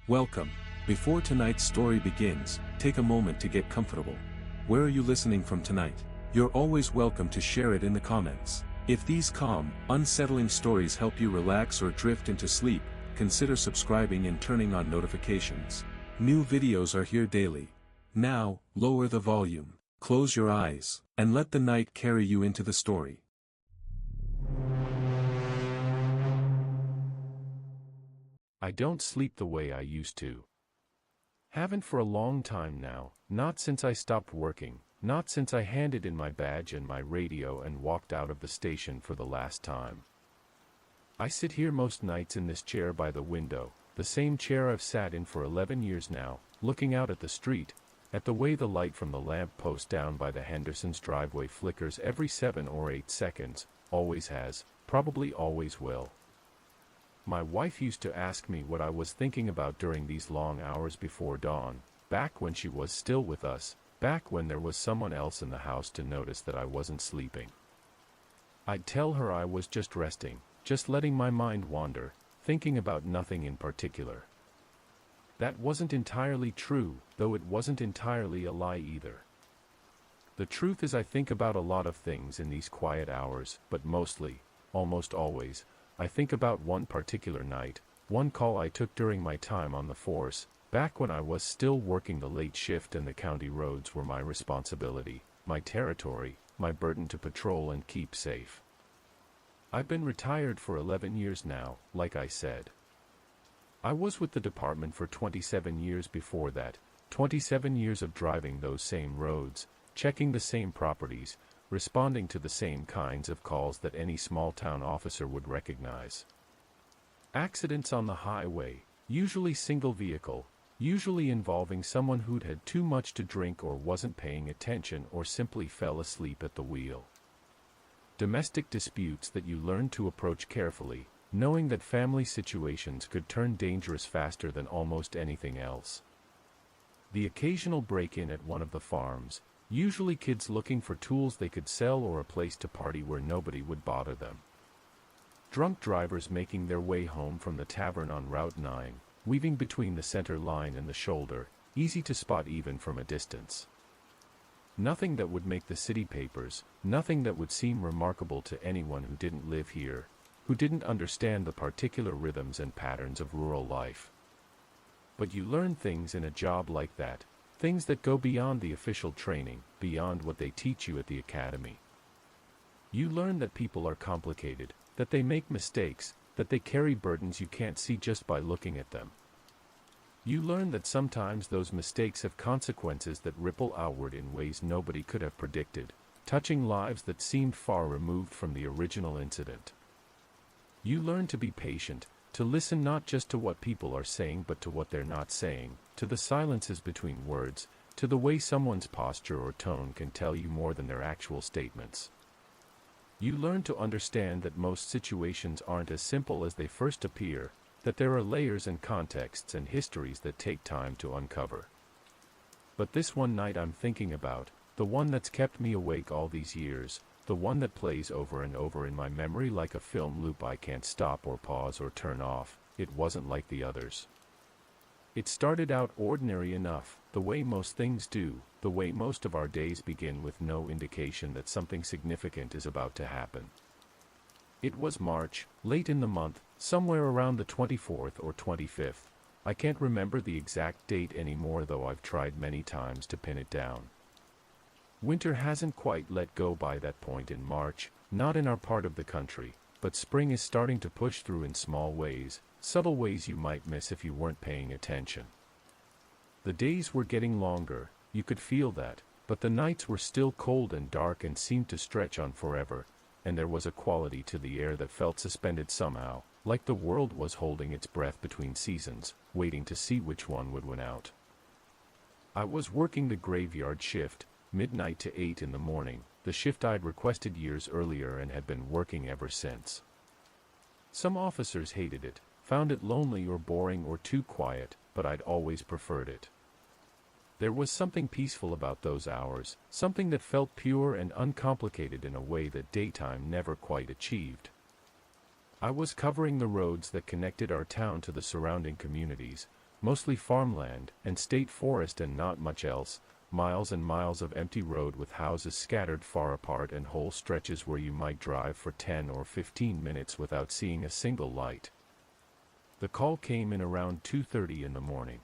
Welcome. Before tonight's story begins, take a moment to get comfortable. Where are you listening from tonight? You're always welcome to share it in the comments. If these calm, unsettling stories help you relax or drift into sleep, consider subscribing and turning on notifications. New videos are here daily. Now, lower the volume, close your eyes, and let the night carry you into the story. I don't sleep the way I used to. Haven't for a long time now, not since I stopped working, not since I handed in my badge and my radio and walked out of the station for the last time. I sit here most nights in this chair by the window, the same chair I've sat in for 11 years now, looking out at the street, at the way the light from the lamp post down by the Henderson's driveway flickers every 7 or 8 seconds, always has, probably always will. My wife used to ask me what I was thinking about during these long hours before dawn, back when she was still with us, back when there was someone else in the house to notice that I wasn't sleeping. I'd tell her I was just resting, just letting my mind wander, thinking about nothing in particular. That wasn't entirely true, though it wasn't entirely a lie either. The truth is I think about a lot of things in these quiet hours, but mostly, almost always, I think about one particular night, one call I took during my time on the force, back when I was still working the late shift and the county roads were my responsibility, my territory, my burden to patrol and keep safe. I've been retired for 11 years now, like I said. I was with the department for 27 years before that, 27 years of driving those same roads, checking the same properties, responding to the same kinds of calls that any small-town officer would recognize. Accidents on the highway, usually single vehicle, usually involving someone who'd had too much to drink or wasn't paying attention or simply fell asleep at the wheel. Domestic disputes that you learn to approach carefully, knowing that family situations could turn dangerous faster than almost anything else. The occasional break-in at one of the farms, usually kids looking for tools they could sell or a place to party where nobody would bother them. Drunk drivers making their way home from the tavern on Route 9, weaving between the center line and the shoulder, easy to spot even from a distance. Nothing that would make the city papers, nothing that would seem remarkable to anyone who didn't live here, who didn't understand the particular rhythms and patterns of rural life. But you learn things in a job like that, things that go beyond the official training, beyond what they teach you at the academy. You learn that people are complicated, that they make mistakes, that they carry burdens you can't see just by looking at them. You learn that sometimes those mistakes have consequences that ripple outward in ways nobody could have predicted, touching lives that seemed far removed from the original incident. You learn to be patient, to listen not just to what people are saying but to what they're not saying, to the silences between words, to the way someone's posture or tone can tell you more than their actual statements. You learn to understand that most situations aren't as simple as they first appear, that there are layers and contexts and histories that take time to uncover. But this one night I'm thinking about, the one that's kept me awake all these years, the one that plays over and over in my memory like a film loop I can't stop or pause or turn off, it wasn't like the others. It started out ordinary enough, the way most things do, the way most of our days begin with no indication that something significant is about to happen. It was March, late in the month, somewhere around the 24th or 25th. I can't remember the exact date anymore, though I've tried many times to pin it down. Winter hasn't quite let go by that point in March, not in our part of the country, but spring is starting to push through in small ways, subtle ways you might miss if you weren't paying attention. The days were getting longer, you could feel that, but the nights were still cold and dark and seemed to stretch on forever, and there was a quality to the air that felt suspended somehow, like the world was holding its breath between seasons, waiting to see which one would win out. I was working the graveyard shift, midnight to 8 in the morning, the shift I'd requested years earlier and had been working ever since. Some officers hated it, found it lonely or boring or too quiet, but I'd always preferred it. There was something peaceful about those hours, something that felt pure and uncomplicated in a way that daytime never quite achieved. I was covering the roads that connected our town to the surrounding communities, mostly farmland and state forest and not much else, miles and miles of empty road with houses scattered far apart and whole stretches where you might drive for 10 or 15 minutes without seeing a single light. The call came in around 2:30 in the morning.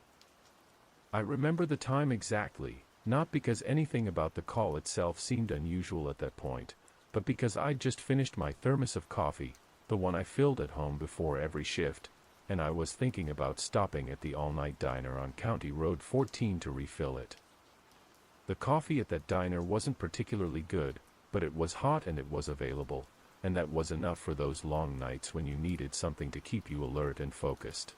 I remember the time exactly, not because anything about the call itself seemed unusual at that point, but because I'd just finished my thermos of coffee, the one I filled at home before every shift, and I was thinking about stopping at the all-night diner on County Road 14 to refill it. The coffee at that diner wasn't particularly good, but it was hot and it was available, and that was enough for those long nights when you needed something to keep you alert and focused.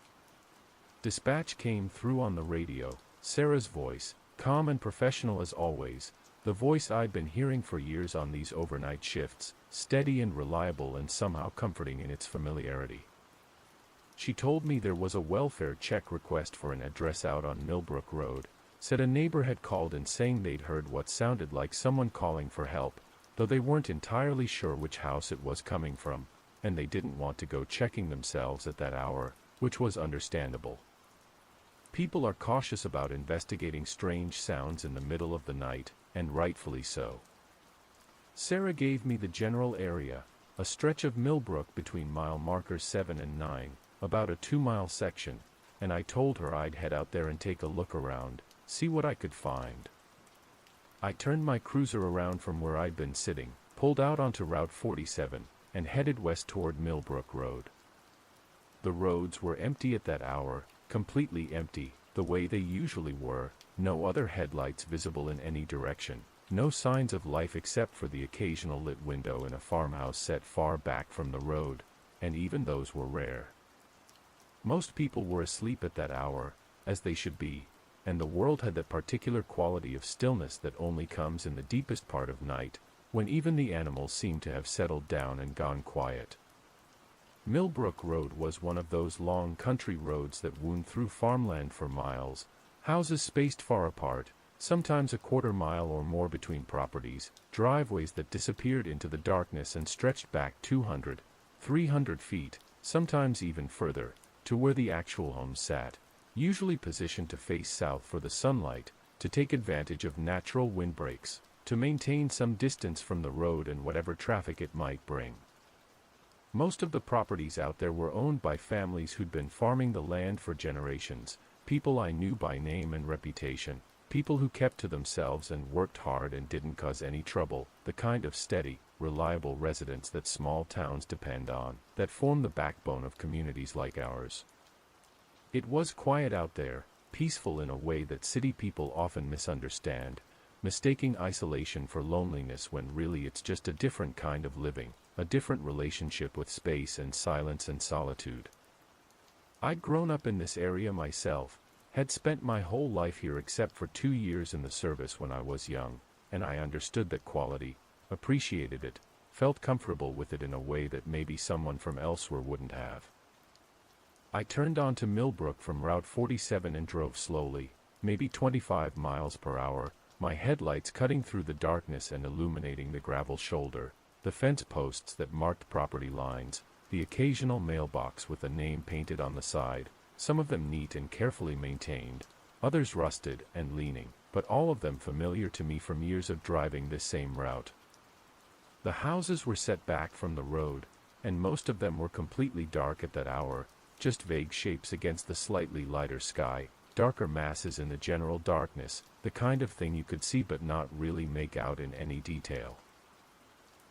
Dispatch came through on the radio, Sarah's voice, calm and professional as always, the voice I'd been hearing for years on these overnight shifts, steady and reliable and somehow comforting in its familiarity. She told me there was a welfare check request for an address out on Millbrook Road, said a neighbor had called in saying they'd heard what sounded like someone calling for help, though they weren't entirely sure which house it was coming from, and they didn't want to go checking themselves at that hour, which was understandable. People are cautious about investigating strange sounds in the middle of the night, and rightfully so. Sarah gave me the general area, a stretch of Millbrook between mile markers 7 and 9, about a 2-mile section, and I told her I'd head out there and take a look around, see what I could find. I turned my cruiser around from where I'd been sitting, pulled out onto Route 47, and headed west toward Millbrook Road. The roads were empty at that hour, completely empty, the way they usually were, no other headlights visible in any direction, no signs of life except for the occasional lit window in a farmhouse set far back from the road, and even those were rare. Most people were asleep at that hour, as they should be, and the world had that particular quality of stillness that only comes in the deepest part of night, when even the animals seem to have settled down and gone quiet. Millbrook Road was one of those long country roads that wound through farmland for miles, houses spaced far apart, sometimes a quarter mile or more between properties, driveways that disappeared into the darkness and stretched back 200, 300 feet, sometimes even further, to where the actual homes sat, usually positioned to face south for the sunlight, to take advantage of natural windbreaks, to maintain some distance from the road and whatever traffic it might bring. Most of the properties out there were owned by families who'd been farming the land for generations, people I knew by name and reputation, people who kept to themselves and worked hard and didn't cause any trouble, the kind of steady, reliable residents that small towns depend on, that form the backbone of communities like ours. It was quiet out there, peaceful in a way that city people often misunderstand, mistaking isolation for loneliness when really it's just a different kind of living, a different relationship with space and silence and solitude. I'd grown up in this area myself, had spent my whole life here except for 2 years in the service when I was young, and I understood that quality, appreciated it, felt comfortable with it in a way that maybe someone from elsewhere wouldn't have. I turned onto Millbrook from Route 47 and drove slowly, maybe 25 miles per hour, my headlights cutting through the darkness and illuminating the gravel shoulder, the fence posts that marked property lines, the occasional mailbox with a name painted on the side, some of them neat and carefully maintained, others rusted and leaning, but all of them familiar to me from years of driving this same route. The houses were set back from the road, and most of them were completely dark at that hour, just vague shapes against the slightly lighter sky, darker masses in the general darkness, the kind of thing you could see but not really make out in any detail.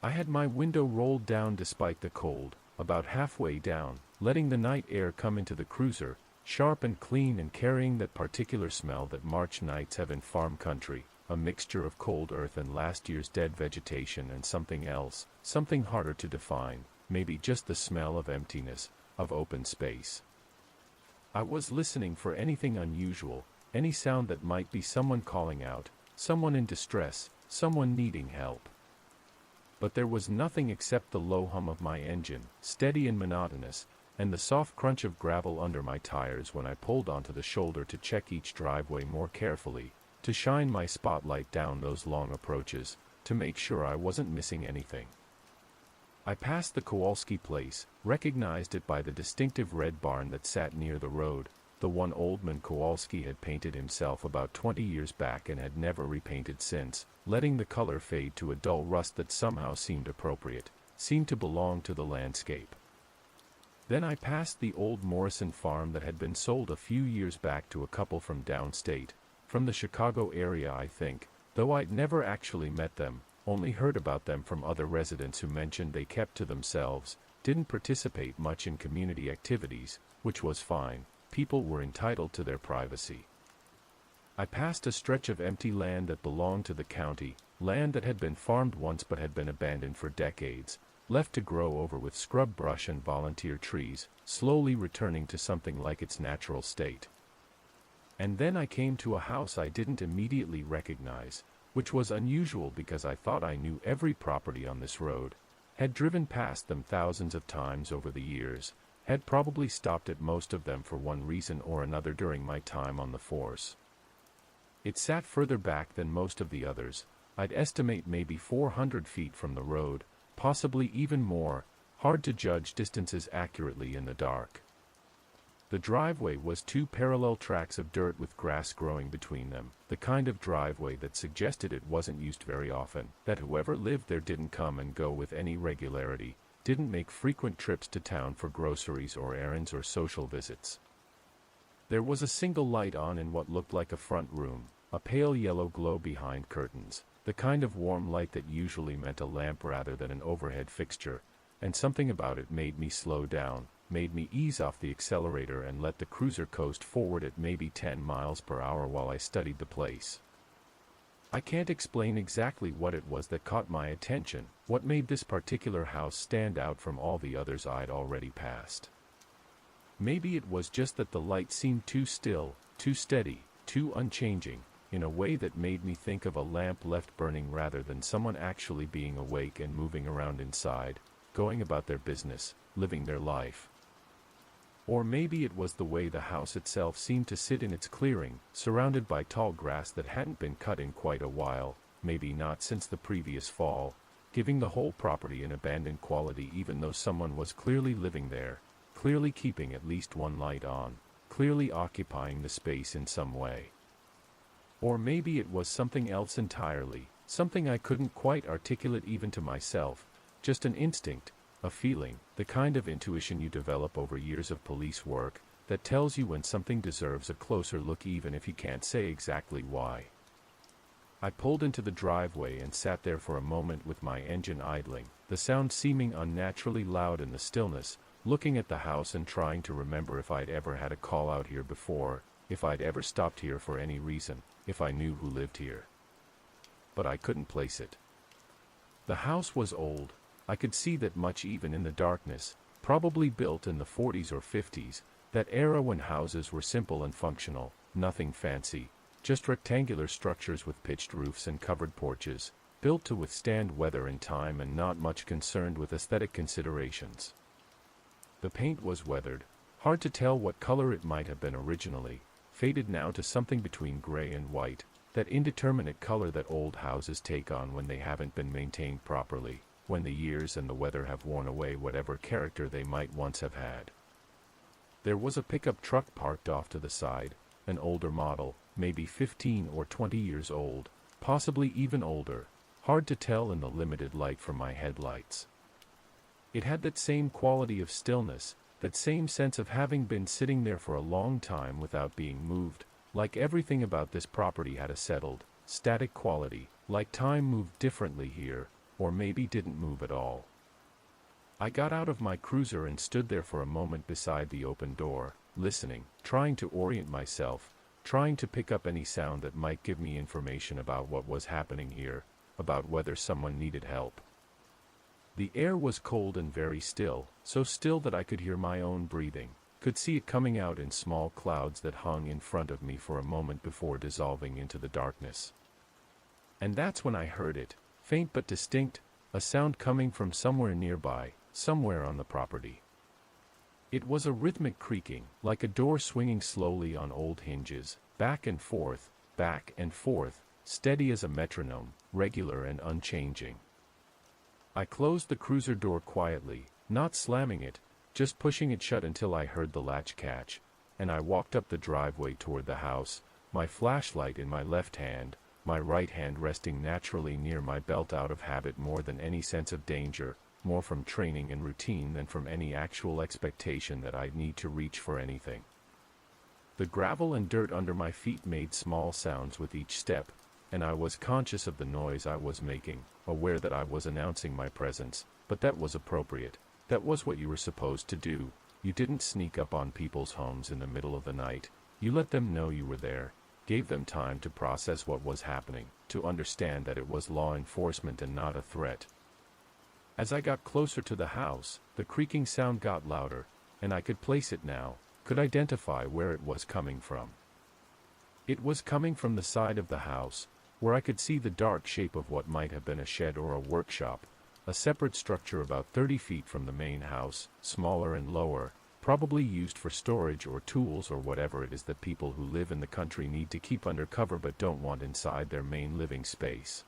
I had my window rolled down despite the cold, about halfway down, letting the night air come into the cruiser, sharp and clean and carrying that particular smell that March nights have in farm country, a mixture of cold earth and last year's dead vegetation and something else, something harder to define, maybe just the smell of emptiness, of open space. I was listening for anything unusual, any sound that might be someone calling out, someone in distress, someone needing help. But there was nothing except the low hum of my engine, steady and monotonous, and the soft crunch of gravel under my tires when I pulled onto the shoulder to check each driveway more carefully, to shine my spotlight down those long approaches, to make sure I wasn't missing anything. I passed the Kowalski place, recognized it by the distinctive red barn that sat near the road, the one Oldman Kowalski had painted himself about 20 years back and had never repainted since, letting the color fade to a dull rust that somehow seemed appropriate, seemed to belong to the landscape. Then I passed the old Morrison farm that had been sold a few years back to a couple from downstate, from the Chicago area I think, though I'd never actually met them, only heard about them from other residents who mentioned they kept to themselves, didn't participate much in community activities, which was fine, people were entitled to their privacy. I passed a stretch of empty land that belonged to the county, land that had been farmed once but had been abandoned for decades, left to grow over with scrub brush and volunteer trees, slowly returning to something like its natural state. And then I came to a house I didn't immediately recognize, which was unusual because I thought I knew every property on this road, had driven past them thousands of times over the years, had probably stopped at most of them for one reason or another during my time on the force. It sat further back than most of the others, I'd estimate maybe 400 feet from the road, possibly even more, hard to judge distances accurately in the dark. The driveway was two parallel tracks of dirt with grass growing between them, the kind of driveway that suggested it wasn't used very often, that whoever lived there didn't come and go with any regularity, didn't make frequent trips to town for groceries or errands or social visits. There was a single light on in what looked like a front room, a pale yellow glow behind curtains, the kind of warm light that usually meant a lamp rather than an overhead fixture, and something about it made me slow down, made me ease off the accelerator and let the cruiser coast forward at maybe 10 miles per hour while I studied the place. I can't explain exactly what it was that caught my attention, what made this particular house stand out from all the others I'd already passed. Maybe it was just that the light seemed too still, too steady, too unchanging, in a way that made me think of a lamp left burning rather than someone actually being awake and moving around inside, going about their business, living their life. Or maybe it was the way the house itself seemed to sit in its clearing, surrounded by tall grass that hadn't been cut in quite a while, maybe not since the previous fall, giving the whole property an abandoned quality even though someone was clearly living there, clearly keeping at least one light on, clearly occupying the space in some way. Or maybe it was something else entirely, something I couldn't quite articulate even to myself, just an instinct, a feeling, the kind of intuition you develop over years of police work, that tells you when something deserves a closer look even if you can't say exactly why. I pulled into the driveway and sat there for a moment with my engine idling, the sound seeming unnaturally loud in the stillness, looking at the house and trying to remember if I'd ever had a call out here before, if I'd ever stopped here for any reason, if I knew who lived here. But I couldn't place it. The house was old, I could see that much even in the darkness, probably built in the 40s or 50s, that era when houses were simple and functional, nothing fancy, just rectangular structures with pitched roofs and covered porches, built to withstand weather and time and not much concerned with aesthetic considerations. The paint was weathered, hard to tell what color it might have been originally, faded now to something between gray and white, that indeterminate color that old houses take on when they haven't been maintained properly, when the years and the weather have worn away whatever character they might once have had. There was a pickup truck parked off to the side, an older model, maybe 15 or 20 years old, possibly even older, hard to tell in the limited light from my headlights. It had that same quality of stillness, that same sense of having been sitting there for a long time without being moved, like everything about this property had a settled, static quality, like time moved differently here, or maybe didn't move at all. I got out of my cruiser and stood there for a moment beside the open door, listening, trying to orient myself, trying to pick up any sound that might give me information about what was happening here, about whether someone needed help. The air was cold and very still, so still that I could hear my own breathing, could see it coming out in small clouds that hung in front of me for a moment before dissolving into the darkness. And that's when I heard it, faint but distinct, a sound coming from somewhere nearby, somewhere on the property. It was a rhythmic creaking, like a door swinging slowly on old hinges, back and forth, steady as a metronome, regular and unchanging. I closed the cruiser door quietly, not slamming it, just pushing it shut until I heard the latch catch, and I walked up the driveway toward the house, my flashlight in my left hand, my right hand resting naturally near my belt out of habit more than any sense of danger, more from training and routine than from any actual expectation that I'd need to reach for anything. The gravel and dirt under my feet made small sounds with each step, and I was conscious of the noise I was making, aware that I was announcing my presence, but that was appropriate. That was what you were supposed to do. You didn't sneak up on people's homes in the middle of the night. You let them know you were there, gave them time to process what was happening, to understand that it was law enforcement and not a threat. As I got closer to the house, the creaking sound got louder, and I could place it now, could identify where it was coming from. It was coming from the side of the house, where I could see the dark shape of what might have been a shed or a workshop, a separate structure about 30 feet from the main house, smaller and lower, probably used for storage or tools or whatever it is that people who live in the country need to keep under cover but don't want inside their main living space.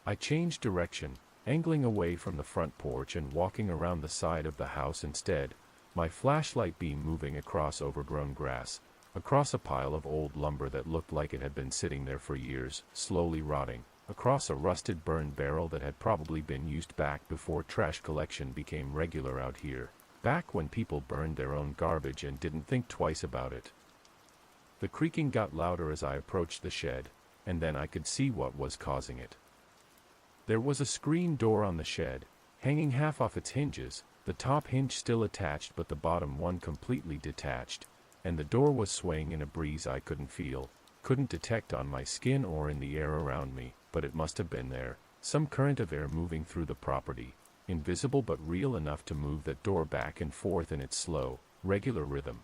I changed direction, angling away from the front porch and walking around the side of the house instead, my flashlight beam moving across overgrown grass, across a pile of old lumber that looked like it had been sitting there for years, slowly rotting, across a rusted burned barrel that had probably been used back before trash collection became regular out here, back when people burned their own garbage and didn't think twice about it. The creaking got louder as I approached the shed, and then I could see what was causing it. There was a screen door on the shed, hanging half off its hinges, the top hinge still attached but the bottom one completely detached, and the door was swaying in a breeze I couldn't feel, couldn't detect on my skin or in the air around me, but it must have been there, some current of air moving through the property, invisible but real enough to move that door back and forth in its slow, regular rhythm.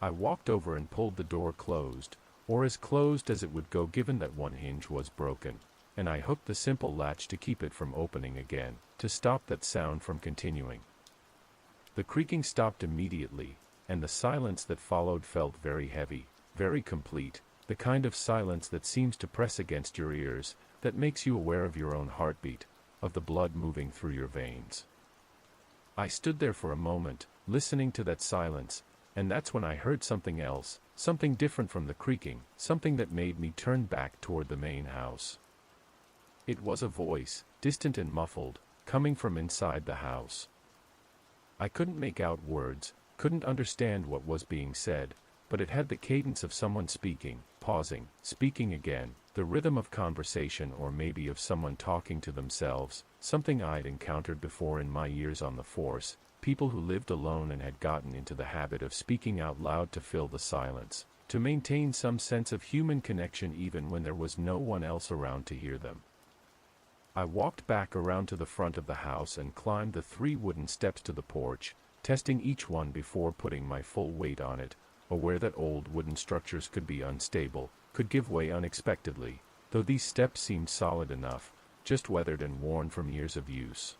I walked over and pulled the door closed, or as closed as it would go given that one hinge was broken, and I hooked the simple latch to keep it from opening again, to stop that sound from continuing. The creaking stopped immediately, and the silence that followed felt very heavy, very complete, the kind of silence that seems to press against your ears, that makes you aware of your own heartbeat, of the blood moving through your veins. I stood there for a moment, listening to that silence, and that's when I heard something else, something different from the creaking, something that made me turn back toward the main house. It was a voice, distant and muffled, coming from inside the house. I couldn't make out words, couldn't understand what was being said, but it had the cadence of someone speaking, pausing, speaking again, the rhythm of conversation or maybe of someone talking to themselves, something I'd encountered before in my years on the force, people who lived alone and had gotten into the habit of speaking out loud to fill the silence, to maintain some sense of human connection even when there was no one else around to hear them. I walked back around to the front of the house and climbed the 3 wooden steps to the porch, testing each one before putting my full weight on it, aware that old wooden structures could be unstable, could give way unexpectedly, though these steps seemed solid enough, just weathered and worn from years of use.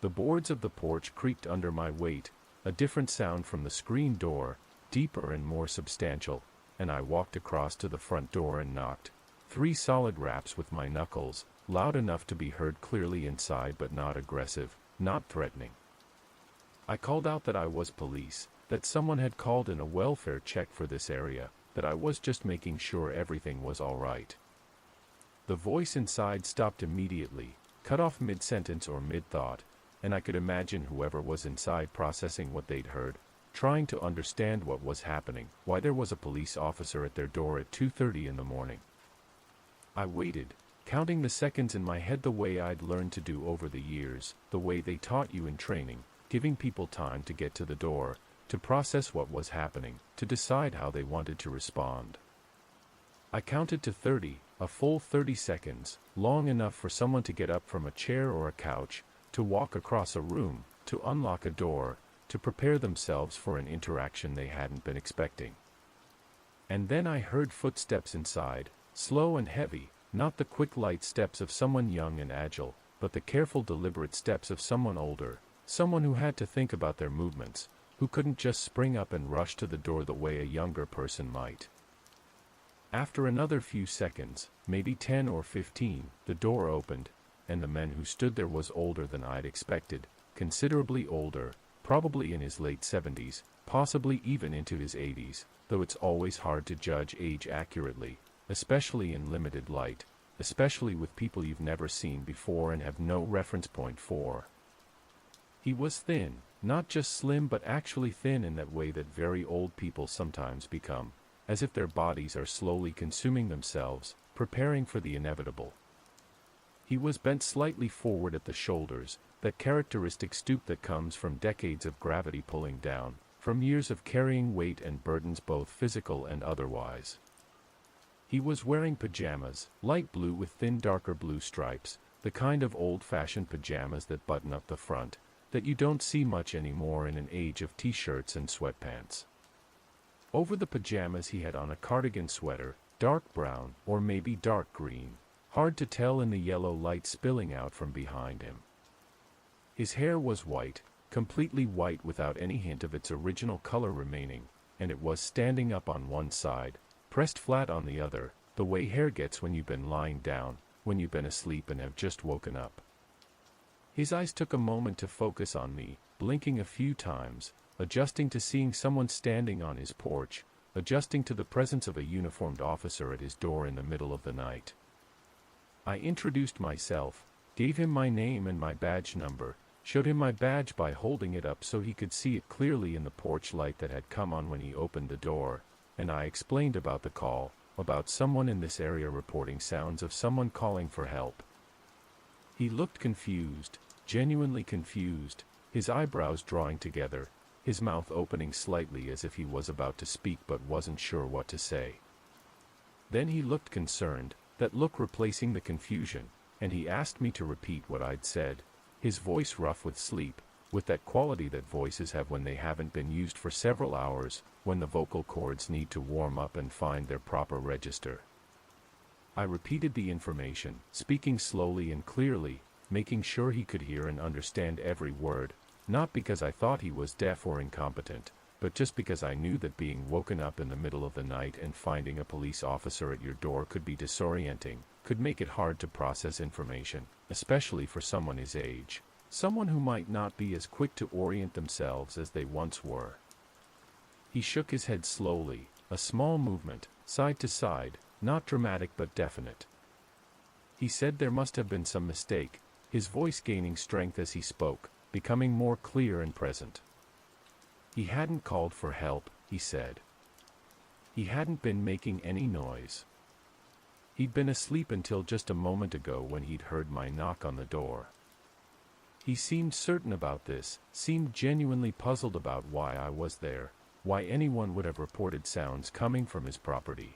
The boards of the porch creaked under my weight, a different sound from the screen door, deeper and more substantial, and I walked across to the front door and knocked. 3 solid raps with my knuckles, loud enough to be heard clearly inside but not aggressive, not threatening. I called out that I was police, that someone had called in a welfare check for this area, that I was just making sure everything was all right. The voice inside stopped immediately, cut off mid-sentence or mid-thought, and I could imagine whoever was inside processing what they'd heard, trying to understand what was happening, why there was a police officer at their door at 2:30 in the morning. I waited, counting the seconds in my head the way I'd learned to do over the years, the way they taught you in training, giving people time to get to the door, to process what was happening, to decide how they wanted to respond. I counted to 30, a full 30 seconds, long enough for someone to get up from a chair or a couch, to walk across a room, to unlock a door, to prepare themselves for an interaction they hadn't been expecting. And then I heard footsteps inside, slow and heavy, not the quick light steps of someone young and agile, but the careful deliberate steps of someone older, someone who had to think about their movements, who couldn't just spring up and rush to the door the way a younger person might. After another few seconds, maybe 10 or 15, the door opened, and the man who stood there was older than I'd expected, considerably older, probably in his late 70s, possibly even into his 80s, though it's always hard to judge age accurately, especially in limited light, especially with people you've never seen before and have no reference point for. He was thin, not just slim but actually thin in that way that very old people sometimes become, as if their bodies are slowly consuming themselves, preparing for the inevitable. He was bent slightly forward at the shoulders, that characteristic stoop that comes from decades of gravity pulling down, from years of carrying weight and burdens both physical and otherwise. He was wearing pajamas, light blue with thin darker blue stripes, the kind of old-fashioned pajamas that button up the front, that you don't see much anymore in an age of t-shirts and sweatpants. Over the pajamas he had on a cardigan sweater, dark brown, or maybe dark green, hard to tell in the yellow light spilling out from behind him. His hair was white, completely white without any hint of its original color remaining, and it was standing up on one side, pressed flat on the other, the way hair gets when you've been lying down, when you've been asleep and have just woken up. His eyes took a moment to focus on me, blinking a few times, adjusting to seeing someone standing on his porch, adjusting to the presence of a uniformed officer at his door in the middle of the night. I introduced myself, gave him my name and my badge number, showed him my badge by holding it up so he could see it clearly in the porch light that had come on when he opened the door, and I explained about the call, about someone in this area reporting sounds of someone calling for help. He looked confused, genuinely confused, his eyebrows drawing together, his mouth opening slightly as if he was about to speak but wasn't sure what to say. Then he looked concerned, that look replacing the confusion, and he asked me to repeat what I'd said, his voice rough with sleep, with that quality that voices have when they haven't been used for several hours, when the vocal cords need to warm up and find their proper register. I repeated the information, speaking slowly and clearly, making sure he could hear and understand every word, not because I thought he was deaf or incompetent, but just because I knew that being woken up in the middle of the night and finding a police officer at your door could be disorienting, could make it hard to process information, especially for someone his age, someone who might not be as quick to orient themselves as they once were. He shook his head slowly, a small movement, side to side, not dramatic but definite. He said there must have been some mistake, his voice gaining strength as he spoke, becoming more clear and present. He hadn't called for help, he said. He hadn't been making any noise. He'd been asleep until just a moment ago when he'd heard my knock on the door. He seemed certain about this, seemed genuinely puzzled about why I was there, why anyone would have reported sounds coming from his property.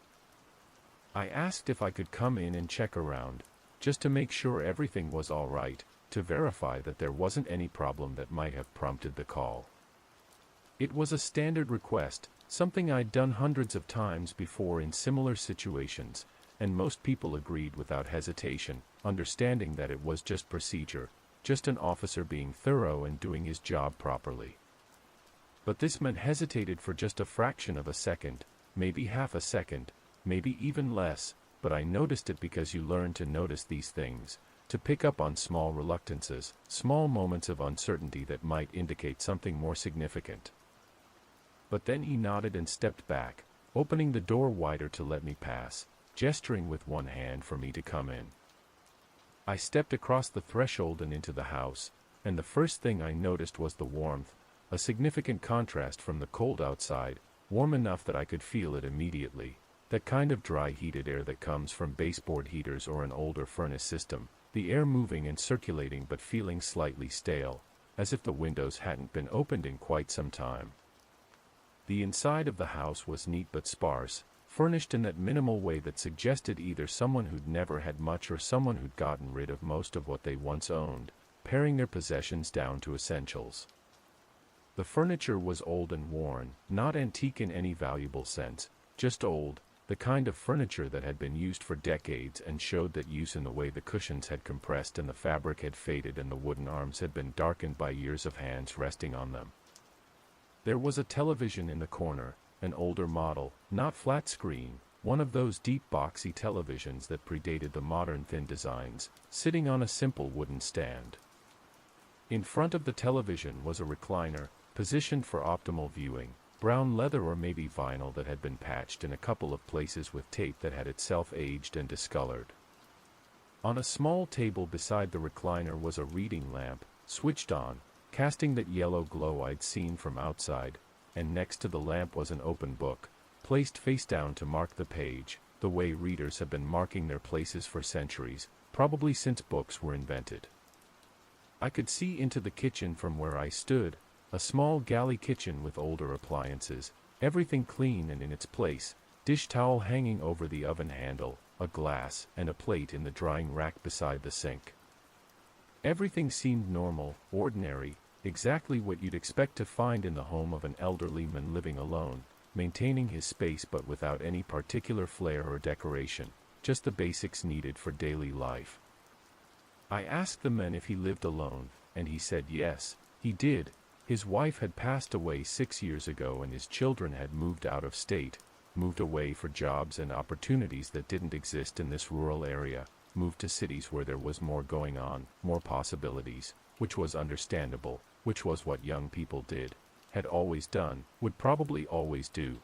I asked if I could come in and check around, just to make sure everything was all right, to verify that there wasn't any problem that might have prompted the call. It was a standard request, something I'd done hundreds of times before in similar situations, and most people agreed without hesitation, understanding that it was just procedure, just an officer being thorough and doing his job properly. But this man hesitated for just a fraction of a second, maybe half a second, maybe even less, but I noticed it because you learn to notice these things, to pick up on small reluctances, small moments of uncertainty that might indicate something more significant. But then he nodded and stepped back, opening the door wider to let me pass, gesturing with one hand for me to come in. I stepped across the threshold and into the house, and the first thing I noticed was the warmth, a significant contrast from the cold outside, warm enough that I could feel it immediately, that kind of dry heated air that comes from baseboard heaters or an older furnace system, the air moving and circulating but feeling slightly stale, as if the windows hadn't been opened in quite some time. The inside of the house was neat but sparse, furnished in that minimal way that suggested either someone who'd never had much or someone who'd gotten rid of most of what they once owned, paring their possessions down to essentials. The furniture was old and worn, not antique in any valuable sense, just old, the kind of furniture that had been used for decades and showed that use in the way the cushions had compressed and the fabric had faded and the wooden arms had been darkened by years of hands resting on them. There was a television in the corner, an older model, not flat screen, one of those deep boxy televisions that predated the modern thin designs, sitting on a simple wooden stand. In front of the television was a recliner, positioned for optimal viewing, brown leather or maybe vinyl that had been patched in a couple of places with tape that had itself aged and discolored. On a small table beside the recliner was a reading lamp, switched on, casting that yellow glow I'd seen from outside, and next to the lamp was an open book, placed face down to mark the page, the way readers have been marking their places for centuries, probably since books were invented. I could see into the kitchen from where I stood, a small galley kitchen with older appliances, everything clean and in its place, dish towel hanging over the oven handle, a glass and a plate in the drying rack beside the sink. Everything seemed normal, ordinary, exactly what you'd expect to find in the home of an elderly man living alone, maintaining his space but without any particular flair or decoration, just the basics needed for daily life. I asked the man if he lived alone, and he said yes, he did. His wife had passed away 6 years ago and his children had moved out of state, moved away for jobs and opportunities that didn't exist in this rural area, moved to cities where there was more going on, more possibilities, which was understandable, which was what young people did, had always done, would probably always do.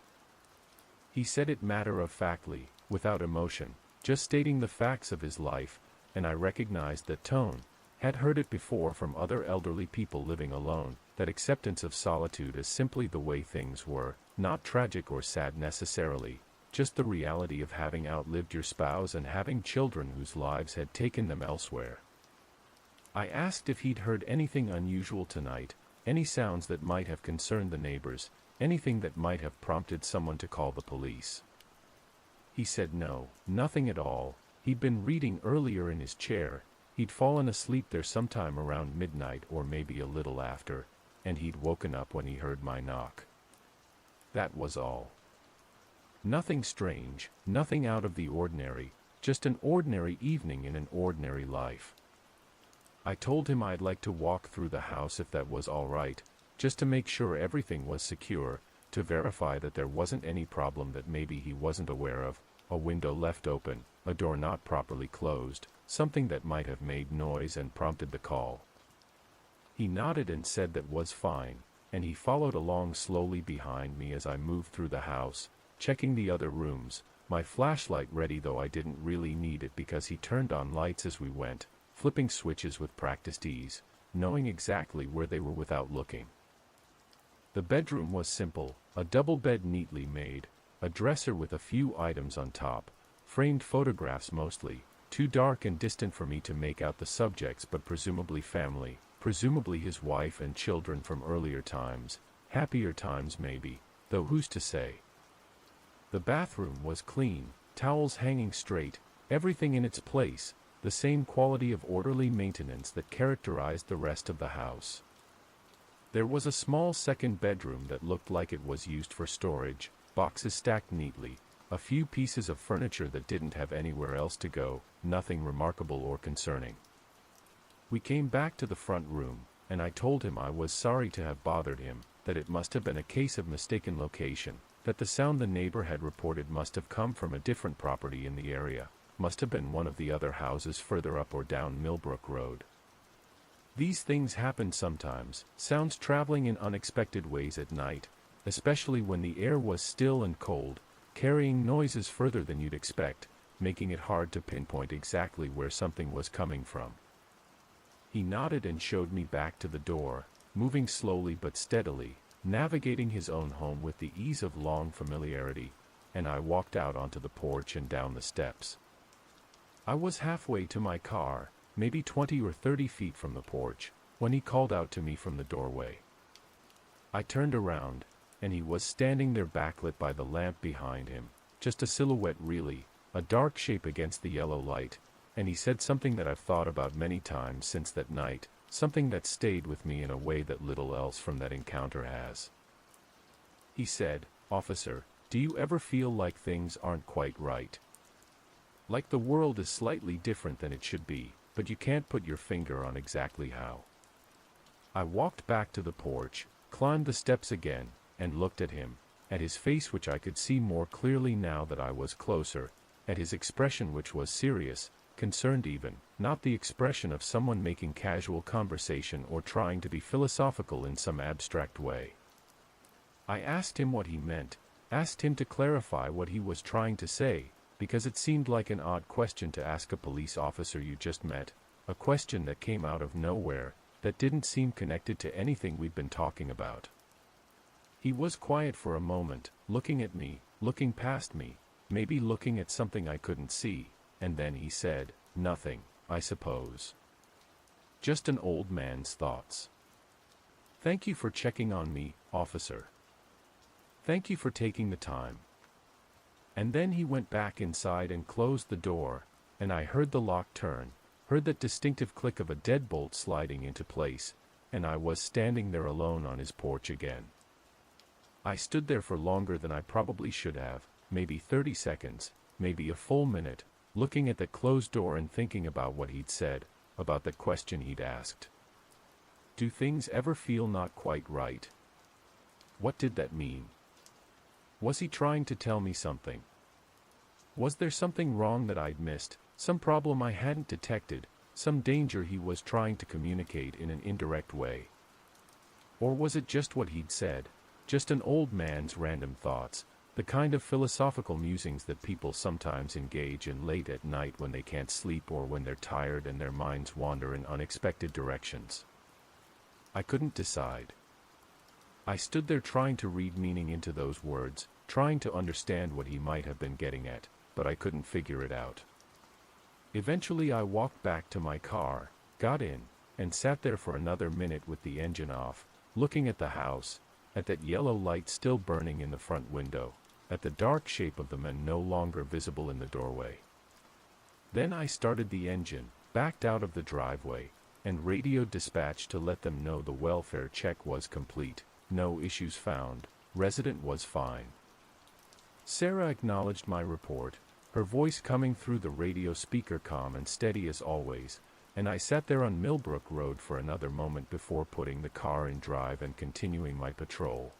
He said it matter-of-factly, without emotion, just stating the facts of his life, and I recognized that tone, had heard it before from other elderly people living alone, that acceptance of solitude as simply the way things were, not tragic or sad necessarily, just the reality of having outlived your spouse and having children whose lives had taken them elsewhere. I asked if he'd heard anything unusual tonight, any sounds that might have concerned the neighbors, anything that might have prompted someone to call the police. He said no, nothing at all. He'd been reading earlier in his chair, he'd fallen asleep there sometime around midnight or maybe a little after, and he'd woken up when he heard my knock. That was all. Nothing strange, nothing out of the ordinary, just an ordinary evening in an ordinary life. I told him I'd like to walk through the house if that was all right, just to make sure everything was secure, to verify that there wasn't any problem that maybe he wasn't aware of, a window left open, a door not properly closed, something that might have made noise and prompted the call. He nodded and said that was fine, and he followed along slowly behind me as I moved through the house, checking the other rooms, my flashlight ready though I didn't really need it because he turned on lights as we went, flipping switches with practiced ease, knowing exactly where they were without looking. The bedroom was simple, a double bed neatly made, a dresser with a few items on top, framed photographs mostly, too dark and distant for me to make out the subjects but presumably family, presumably his wife and children from earlier times, happier times maybe, though who's to say. The bathroom was clean, towels hanging straight, everything in its place, the same quality of orderly maintenance that characterized the rest of the house. There was a small second bedroom that looked like it was used for storage, boxes stacked neatly, a few pieces of furniture that didn't have anywhere else to go, nothing remarkable or concerning. We came back to the front room, and I told him I was sorry to have bothered him, that it must have been a case of mistaken location, that the sound the neighbor had reported must have come from a different property in the area, must have been one of the other houses further up or down Millbrook Road. These things happen sometimes, sounds traveling in unexpected ways at night, especially when the air was still and cold, carrying noises further than you'd expect, making it hard to pinpoint exactly where something was coming from. He nodded and showed me back to the door, moving slowly but steadily, navigating his own home with the ease of long familiarity, and I walked out onto the porch and down the steps. I was halfway to my car, maybe 20 or 30 feet from the porch, when he called out to me from the doorway. I turned around, and he was standing there backlit by the lamp behind him, just a silhouette really, a dark shape against the yellow light, and he said something that I've thought about many times since that night, something that stayed with me in a way that little else from that encounter has. He said, "Officer, do you ever feel like things aren't quite right? Like the world is slightly different than it should be, but you can't put your finger on exactly how?" I walked back to the porch, climbed the steps again, and looked at him, at his face which I could see more clearly now that I was closer, at his expression which was serious, concerned even, not the expression of someone making casual conversation or trying to be philosophical in some abstract way. I asked him what he meant, asked him to clarify what he was trying to say, because it seemed like an odd question to ask a police officer you just met, a question that came out of nowhere, that didn't seem connected to anything we'd been talking about. He was quiet for a moment, looking at me, looking past me, maybe looking at something I couldn't see, and then he said, "Nothing, I suppose. Just an old man's thoughts. Thank you for checking on me, officer. Thank you for taking the time." And then he went back inside and closed the door, and I heard the lock turn, heard that distinctive click of a deadbolt sliding into place, and I was standing there alone on his porch again. I stood there for longer than I probably should have, maybe 30 seconds, maybe a full minute, looking at the closed door and thinking about what he'd said, about the question he'd asked. Do things ever feel not quite right? What did that mean? Was he trying to tell me something? Was there something wrong that I'd missed, some problem I hadn't detected, some danger he was trying to communicate in an indirect way? Or was it just what he'd said, just an old man's random thoughts, the kind of philosophical musings that people sometimes engage in late at night when they can't sleep or when they're tired and their minds wander in unexpected directions? I couldn't decide. I stood there trying to read meaning into those words, trying to understand what he might have been getting at, but I couldn't figure it out. Eventually I walked back to my car, got in, and sat there for another minute with the engine off, looking at the house, at that yellow light still burning in the front window, at the dark shape of the man no longer visible in the doorway. Then I started the engine, backed out of the driveway, and radioed dispatch to let them know the welfare check was complete, no issues found, resident was fine. Sarah acknowledged my report, her voice coming through the radio speaker calm and steady as always, and I sat there on Millbrook Road for another moment before putting the car in drive and continuing my patrol.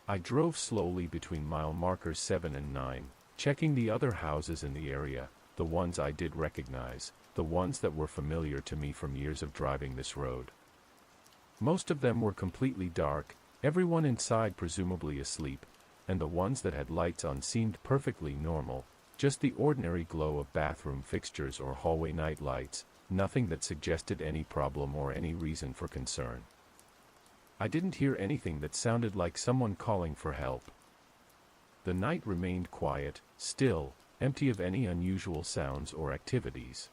I drove slowly between mile markers 7 and 9, checking the other houses in the area, the ones I did recognize, the ones that were familiar to me from years of driving this road. Most of them were completely dark, everyone inside presumably asleep, and the ones that had lights on seemed perfectly normal, just the ordinary glow of bathroom fixtures or hallway night lights, nothing that suggested any problem or any reason for concern. I didn't hear anything that sounded like someone calling for help. The night remained quiet, still, empty of any unusual sounds or activities.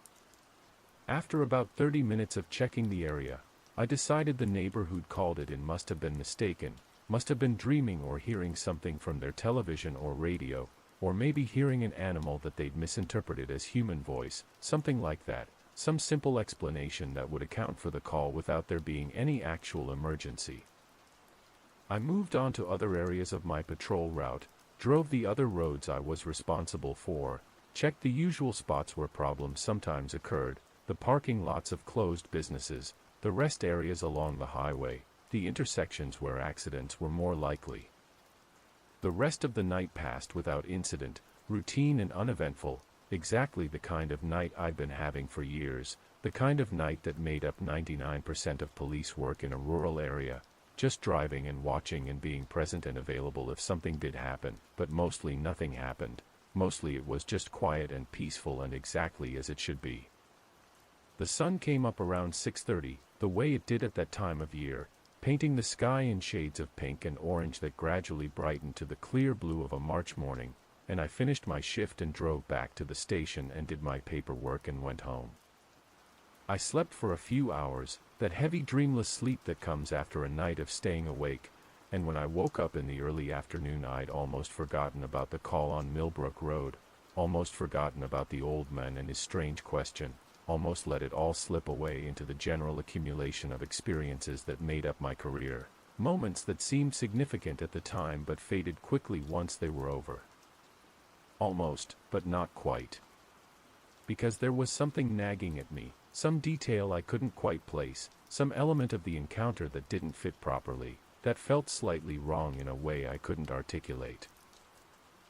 After about 30 minutes of checking the area, I decided the neighbor who'd called it in must have been mistaken, must have been dreaming or hearing something from their television or radio, or maybe hearing an animal that they'd misinterpreted as human voice, something like that, some simple explanation that would account for the call without there being any actual emergency. I moved on to other areas of my patrol route, drove the other roads I was responsible for, checked the usual spots where problems sometimes occurred, the parking lots of closed businesses, the rest areas along the highway, the intersections where accidents were more likely. The rest of the night passed without incident, routine and uneventful, exactly the kind of night I'd been having for years, the kind of night that made up 99% of police work in a rural area, just driving and watching and being present and available if something did happen, but mostly nothing happened, mostly it was just quiet and peaceful and exactly as it should be. The sun came up around 6:30, the way it did at that time of year, painting the sky in shades of pink and orange that gradually brightened to the clear blue of a March morning, and I finished my shift and drove back to the station and did my paperwork and went home. I slept for a few hours, that heavy dreamless sleep that comes after a night of staying awake, and when I woke up in the early afternoon I'd almost forgotten about the call on Millbrook Road, almost forgotten about the old man and his strange question, almost let it all slip away into the general accumulation of experiences that made up my career, moments that seemed significant at the time but faded quickly once they were over. Almost, but not quite. Because there was something nagging at me, some detail I couldn't quite place, some element of the encounter that didn't fit properly, that felt slightly wrong in a way I couldn't articulate.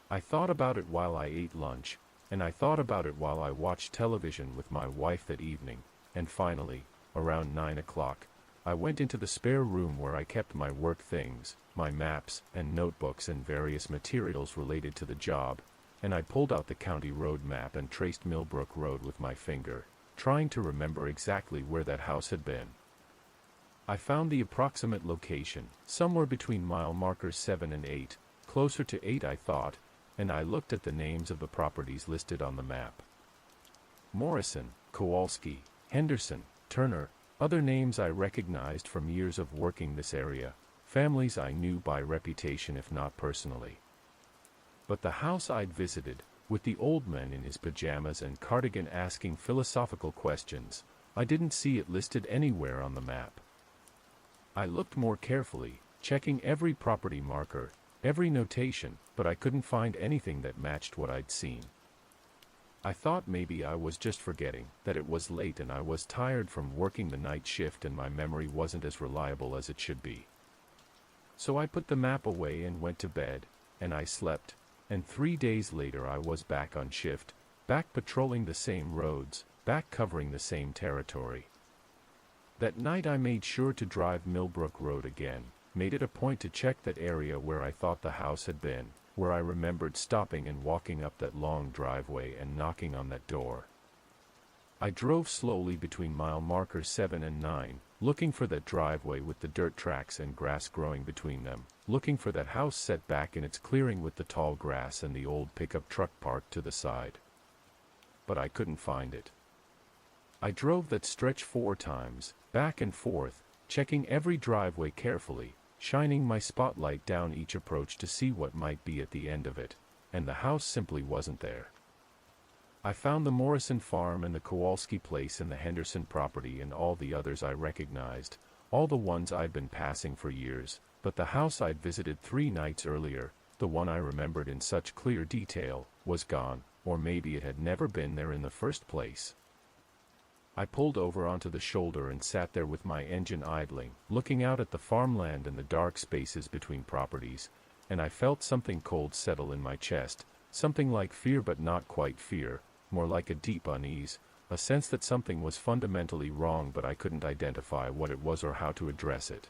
I thought about it while I ate lunch, and I thought about it while I watched television with my wife that evening, and finally, around 9 o'clock, I went into the spare room where I kept my work things, my maps and notebooks and various materials related to the job, and I pulled out the county road map and traced Millbrook Road with my finger, trying to remember exactly where that house had been. I found the approximate location, somewhere between mile markers 7 and 8, closer to 8 I thought, and I looked at the names of the properties listed on the map. Morrison, Kowalski, Henderson, Turner, other names I recognized from years of working this area, families I knew by reputation if not personally. But the house I'd visited, with the old man in his pajamas and cardigan asking philosophical questions, I didn't see it listed anywhere on the map. I looked more carefully, checking every property marker, every notation, but I couldn't find anything that matched what I'd seen. I thought maybe I was just forgetting, that it was late and I was tired from working the night shift and my memory wasn't as reliable as it should be. So I put the map away and went to bed, and I slept, and 3 days later I was back on shift, back patrolling the same roads, back covering the same territory. That night I made sure to drive Millbrook Road again, made it a point to check that area where I thought the house had been, where I remembered stopping and walking up that long driveway and knocking on that door. I drove slowly between mile markers 7 and 9, looking for that driveway with the dirt tracks and grass growing between them, looking for that house set back in its clearing with the tall grass and the old pickup truck parked to the side. But I couldn't find it. I drove that stretch 4 times, back and forth, checking every driveway carefully, shining my spotlight down each approach to see what might be at the end of it, and the house simply wasn't there. I found the Morrison farm and the Kowalski place and the Henderson property and all the others I recognized, all the ones I'd been passing for years, but the house I'd visited 3 nights earlier, the one I remembered in such clear detail, was gone, or maybe it had never been there in the first place. I pulled over onto the shoulder and sat there with my engine idling, looking out at the farmland and the dark spaces between properties, and I felt something cold settle in my chest, something like fear but not quite fear, more like a deep unease, a sense that something was fundamentally wrong but I couldn't identify what it was or how to address it.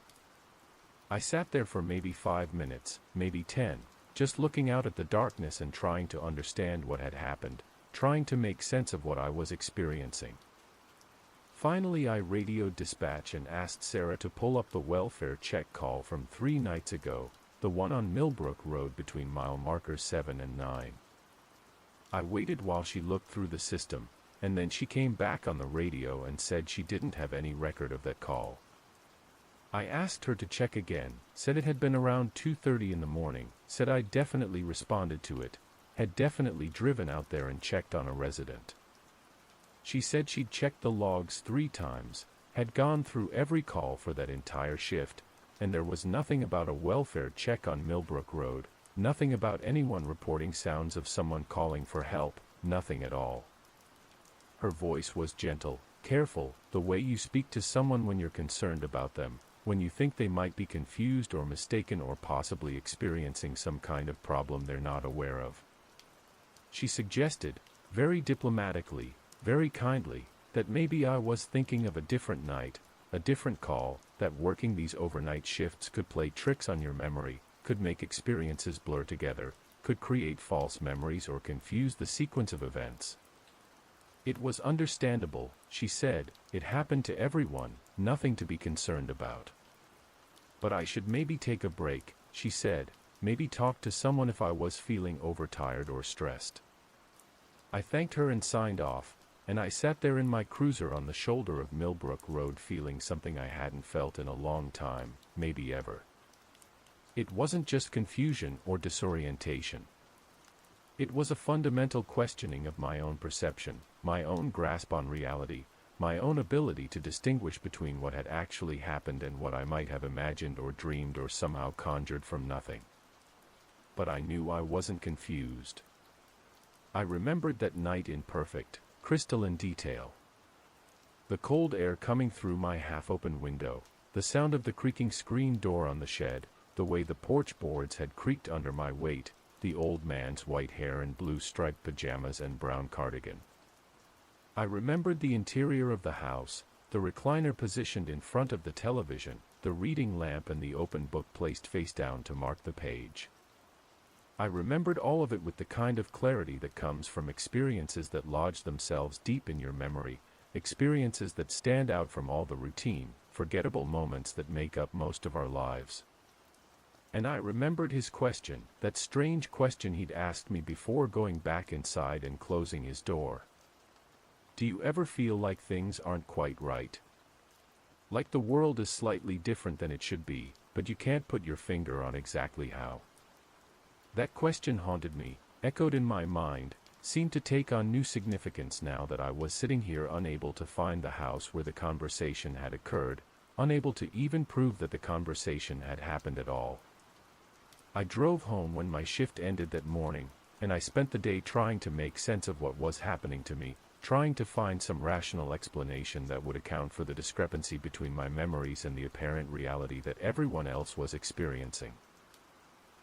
I sat there for maybe 5 minutes, maybe 10, just looking out at the darkness and trying to understand what had happened, trying to make sense of what I was experiencing. Finally I radioed dispatch and asked Sarah to pull up the welfare check call from 3 nights ago, the one on Millbrook Road between mile markers 7 and 9. I waited while she looked through the system, and then she came back on the radio and said she didn't have any record of that call. I asked her to check again, said it had been around 2:30 in the morning, said I'd definitely responded to it, had definitely driven out there and checked on a resident. She said she'd checked the logs 3 times, had gone through every call for that entire shift, and there was nothing about a welfare check on Millbrook Road, nothing about anyone reporting sounds of someone calling for help, nothing at all. Her voice was gentle, careful, the way you speak to someone when you're concerned about them, when you think they might be confused or mistaken or possibly experiencing some kind of problem they're not aware of. She suggested, very diplomatically, very kindly, that maybe I was thinking of a different night, a different call, that working these overnight shifts could play tricks on your memory, could make experiences blur together, could create false memories or confuse the sequence of events. It was understandable, she said, it happened to everyone, nothing to be concerned about. But I should maybe take a break, she said, maybe talk to someone if I was feeling overtired or stressed. I thanked her and signed off, and I sat there in my cruiser on the shoulder of Millbrook Road feeling something I hadn't felt in a long time, maybe ever. It wasn't just confusion or disorientation. It was a fundamental questioning of my own perception, my own grasp on reality, my own ability to distinguish between what had actually happened and what I might have imagined or dreamed or somehow conjured from nothing. But I knew I wasn't confused. I remembered that night in perfect, crystalline detail. The cold air coming through my half-open window, the sound of the creaking screen door on the shed, the way the porch boards had creaked under my weight, the old man's white hair and blue striped pajamas and brown cardigan. I remembered the interior of the house, the recliner positioned in front of the television, the reading lamp and the open book placed face down to mark the page. I remembered all of it with the kind of clarity that comes from experiences that lodge themselves deep in your memory, experiences that stand out from all the routine, forgettable moments that make up most of our lives. And I remembered his question, that strange question he'd asked me before going back inside and closing his door. Do you ever feel like things aren't quite right? Like the world is slightly different than it should be, but you can't put your finger on exactly how? That question haunted me, echoed in my mind, seemed to take on new significance now that I was sitting here unable to find the house where the conversation had occurred, unable to even prove that the conversation had happened at all. I drove home when my shift ended that morning, and I spent the day trying to make sense of what was happening to me, trying to find some rational explanation that would account for the discrepancy between my memories and the apparent reality that everyone else was experiencing.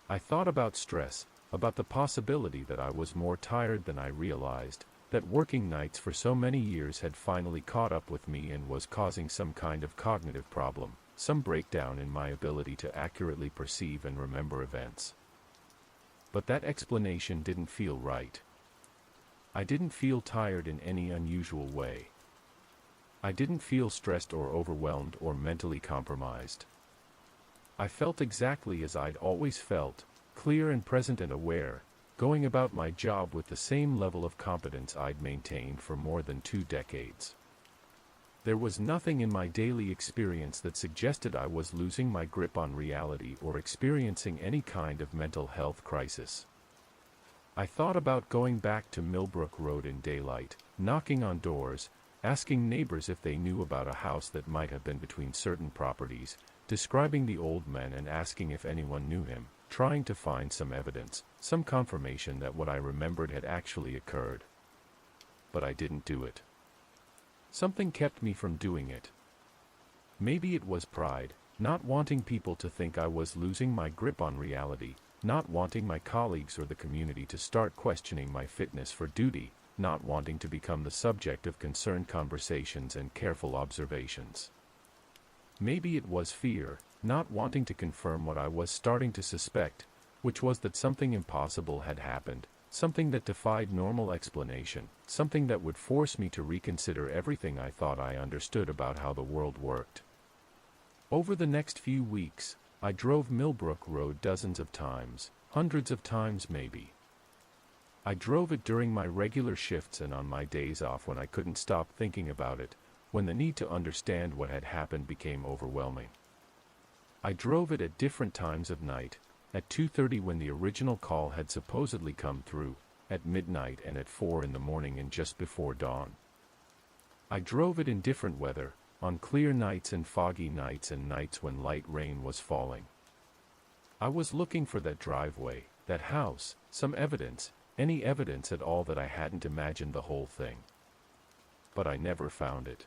I thought about stress, about the possibility that I was more tired than I realized, that working nights for so many years had finally caught up with me and was causing some kind of cognitive problem, some breakdown in my ability to accurately perceive and remember events. But that explanation didn't feel right. I didn't feel tired in any unusual way. I didn't feel stressed or overwhelmed or mentally compromised. I felt exactly as I'd always felt, clear and present and aware, going about my job with the same level of competence I'd maintained for more than 2 decades. There was nothing in my daily experience that suggested I was losing my grip on reality or experiencing any kind of mental health crisis. I thought about going back to Millbrook Road in daylight, knocking on doors, asking neighbors if they knew about a house that might have been between certain properties, describing the old man and asking if anyone knew him, trying to find some evidence, some confirmation that what I remembered had actually occurred. But I didn't do it. Something kept me from doing it. Maybe it was pride, not wanting people to think I was losing my grip on reality, not wanting my colleagues or the community to start questioning my fitness for duty, not wanting to become the subject of concerned conversations and careful observations. Maybe it was fear, not wanting to confirm what I was starting to suspect, which was that something impossible had happened, something that defied normal explanation, something that would force me to reconsider everything I thought I understood about how the world worked. Over the next few weeks, I drove Millbrook Road dozens of times, hundreds of times maybe. I drove it during my regular shifts and on my days off when I couldn't stop thinking about it, when the need to understand what had happened became overwhelming. I drove it at different times of night, at 2:30 when the original call had supposedly come through, at midnight and at 4 in the morning and just before dawn. I drove it in different weather, on clear nights and foggy nights and nights when light rain was falling. I was looking for that driveway, that house, some evidence, any evidence at all that I hadn't imagined the whole thing. But I never found it.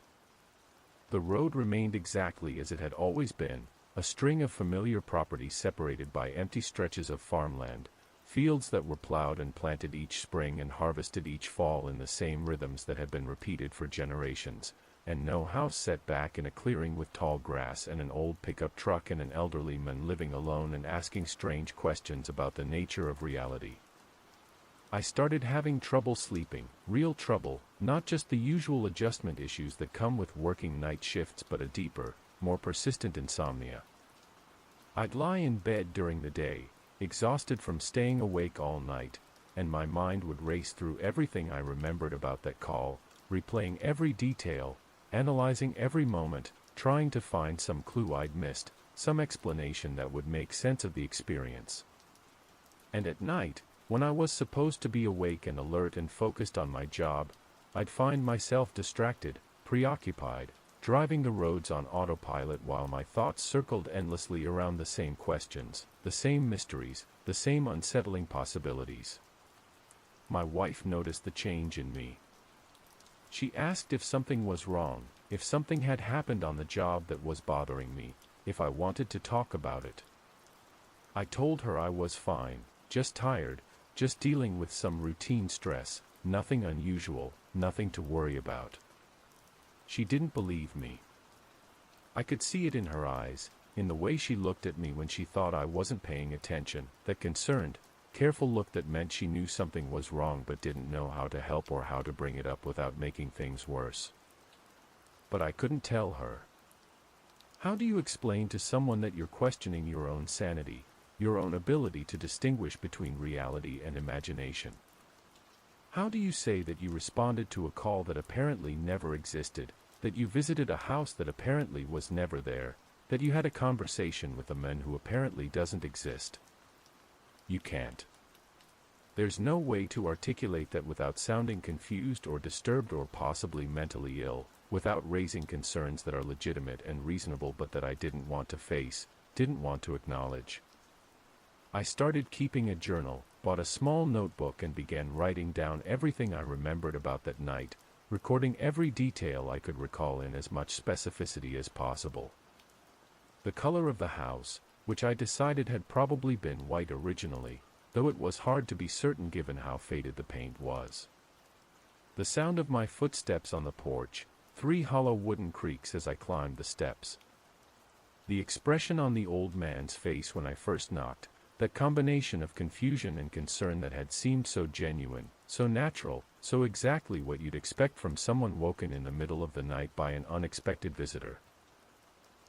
The road remained exactly as it had always been, a string of familiar properties separated by empty stretches of farmland, fields that were plowed and planted each spring and harvested each fall in the same rhythms that had been repeated for generations, and no house set back in a clearing with tall grass and an old pickup truck and an elderly man living alone and asking strange questions about the nature of reality. I started having trouble sleeping, real trouble, not just the usual adjustment issues that come with working night shifts but a deeper, more persistent insomnia. I'd lie in bed during the day, exhausted from staying awake all night, and my mind would race through everything I remembered about that call, replaying every detail, analyzing every moment, trying to find some clue I'd missed, some explanation that would make sense of the experience. And at night, when I was supposed to be awake and alert and focused on my job, I'd find myself distracted, preoccupied, driving the roads on autopilot while my thoughts circled endlessly around the same questions, the same mysteries, the same unsettling possibilities. My wife noticed the change in me. She asked if something was wrong, if something had happened on the job that was bothering me, if I wanted to talk about it. I told her I was fine, just tired, just dealing with some routine stress, nothing unusual, nothing to worry about. She didn't believe me. I could see it in her eyes, in the way she looked at me when she thought I wasn't paying attention, that concerned, careful look that meant she knew something was wrong but didn't know how to help or how to bring it up without making things worse. But I couldn't tell her. How do you explain to someone that you're questioning your own sanity, your own ability to distinguish between reality and imagination? How do you say that you responded to a call that apparently never existed, that you visited a house that apparently was never there, that you had a conversation with a man who apparently doesn't exist? You can't. There's no way to articulate that without sounding confused or disturbed or possibly mentally ill, without raising concerns that are legitimate and reasonable but that I didn't want to face, didn't want to acknowledge. I started keeping a journal, bought a small notebook and began writing down everything I remembered about that night, recording every detail I could recall in as much specificity as possible. The color of the house, which I decided had probably been white originally, though it was hard to be certain given how faded the paint was. The sound of my footsteps on the porch, 3 hollow wooden creaks as I climbed the steps. The expression on the old man's face when I first knocked, that combination of confusion and concern that had seemed so genuine, so natural, so exactly what you'd expect from someone woken in the middle of the night by an unexpected visitor.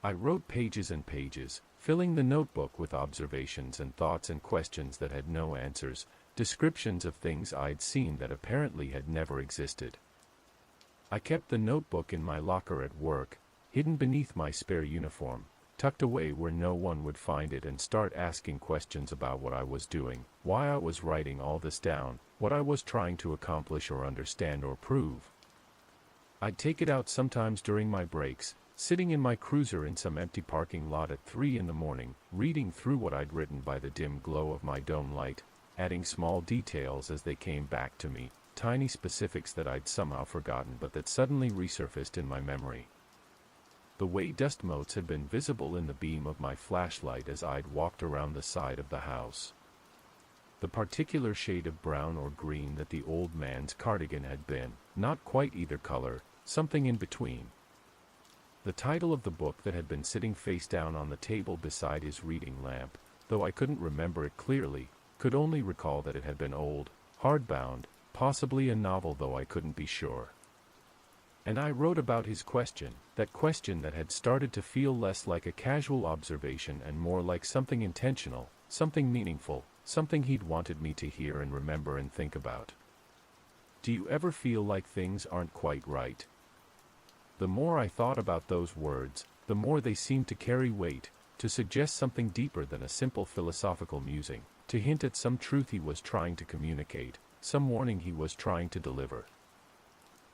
I wrote pages and pages, filling the notebook with observations and thoughts and questions that had no answers, descriptions of things I'd seen that apparently had never existed. I kept the notebook in my locker at work, hidden beneath my spare uniform, tucked away where no one would find it, and start asking questions about what I was doing, why I was writing all this down, what I was trying to accomplish or understand or prove. I'd take it out sometimes during my breaks, sitting in my cruiser in some empty parking lot at 3 in the morning, reading through what I'd written by the dim glow of my dome light, adding small details as they came back to me, tiny specifics that I'd somehow forgotten but that suddenly resurfaced in my memory. The way dust motes had been visible in the beam of my flashlight as I'd walked around the side of the house. The particular shade of brown or green that the old man's cardigan had been, not quite either color, something in between. The title of the book that had been sitting face down on the table beside his reading lamp, though I couldn't remember it clearly, could only recall that it had been old, hardbound, possibly a novel though I couldn't be sure. And I wrote about his question, that question that had started to feel less like a casual observation and more like something intentional, something meaningful, something he'd wanted me to hear and remember and think about. Do you ever feel like things aren't quite right? The more I thought about those words, the more they seemed to carry weight, to suggest something deeper than a simple philosophical musing, to hint at some truth he was trying to communicate, some warning he was trying to deliver.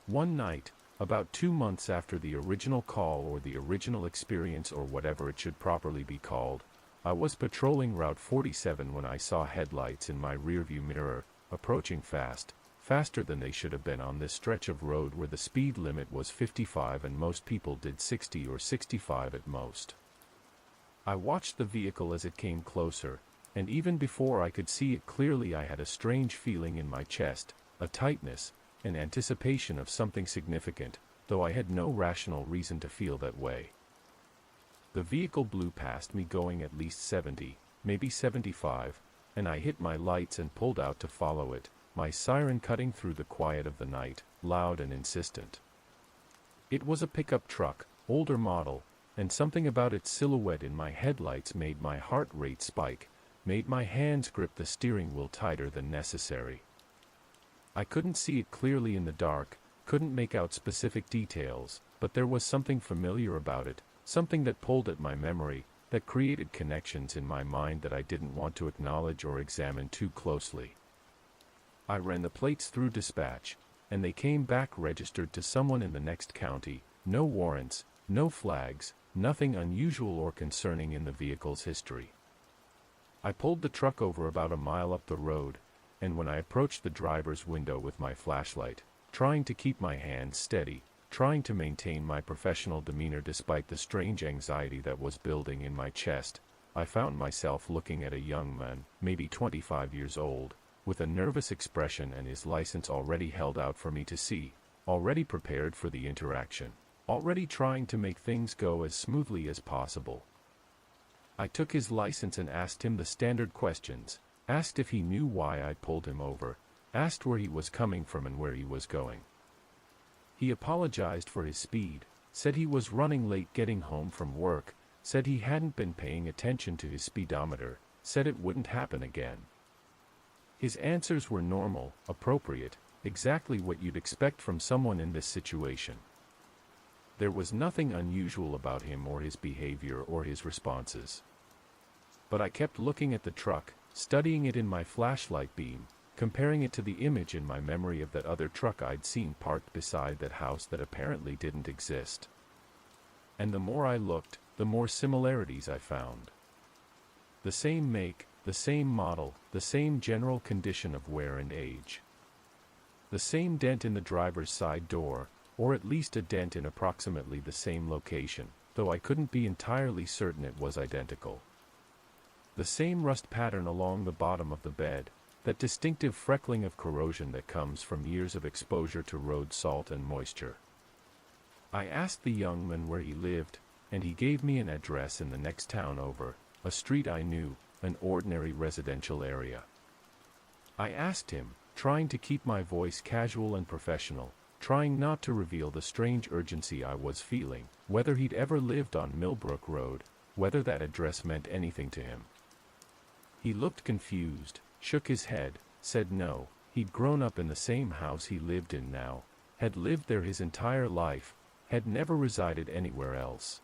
One night, about 2 months after the original call or the original experience or whatever it should properly be called, I was patrolling Route 47 when I saw headlights in my rearview mirror, approaching fast, faster than they should have been on this stretch of road where the speed limit was 55 and most people did 60 or 65 at most. I watched the vehicle as it came closer, and even before I could see it clearly I had a strange feeling in my chest, a tightness, an anticipation of something significant, though I had no rational reason to feel that way. The vehicle blew past me going at least 70, maybe 75, and I hit my lights and pulled out to follow it, my siren cutting through the quiet of the night, loud and insistent. It was a pickup truck, older model, and something about its silhouette in my headlights made my heart rate spike, made my hands grip the steering wheel tighter than necessary. I couldn't see it clearly in the dark, couldn't make out specific details, but there was something familiar about it, something that pulled at my memory, that created connections in my mind that I didn't want to acknowledge or examine too closely. I ran the plates through dispatch, and they came back registered to someone in the next county, no warrants, no flags, nothing unusual or concerning in the vehicle's history. I pulled the truck over about a mile up the road, and when I approached the driver's window with my flashlight, trying to keep my hands steady, trying to maintain my professional demeanor despite the strange anxiety that was building in my chest, I found myself looking at a young man, maybe 25 years old, with a nervous expression and his license already held out for me to see, already prepared for the interaction, already trying to make things go as smoothly as possible. I took his license and asked him the standard questions, asked if he knew why I pulled him over, asked where he was coming from and where he was going. He apologized for his speed, said he was running late getting home from work, said he hadn't been paying attention to his speedometer, said it wouldn't happen again. His answers were normal, appropriate, exactly what you'd expect from someone in this situation. There was nothing unusual about him or his behavior or his responses. But I kept looking at the truck, studying it in my flashlight beam, comparing it to the image in my memory of that other truck I'd seen parked beside that house that apparently didn't exist. And the more I looked, the more similarities I found. The same make, the same model, the same general condition of wear and age. The same dent in the driver's side door, or at least a dent in approximately the same location, though I couldn't be entirely certain it was identical. The same rust pattern along the bottom of the bed, that distinctive freckling of corrosion that comes from years of exposure to road salt and moisture. I asked the young man where he lived, and he gave me an address in the next town over, a street I knew, an ordinary residential area. I asked him, trying to keep my voice casual and professional, trying not to reveal the strange urgency I was feeling, whether he'd ever lived on Millbrook Road, whether that address meant anything to him. He looked confused, shook his head, said no, he'd grown up in the same house he lived in now, had lived there his entire life, had never resided anywhere else.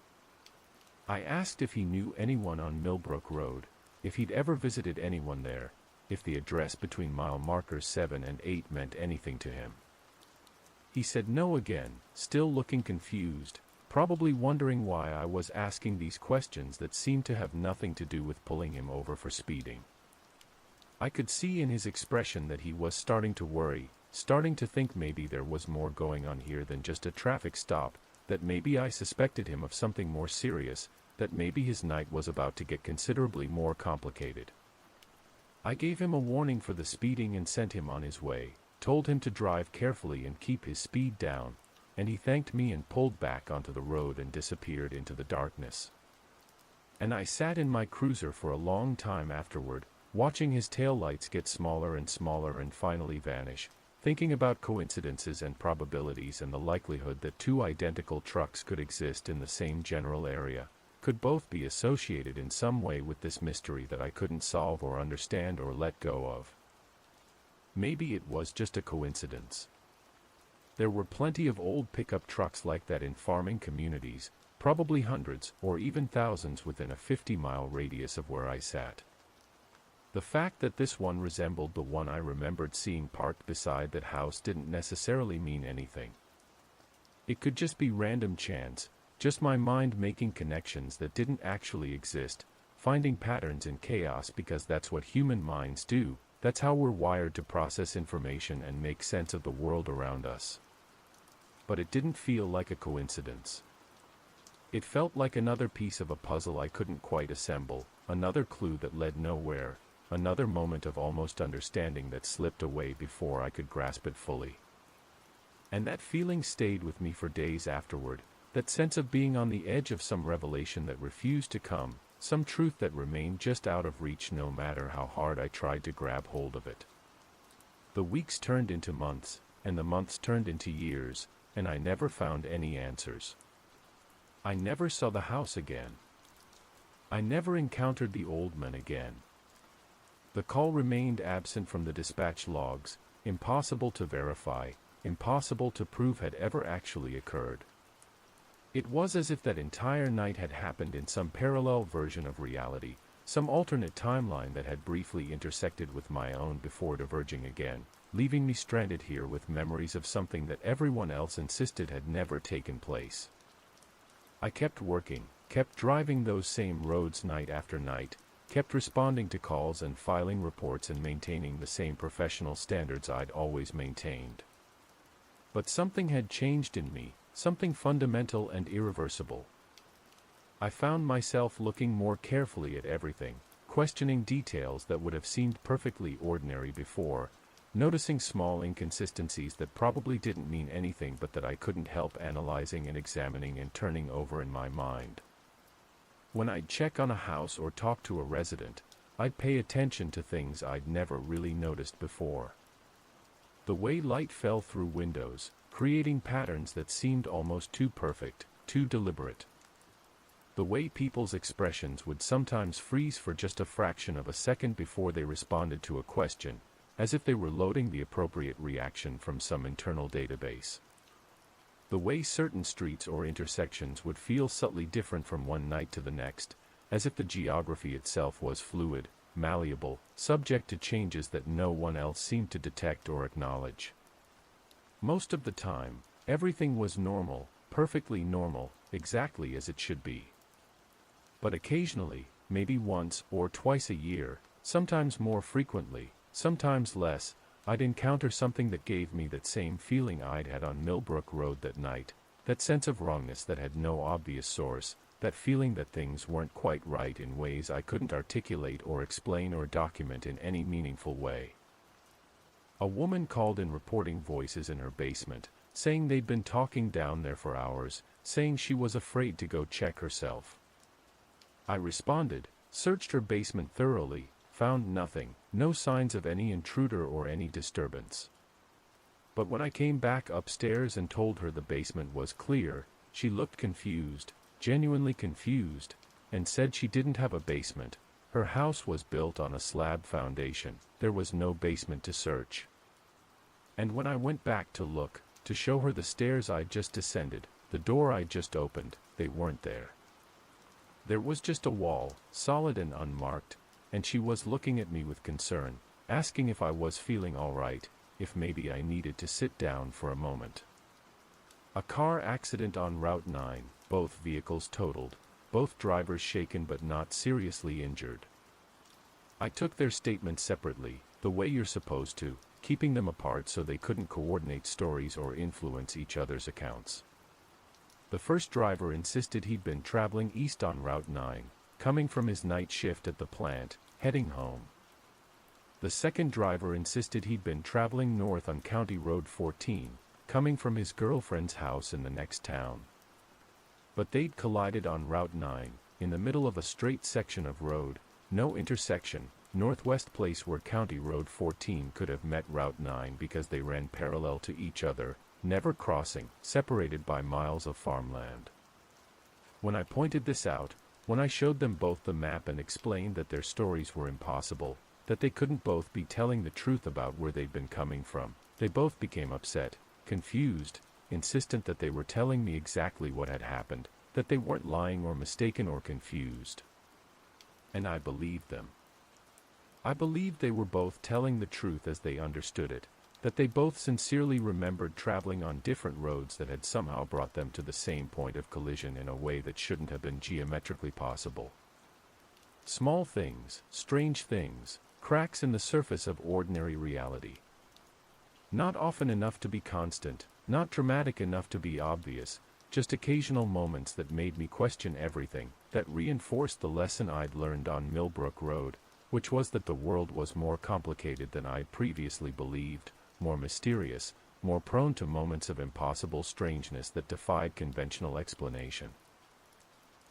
I asked if he knew anyone on Millbrook Road, if he'd ever visited anyone there, if the address between mile markers 7 and 8 meant anything to him. He said no again, still looking confused, probably wondering why I was asking these questions that seemed to have nothing to do with pulling him over for speeding. I could see in his expression that he was starting to worry, starting to think maybe there was more going on here than just a traffic stop, that maybe I suspected him of something more serious, that maybe his night was about to get considerably more complicated. I gave him a warning for the speeding and sent him on his way, told him to drive carefully and keep his speed down, and he thanked me and pulled back onto the road and disappeared into the darkness. And I sat in my cruiser for a long time afterward, watching his taillights get smaller and smaller and finally vanish, thinking about coincidences and probabilities and the likelihood that two identical trucks could exist in the same general area, could both be associated in some way with this mystery that I couldn't solve or understand or let go of. Maybe it was just a coincidence. There were plenty of old pickup trucks like that in farming communities, probably hundreds or even thousands within a 50-mile radius of where I sat. The fact that this one resembled the one I remembered seeing parked beside that house didn't necessarily mean anything. It could just be random chance, just my mind making connections that didn't actually exist, finding patterns in chaos because that's what human minds do, that's how we're wired to process information and make sense of the world around us. But it didn't feel like a coincidence. It felt like another piece of a puzzle I couldn't quite assemble, another clue that led nowhere, another moment of almost understanding that slipped away before I could grasp it fully. And that feeling stayed with me for days afterward, that sense of being on the edge of some revelation that refused to come, some truth that remained just out of reach no matter how hard I tried to grab hold of it. The weeks turned into months, and the months turned into years, and I never found any answers. I never saw the house again. I never encountered the old man again. The call remained absent from the dispatch logs, impossible to verify, impossible to prove had ever actually occurred. It was as if that entire night had happened in some parallel version of reality, some alternate timeline that had briefly intersected with my own before diverging again, leaving me stranded here with memories of something that everyone else insisted had never taken place. I kept working, kept driving those same roads night after night, kept responding to calls and filing reports and maintaining the same professional standards I'd always maintained. But something had changed in me, something fundamental and irreversible. I found myself looking more carefully at everything, questioning details that would have seemed perfectly ordinary before, noticing small inconsistencies that probably didn't mean anything but that I couldn't help analyzing and examining and turning over in my mind. When I'd check on a house or talk to a resident, I'd pay attention to things I'd never really noticed before. The way light fell through windows, creating patterns that seemed almost too perfect, too deliberate. The way people's expressions would sometimes freeze for just a fraction of a second before they responded to a question, as if they were loading the appropriate reaction from some internal database. The way certain streets or intersections would feel subtly different from one night to the next, as if the geography itself was fluid, malleable, subject to changes that no one else seemed to detect or acknowledge. Most of the time, everything was normal, perfectly normal, exactly as it should be. But occasionally, maybe once or twice a year, sometimes more frequently, sometimes less, I'd encounter something that gave me that same feeling I'd had on Millbrook Road that night, that sense of wrongness that had no obvious source, that feeling that things weren't quite right in ways I couldn't articulate or explain or document in any meaningful way. A woman called in reporting voices in her basement, saying they'd been talking down there for hours, saying she was afraid to go check herself. I responded, searched her basement thoroughly, found nothing, no signs of any intruder or any disturbance. But when I came back upstairs and told her the basement was clear, she looked confused, genuinely confused, and said she didn't have a basement. Her house was built on a slab foundation, there was no basement to search. And when I went back to look, to show her the stairs I'd just descended, the door I'd just opened, they weren't there. There was just a wall, solid and unmarked, and she was looking at me with concern, asking if I was feeling all right, if maybe I needed to sit down for a moment. A car accident on Route 9, both vehicles totaled, both drivers shaken but not seriously injured. I took their statements separately, the way you're supposed to, keeping them apart so they couldn't coordinate stories or influence each other's accounts. The first driver insisted he'd been traveling east on Route 9, coming from his night shift at the plant, heading home. The second driver insisted he'd been traveling north on County Road 14, coming from his girlfriend's house in the next town. But they'd collided on Route 9, in the middle of a straight section of road, no intersection, northwest place where County Road 14 could have met Route 9 because they ran parallel to each other, never crossing, separated by miles of farmland. When I pointed this out, when I showed them both the map and explained that their stories were impossible, that they couldn't both be telling the truth about where they'd been coming from, they both became upset, confused, insistent that they were telling me exactly what had happened, that they weren't lying or mistaken or confused. And I believed them. I believed they were both telling the truth as they understood it, that they both sincerely remembered traveling on different roads that had somehow brought them to the same point of collision in a way that shouldn't have been geometrically possible. Small things, strange things, cracks in the surface of ordinary reality. Not often enough to be constant, not dramatic enough to be obvious, just occasional moments that made me question everything, that reinforced the lesson I'd learned on Millbrook Road, which was that the world was more complicated than I'd previously believed, more mysterious, more prone to moments of impossible strangeness that defied conventional explanation.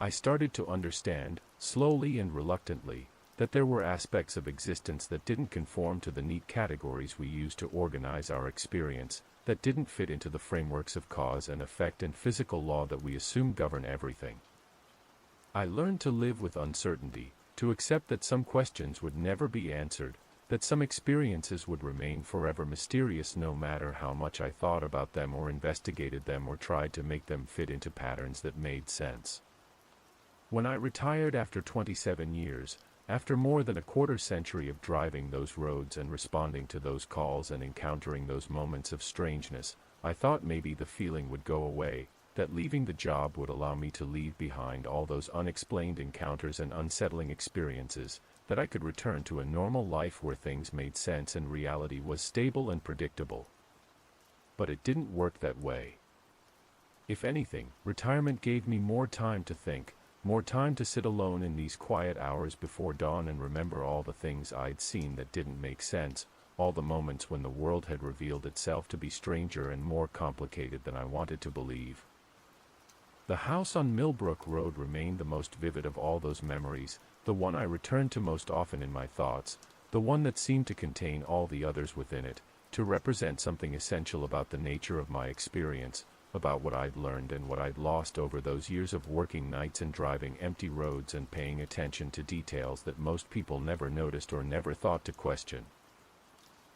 I started to understand, slowly and reluctantly, that there were aspects of existence that didn't conform to the neat categories we use to organize our experience, that didn't fit into the frameworks of cause and effect and physical law that we assume govern everything. I learned to live with uncertainty, to accept that some questions would never be answered, that some experiences would remain forever mysterious no matter how much I thought about them or investigated them or tried to make them fit into patterns that made sense. When I retired after 27 years, after more than a quarter century of driving those roads and responding to those calls and encountering those moments of strangeness, I thought maybe the feeling would go away, that leaving the job would allow me to leave behind all those unexplained encounters and unsettling experiences, that I could return to a normal life where things made sense and reality was stable and predictable. But it didn't work that way. If anything, retirement gave me more time to think, more time to sit alone in these quiet hours before dawn and remember all the things I'd seen that didn't make sense, all the moments when the world had revealed itself to be stranger and more complicated than I wanted to believe. The house on Millbrook Road remained the most vivid of all those memories, the one I returned to most often in my thoughts, the one that seemed to contain all the others within it, to represent something essential about the nature of my experience, about what I'd learned and what I'd lost over those years of working nights and driving empty roads and paying attention to details that most people never noticed or never thought to question.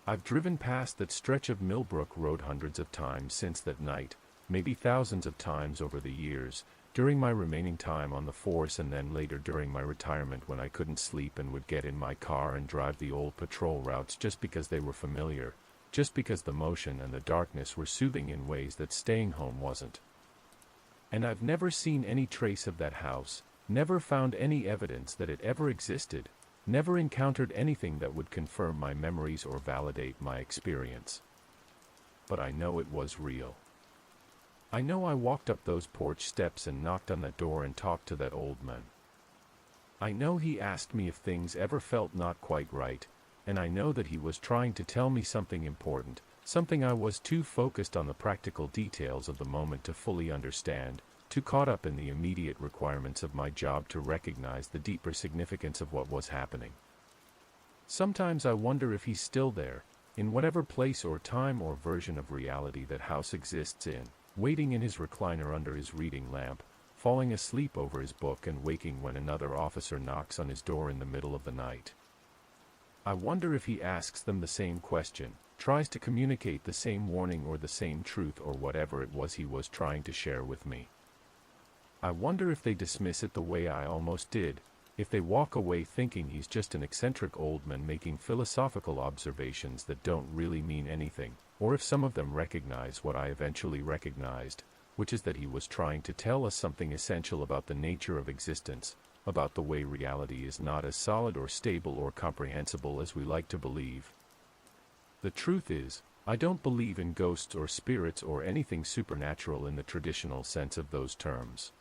I've driven past that stretch of Millbrook Road hundreds of times since that night, maybe thousands of times over the years, during my remaining time on the force and then later during my retirement when I couldn't sleep and would get in my car and drive the old patrol routes just because they were familiar, just because the motion and the darkness were soothing in ways that staying home wasn't. And I've never seen any trace of that house, never found any evidence that it ever existed, never encountered anything that would confirm my memories or validate my experience. But I know it was real. I know I walked up those porch steps and knocked on that door and talked to that old man. I know he asked me if things ever felt not quite right, and I know that he was trying to tell me something important, something I was too focused on the practical details of the moment to fully understand, too caught up in the immediate requirements of my job to recognize the deeper significance of what was happening. Sometimes I wonder if he's still there, in whatever place or time or version of reality that house exists in, waiting in his recliner under his reading lamp, falling asleep over his book and waking when another officer knocks on his door in the middle of the night. I wonder if he asks them the same question, tries to communicate the same warning or the same truth or whatever it was he was trying to share with me. I wonder if they dismiss it the way I almost did, if they walk away thinking he's just an eccentric old man making philosophical observations that don't really mean anything, or if some of them recognize what I eventually recognized, which is that he was trying to tell us something essential about the nature of existence, about the way reality is not as solid or stable or comprehensible as we like to believe. The truth is, I don't believe in ghosts or spirits or anything supernatural in the traditional sense of those terms.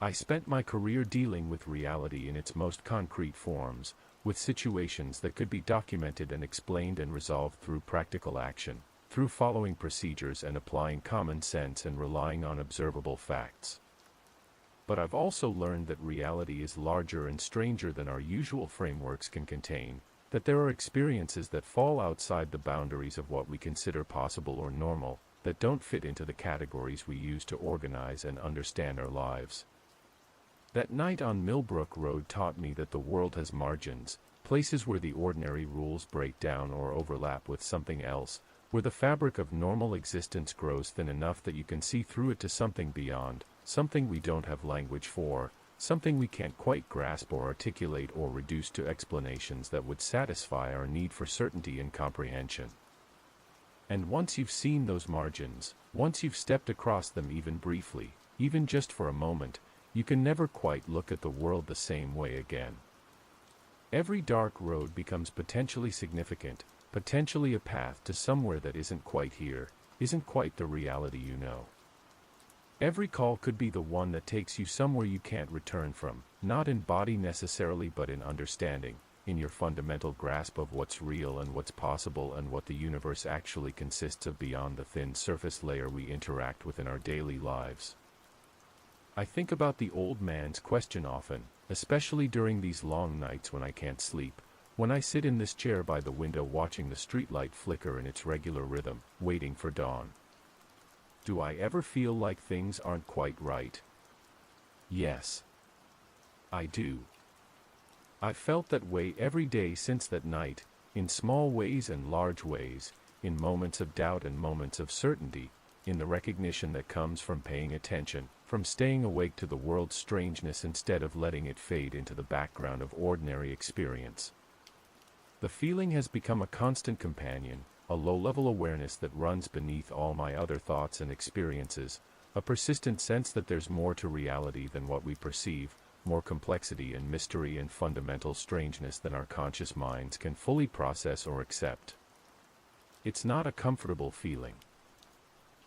I spent my career dealing with reality in its most concrete forms, with situations that could be documented and explained and resolved through practical action, through following procedures and applying common sense and relying on observable facts. But I've also learned that reality is larger and stranger than our usual frameworks can contain, that there are experiences that fall outside the boundaries of what we consider possible or normal, that don't fit into the categories we use to organize and understand our lives. That night on Millbrook Road taught me that the world has margins, places where the ordinary rules break down or overlap with something else, where the fabric of normal existence grows thin enough that you can see through it to something beyond, something we don't have language for, something we can't quite grasp or articulate or reduce to explanations that would satisfy our need for certainty and comprehension. And once you've seen those margins, once you've stepped across them even briefly, even just for a moment, you can never quite look at the world the same way again. Every dark road becomes potentially significant, potentially a path to somewhere that isn't quite here, isn't quite the reality you know. Every call could be the one that takes you somewhere you can't return from, not in body necessarily but in understanding, in your fundamental grasp of what's real and what's possible and what the universe actually consists of beyond the thin surface layer we interact with in our daily lives. I think about the old man's question often, especially during these long nights when I can't sleep, when I sit in this chair by the window watching the streetlight flicker in its regular rhythm, waiting for dawn. Do I ever feel like things aren't quite right? Yes. I do. I've felt that way every day since that night, in small ways and large ways, in moments of doubt and moments of certainty, in the recognition that comes from paying attention, from staying awake to the world's strangeness instead of letting it fade into the background of ordinary experience. The feeling has become a constant companion, a low-level awareness that runs beneath all my other thoughts and experiences, a persistent sense that there's more to reality than what we perceive, more complexity and mystery and fundamental strangeness than our conscious minds can fully process or accept. It's not a comfortable feeling.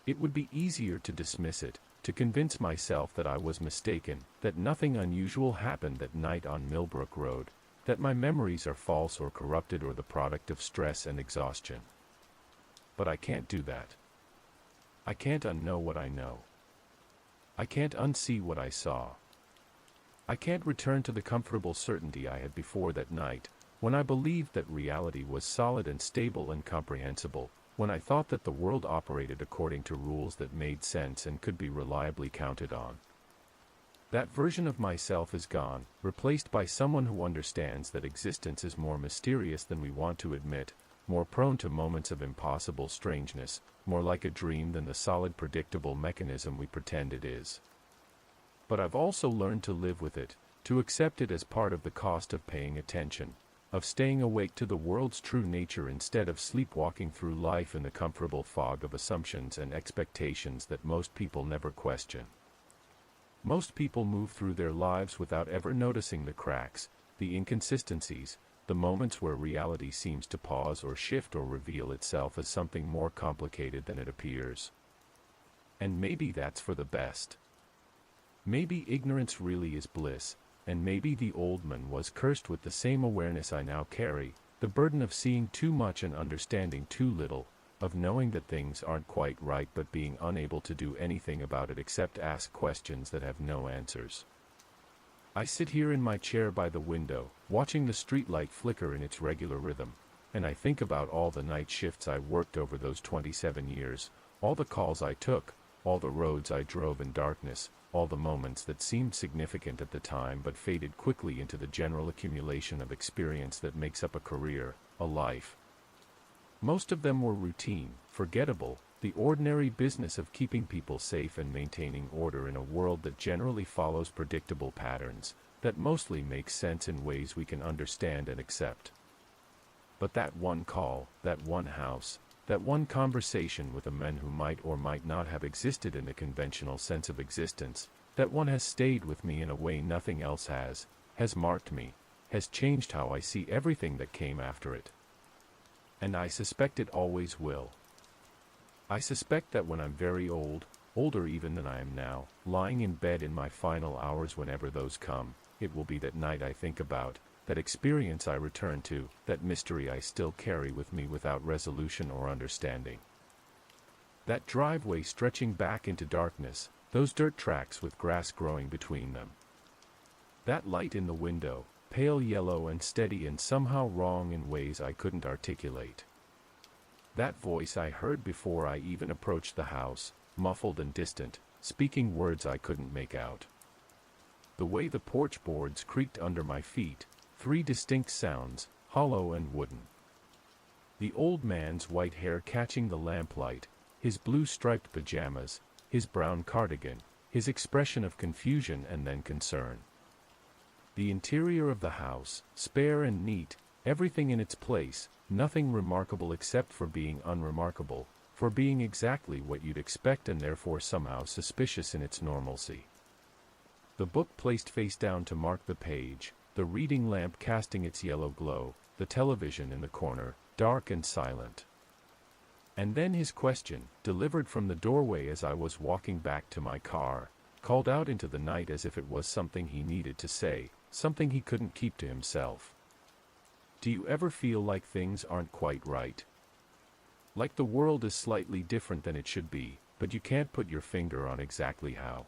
It would be easier to dismiss it, to convince myself that I was mistaken, that nothing unusual happened that night on Millbrook Road, that my memories are false or corrupted or the product of stress and exhaustion. But I can't do that. I can't unknow what I know. I can't unsee what I saw. I can't return to the comfortable certainty I had before that night, when I believed that reality was solid and stable and comprehensible, when I thought that the world operated according to rules that made sense and could be reliably counted on. That version of myself is gone, replaced by someone who understands that existence is more mysterious than we want to admit, more prone to moments of impossible strangeness, more like a dream than the solid predictable mechanism we pretend it is. But I've also learned to live with it, to accept it as part of the cost of paying attention, of staying awake to the world's true nature instead of sleepwalking through life in the comfortable fog of assumptions and expectations that most people never question. Most people move through their lives without ever noticing the cracks, the inconsistencies, the moments where reality seems to pause or shift or reveal itself as something more complicated than it appears. And maybe that's for the best. Maybe ignorance really is bliss, and maybe the old man was cursed with the same awareness I now carry, the burden of seeing too much and understanding too little, of knowing that things aren't quite right but being unable to do anything about it except ask questions that have no answers. I sit here in my chair by the window, watching the streetlight flicker in its regular rhythm, and I think about all the night shifts I worked over those 27 years, all the calls I took, all the roads I drove in darkness, all the moments that seemed significant at the time but faded quickly into the general accumulation of experience that makes up a career, a life. Most of them were routine, forgettable, the ordinary business of keeping people safe and maintaining order in a world that generally follows predictable patterns, that mostly makes sense in ways we can understand and accept. But that one call, that one house, that one conversation with a man who might or might not have existed in the conventional sense of existence, that one has stayed with me in a way nothing else has marked me, has changed how I see everything that came after it. And I suspect it always will. I suspect that when I'm very old, older even than I am now, lying in bed in my final hours whenever those come, it will be that night I think about, that experience I return to, that mystery I still carry with me without resolution or understanding. That driveway stretching back into darkness, those dirt tracks with grass growing between them. That light in the window, pale yellow and steady and somehow wrong in ways I couldn't articulate. That voice I heard before I even approached the house, muffled and distant, speaking words I couldn't make out. The way the porch boards creaked under my feet, 3 distinct sounds, hollow and wooden. The old man's white hair catching the lamplight, his blue striped pajamas, his brown cardigan, his expression of confusion and then concern. The interior of the house, spare and neat, everything in its place, nothing remarkable except for being unremarkable, for being exactly what you'd expect and therefore somehow suspicious in its normalcy. The book placed face down to mark the page, the reading lamp casting its yellow glow, the television in the corner, dark and silent. And then his question, delivered from the doorway as I was walking back to my car, called out into the night as if it was something he needed to say, something he couldn't keep to himself. Do you ever feel like things aren't quite right? Like the world is slightly different than it should be, but you can't put your finger on exactly how?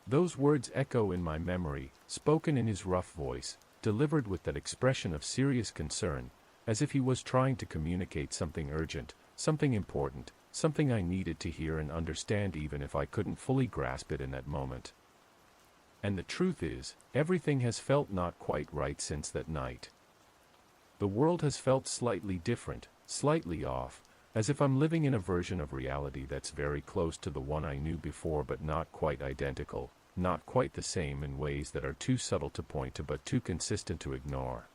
Those words echo in my memory, spoken in his rough voice, delivered with that expression of serious concern, as if he was trying to communicate something urgent, something important, something I needed to hear and understand even if I couldn't fully grasp it in that moment. And the truth is, everything has felt not quite right since that night. The world has felt slightly different, slightly off, as if I'm living in a version of reality that's very close to the one I knew before but not quite identical, not quite the same in ways that are too subtle to point to but too consistent to ignore.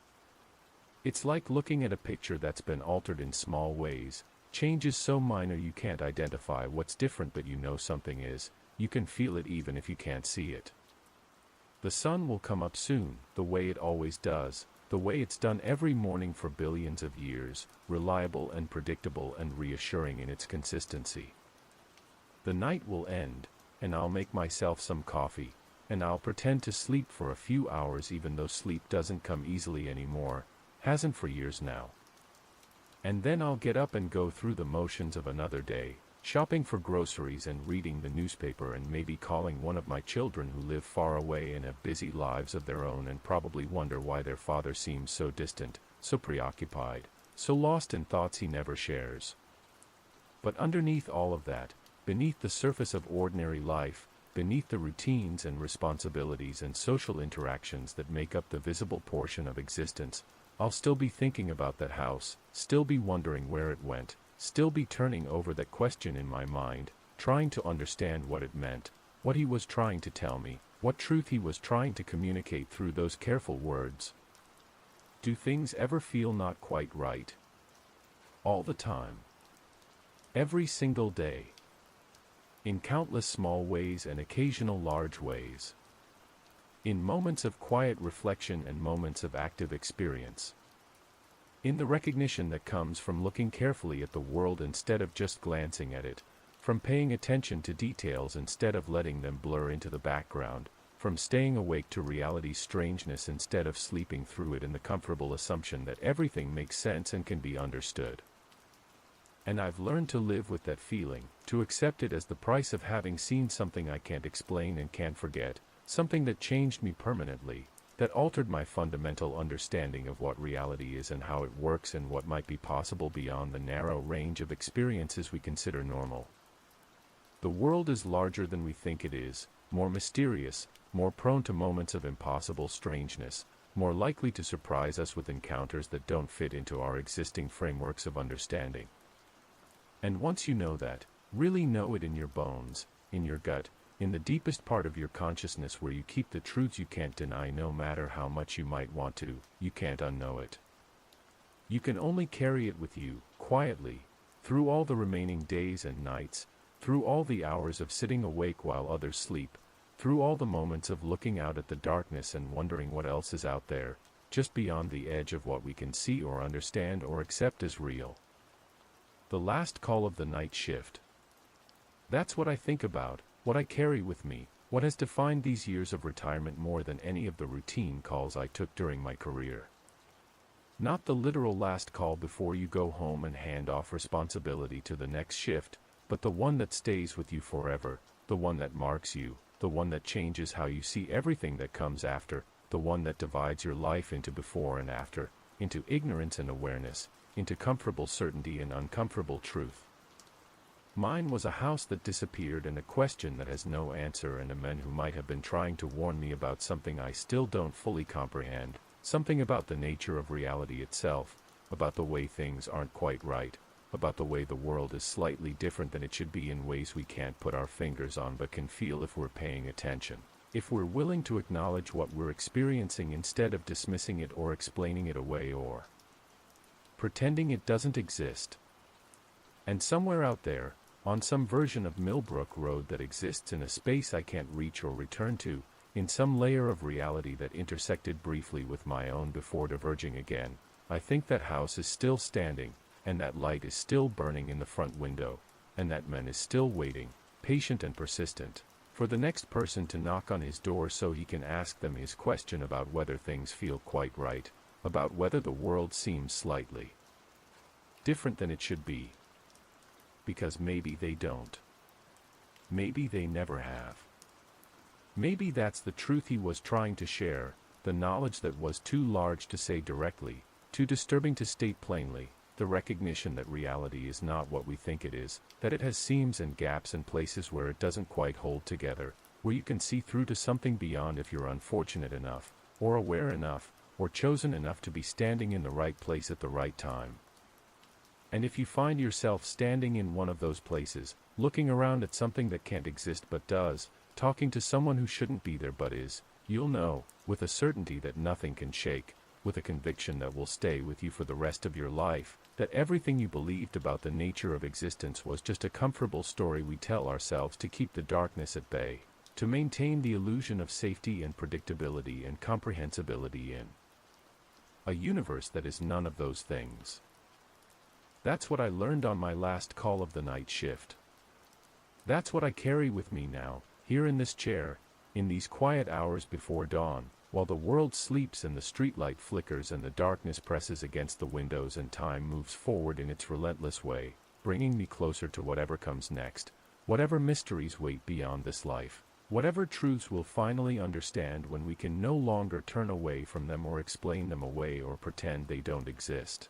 It's like looking at a picture that's been altered in small ways, changes so minor you can't identify what's different but you know something is, you can feel it even if you can't see it. The sun will come up soon, the way it always does, the way it's done every morning for billions of years, reliable and predictable and reassuring in its consistency. The night will end, and I'll make myself some coffee, and I'll pretend to sleep for a few hours even though sleep doesn't come easily anymore, hasn't for years now. And then I'll get up and go through the motions of another day, shopping for groceries and reading the newspaper and maybe calling one of my children who live far away and have busy lives of their own and probably wonder why their father seems so distant, so preoccupied, so lost in thoughts he never shares. But underneath all of that, beneath the surface of ordinary life, beneath the routines and responsibilities and social interactions that make up the visible portion of existence, I'll still be thinking about that house, still be wondering where it went, still be turning over that question in my mind, trying to understand what it meant, what he was trying to tell me, what truth he was trying to communicate through those careful words. Do things ever feel not quite right? All the time. Every single day. In countless small ways and occasional large ways. In moments of quiet reflection and moments of active experience. In the recognition that comes from looking carefully at the world instead of just glancing at it, from paying attention to details instead of letting them blur into the background, from staying awake to reality's strangeness instead of sleeping through it in the comfortable assumption that everything makes sense and can be understood. And I've learned to live with that feeling, to accept it as the price of having seen something I can't explain and can't forget, something that changed me permanently, that altered my fundamental understanding of what reality is and how it works and what might be possible beyond the narrow range of experiences we consider normal. The world is larger than we think it is, more mysterious, more prone to moments of impossible strangeness, more likely to surprise us with encounters that don't fit into our existing frameworks of understanding. And once you know that, really know it in your bones, in your gut, in the deepest part of your consciousness where you keep the truths you can't deny no matter how much you might want to, you can't unknow it. You can only carry it with you, quietly, through all the remaining days and nights, through all the hours of sitting awake while others sleep, through all the moments of looking out at the darkness and wondering what else is out there, just beyond the edge of what we can see or understand or accept as real. The last call of the night shift. That's what I think about, what I carry with me, what has defined these years of retirement more than any of the routine calls I took during my career. Not the literal last call before you go home and hand off responsibility to the next shift, but the one that stays with you forever, the one that marks you, the one that changes how you see everything that comes after, the one that divides your life into before and after, into ignorance and awareness, into comfortable certainty and uncomfortable truth. Mine was a house that disappeared and a question that has no answer and a man who might have been trying to warn me about something I still don't fully comprehend, something about the nature of reality itself, about the way things aren't quite right, about the way the world is slightly different than it should be in ways we can't put our fingers on but can feel if we're paying attention, if we're willing to acknowledge what we're experiencing instead of dismissing it or explaining it away or pretending it doesn't exist. And somewhere out there, on some version of Millbrook Road that exists in a space I can't reach or return to, in some layer of reality that intersected briefly with my own before diverging again, I think that house is still standing, and that light is still burning in the front window, and that man is still waiting, patient and persistent, for the next person to knock on his door so he can ask them his question about whether things feel quite right, about whether the world seems slightly different than it should be. Because maybe they don't. Maybe they never have. Maybe that's the truth he was trying to share, the knowledge that was too large to say directly, too disturbing to state plainly, the recognition that reality is not what we think it is, that it has seams and gaps and places where it doesn't quite hold together, where you can see through to something beyond if you're unfortunate enough, or aware enough, or chosen enough to be standing in the right place at the right time. And if you find yourself standing in one of those places, looking around at something that can't exist but does, talking to someone who shouldn't be there but is, you'll know, with a certainty that nothing can shake, with a conviction that will stay with you for the rest of your life, that everything you believed about the nature of existence was just a comfortable story we tell ourselves to keep the darkness at bay, to maintain the illusion of safety and predictability and comprehensibility in a universe that is none of those things. That's what I learned on my last call of the night shift. That's what I carry with me now, here in this chair, in these quiet hours before dawn, while the world sleeps and the streetlight flickers and the darkness presses against the windows and time moves forward in its relentless way, bringing me closer to whatever comes next, whatever mysteries wait beyond this life, whatever truths we'll finally understand when we can no longer turn away from them or explain them away or pretend they don't exist.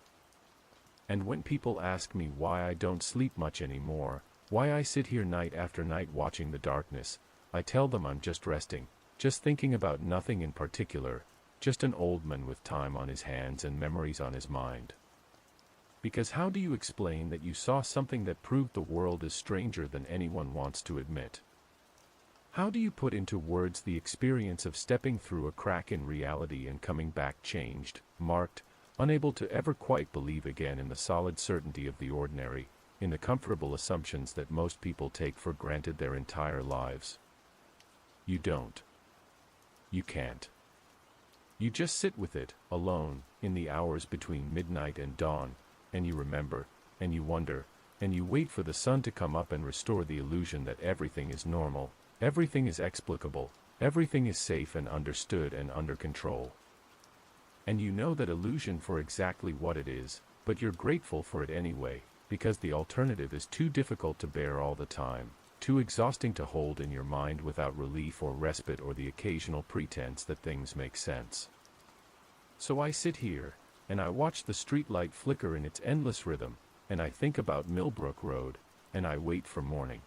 And when people ask me why I don't sleep much anymore, why I sit here night after night watching the darkness, I tell them I'm just resting, just thinking about nothing in particular, just an old man with time on his hands and memories on his mind. Because how do you explain that you saw something that proved the world is stranger than anyone wants to admit? How do you put into words the experience of stepping through a crack in reality and coming back changed, marked, unable to ever quite believe again in the solid certainty of the ordinary, in the comfortable assumptions that most people take for granted their entire lives? You don't. You can't. You just sit with it, alone, in the hours between midnight and dawn, and you remember, and you wonder, and you wait for the sun to come up and restore the illusion that everything is normal, everything is explicable, everything is safe and understood and under control. And you know that illusion for exactly what it is, but you're grateful for it anyway, because the alternative is too difficult to bear all the time, too exhausting to hold in your mind without relief or respite or the occasional pretense that things make sense. So I sit here, and I watch the streetlight flicker in its endless rhythm, and I think about Millbrook Road, and I wait for morning.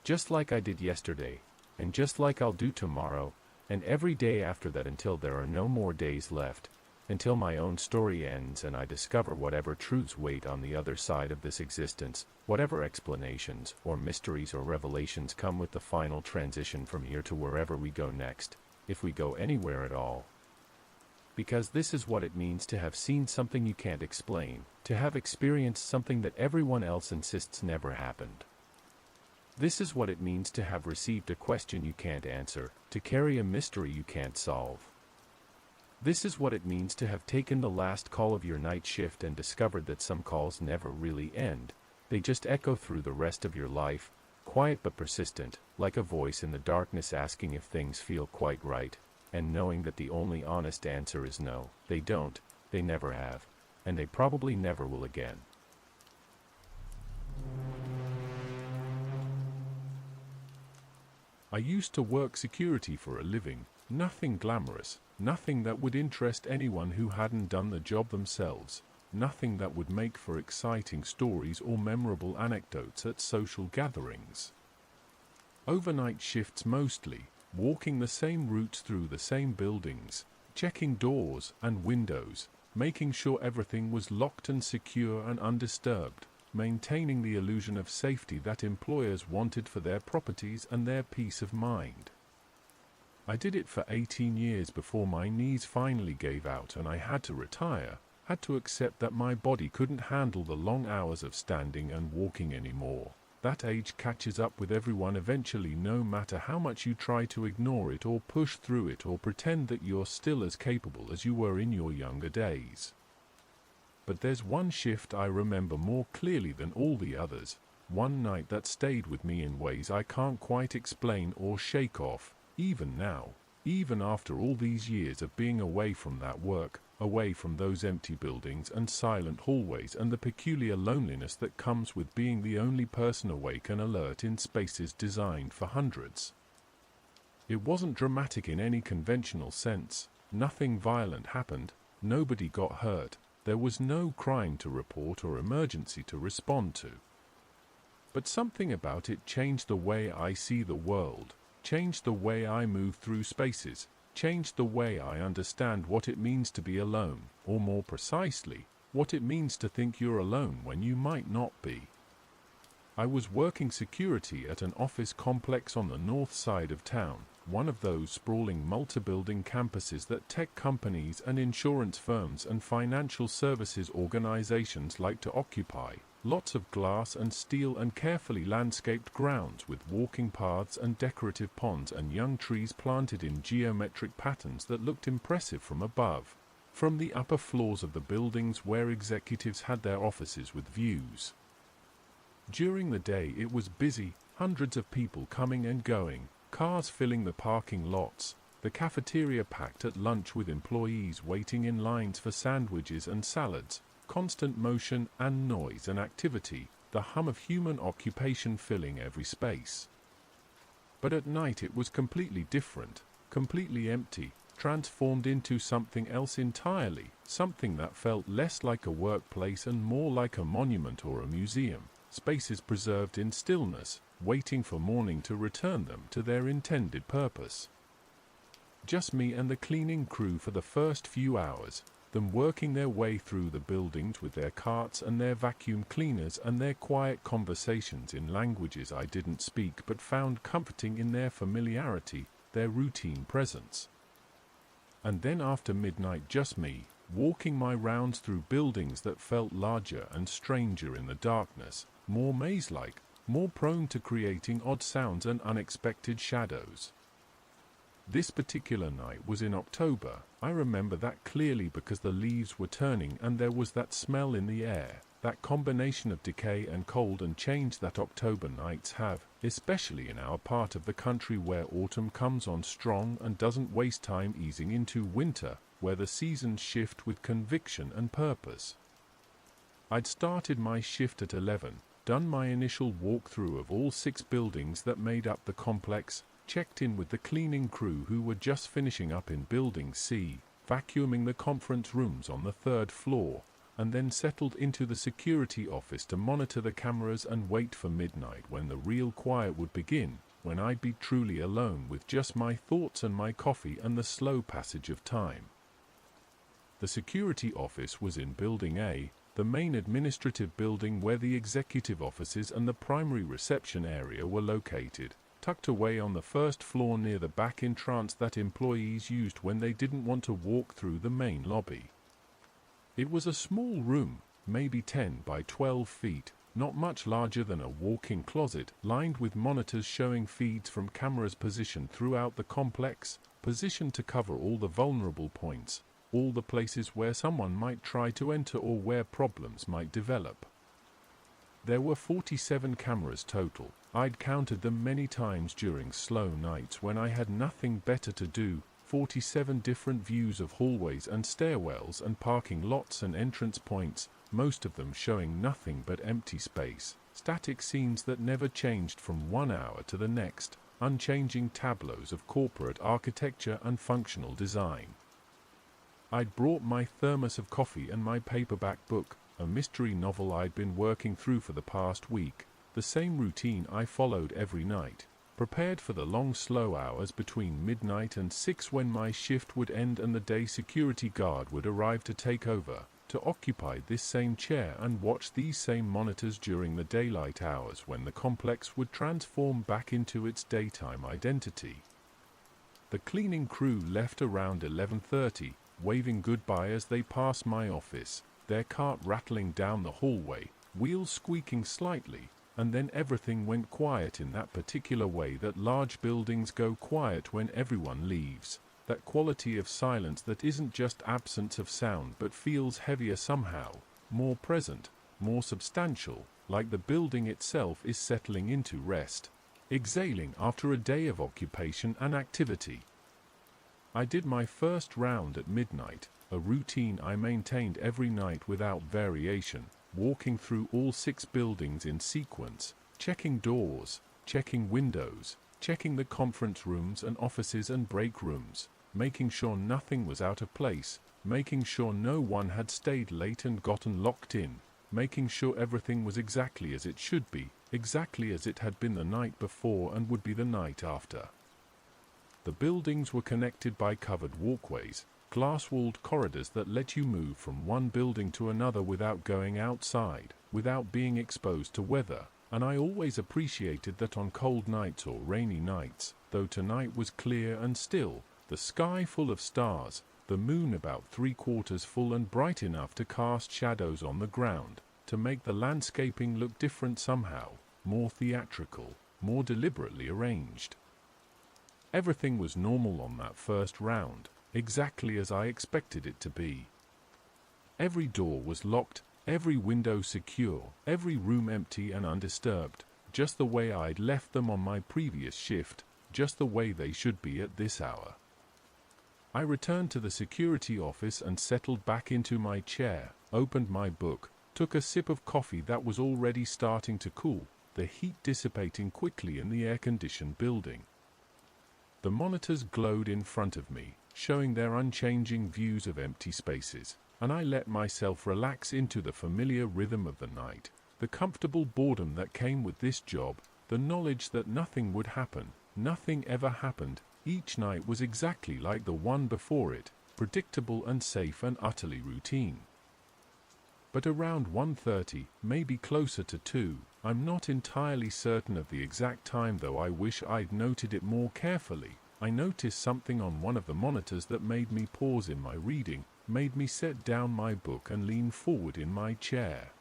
Just like I did yesterday, and just like I'll do tomorrow, and every day after that until there are no more days left, until my own story ends and I discover whatever truths wait on the other side of this existence, whatever explanations or mysteries or revelations come with the final transition from here to wherever we go next, if we go anywhere at all. Because this is what it means to have seen something you can't explain, to have experienced something that everyone else insists never happened. This is what it means to have received a question you can't answer, to carry a mystery you can't solve. This is what it means to have taken the last call of your night shift and discovered that some calls never really end. They just echo through the rest of your life, quiet but persistent, like a voice in the darkness asking if things feel quite right, and knowing that the only honest answer is no, they don't, they never have, and they probably never will again. I used to work security for a living, nothing glamorous, nothing that would interest anyone who hadn't done the job themselves, nothing that would make for exciting stories or memorable anecdotes at social gatherings. Overnight shifts mostly, walking the same routes through the same buildings, checking doors and windows, making sure everything was locked and secure and undisturbed, maintaining the illusion of safety that employers wanted for their properties and their peace of mind. I did it for 18 years before my knees finally gave out and I had to retire, had to accept that my body couldn't handle the long hours of standing and walking anymore. That age catches up with everyone eventually, no matter how much you try to ignore it or push through it or pretend that you're still as capable as you were in your younger days. But there's one shift I remember more clearly than all the others, one night that stayed with me in ways I can't quite explain or shake off, even now, even after all these years of being away from that work, away from those empty buildings and silent hallways and the peculiar loneliness that comes with being the only person awake and alert in spaces designed for hundreds. It wasn't dramatic in any conventional sense, nothing violent happened, nobody got hurt, there was no crime to report or emergency to respond to. But something about it changed the way I see the world, changed the way I move through spaces, changed the way I understand what it means to be alone, or more precisely, what it means to think you're alone when you might not be. I was working security at an office complex on the north side of town, one of those sprawling multi-building campuses that tech companies and insurance firms and financial services organizations like to occupy. Lots of glass and steel and carefully landscaped grounds with walking paths and decorative ponds and young trees planted in geometric patterns that looked impressive from above, from the upper floors of the buildings where executives had their offices with views. During the day it was busy, Hundreds of people coming and going, cars filling the parking lots, the cafeteria packed at lunch with employees waiting in lines for sandwiches and salads, constant motion and noise and activity, the hum of human occupation filling every space. But at night it was completely different, completely empty, transformed into something else entirely, something that felt less like a workplace and more like a monument or a museum, spaces preserved in stillness, waiting for morning to return them to their intended purpose. Just me and the cleaning crew for the first few hours, them working their way through the buildings with their carts and their vacuum cleaners and their quiet conversations in languages I didn't speak but found comforting in their familiarity, their routine presence. And then after midnight just me, walking my rounds through buildings that felt larger and stranger in the darkness, more maze-like, more prone to creating odd sounds and unexpected shadows. This particular night was in October. I remember that clearly because the leaves were turning and there was that smell in the air, that combination of decay and cold and change that October nights have, especially in our part of the country where autumn comes on strong and doesn't waste time easing into winter, where the seasons shift with conviction and purpose. I'd started my shift at 11, done my initial walkthrough of all 6 buildings that made up the complex, checked in with the cleaning crew who were just finishing up in Building C, vacuuming the conference rooms on the 3rd floor, and then settled into the security office to monitor the cameras and wait for midnight when the real quiet would begin, when I'd be truly alone with just my thoughts and my coffee and the slow passage of time. The security office was in Building A, the main administrative building where the executive offices and the primary reception area were located, tucked away on the 1st floor near the back entrance that employees used when they didn't want to walk through the main lobby. It was a small room, maybe 10 by 12 feet, not much larger than a walk-in closet, lined with monitors showing feeds from cameras positioned throughout the complex, positioned to cover all the vulnerable points, all the places where someone might try to enter or where problems might develop. There were 47 cameras total. I'd counted them many times during slow nights when I had nothing better to do, 47 different views of hallways and stairwells and parking lots and entrance points, most of them showing nothing but empty space, static scenes that never changed from one hour to the next, unchanging tableaus of corporate architecture and functional design. I'd brought my thermos of coffee and my paperback book, a mystery novel I'd been working through for the past week, the same routine I followed every night, prepared for the long slow hours between midnight and 6 when my shift would end and the day security guard would arrive to take over, to occupy this same chair and watch these same monitors during the daylight hours when the complex would transform back into its daytime identity. The cleaning crew left around 11:30, waving goodbye as they passed my office, their cart rattling down the hallway, wheels squeaking slightly, and then everything went quiet in that particular way that large buildings go quiet when everyone leaves, that quality of silence that isn't just absence of sound but feels heavier somehow, more present, more substantial, like the building itself is settling into rest, exhaling after a day of occupation and activity. I did my first round at midnight, a routine I maintained every night without variation, walking through all 6 buildings in sequence, checking doors, checking windows, checking the conference rooms and offices and break rooms, making sure nothing was out of place, making sure no one had stayed late and gotten locked in, making sure everything was exactly as it should be, exactly as it had been the night before and would be the night after. The buildings were connected by covered walkways, glass-walled corridors that let you move from one building to another without going outside, without being exposed to weather, and I always appreciated that on cold nights or rainy nights, though tonight was clear and still, the sky full of stars, the moon about 3/4 full and bright enough to cast shadows on the ground, to make the landscaping look different somehow, more theatrical, more deliberately arranged. Everything was normal on that first round, exactly as I expected it to be. Every door was locked, every window secure, every room empty and undisturbed, just the way I'd left them on my previous shift, just the way they should be at this hour. I returned to the security office and settled back into my chair, opened my book, took a sip of coffee that was already starting to cool, the heat dissipating quickly in the air-conditioned building. The monitors glowed in front of me, showing their unchanging views of empty spaces, and I let myself relax into the familiar rhythm of the night, the comfortable boredom that came with this job, the knowledge that nothing would happen, nothing ever happened, each night was exactly like the one before it, predictable and safe and utterly routine. But around 1:30, maybe closer to 2, I'm not entirely certain of the exact time, though I wish I'd noted it more carefully, I noticed something on one of the monitors that made me pause in my reading, made me set down my book and lean forward in my chair.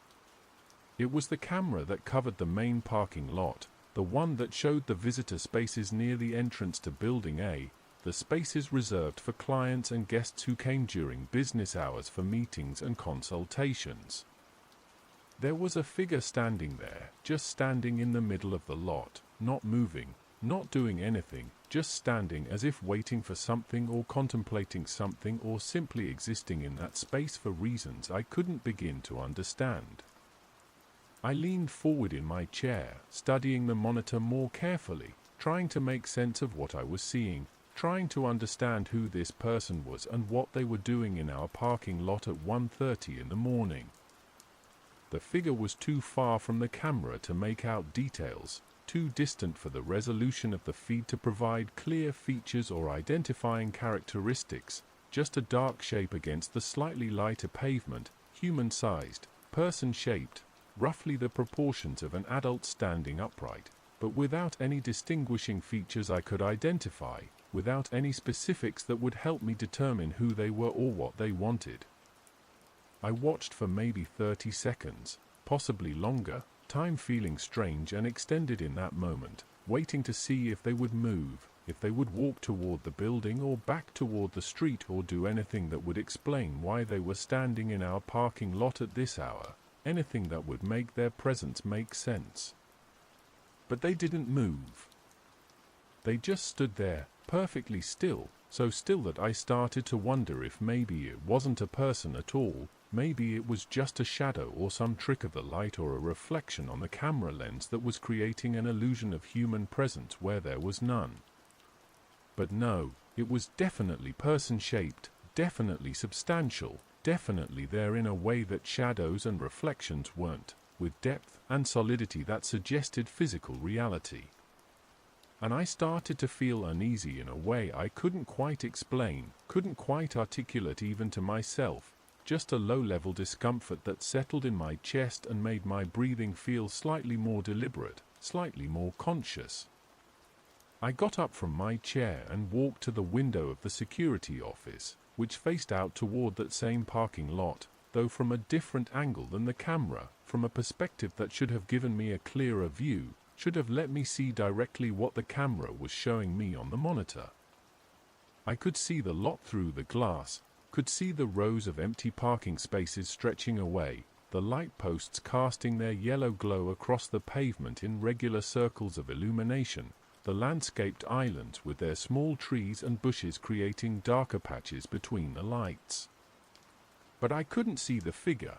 It was the camera that covered the main parking lot, the one that showed the visitor spaces near the entrance to Building A, the spaces reserved for clients and guests who came during business hours for meetings and consultations. There was a figure standing there, just standing in the middle of the lot, not moving, not doing anything, just standing as if waiting for something or contemplating something or simply existing in that space for reasons I couldn't begin to understand. I leaned forward in my chair, studying the monitor more carefully, trying to make sense of what I was seeing, trying to understand who this person was and what they were doing in our parking lot at 1:30 in the morning. The figure was too far from the camera to make out details, too distant for the resolution of the feed to provide clear features or identifying characteristics, just a dark shape against the slightly lighter pavement, human-sized, person-shaped, roughly the proportions of an adult standing upright, but without any distinguishing features I could identify, without any specifics that would help me determine who they were or what they wanted. I watched for maybe 30 seconds, possibly longer, time feeling strange and extended in that moment, waiting to see if they would move, if they would walk toward the building or back toward the street or do anything that would explain why they were standing in our parking lot at this hour, anything that would make their presence make sense. But they didn't move. They just stood there, perfectly still, so still that I started to wonder if maybe it wasn't a person at all, maybe it was just a shadow or some trick of the light or a reflection on the camera lens that was creating an illusion of human presence where there was none. But no, it was definitely person-shaped, definitely substantial, definitely there in a way that shadows and reflections weren't, with depth and solidity that suggested physical reality. And I started to feel uneasy in a way I couldn't quite explain, couldn't quite articulate even to myself, just a low-level discomfort that settled in my chest and made my breathing feel slightly more deliberate, slightly more conscious. I got up from my chair and walked to the window of the security office, which faced out toward that same parking lot, though from a different angle than the camera, from a perspective that should have given me a clearer view, should have let me see directly what the camera was showing me on the monitor. I could see the lot through the glass, could see the rows of empty parking spaces stretching away, the light posts casting their yellow glow across the pavement in regular circles of illumination, the landscaped islands with their small trees and bushes creating darker patches between the lights. But I couldn't see the figure.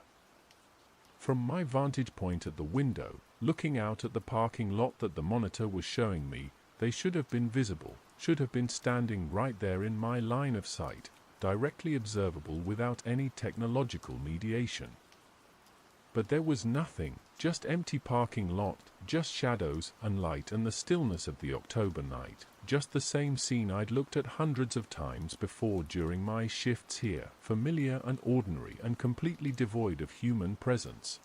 From my vantage point at the window, looking out at the parking lot that the monitor was showing me, they should have been visible, should have been standing right there in my line of sight, directly observable without any technological mediation. But there was nothing, just empty parking lot, just shadows and light and the stillness of the October night, just the same scene I'd looked at hundreds of times before during my shifts here, familiar and ordinary and completely devoid of human presence.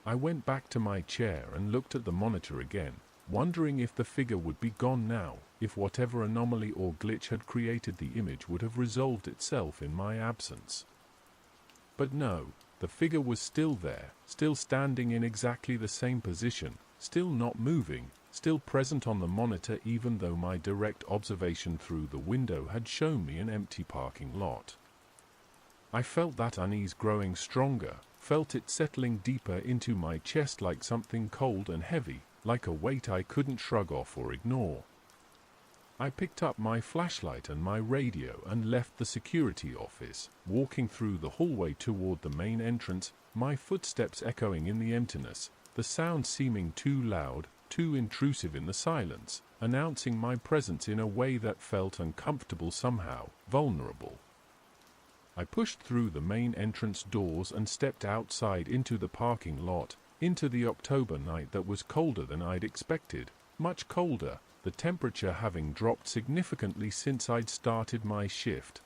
I went back to my chair and looked at the monitor again, wondering if the figure would be gone now, if whatever anomaly or glitch had created the image would have resolved itself in my absence. But no, the figure was still there, still standing in exactly the same position, still not moving, still present on the monitor even though my direct observation through the window had shown me an empty parking lot. I felt that unease growing stronger, felt it settling deeper into my chest like something cold and heavy, like a weight I couldn't shrug off or ignore. I picked up my flashlight and my radio and left the security office, walking through the hallway toward the main entrance, my footsteps echoing in the emptiness, the sound seeming too loud, too intrusive in the silence, announcing my presence in a way that felt uncomfortable somehow, vulnerable. I pushed through the main entrance doors and stepped outside into the parking lot, into the October night that was colder than I'd expected, much colder, the temperature having dropped significantly since I'd started my shift.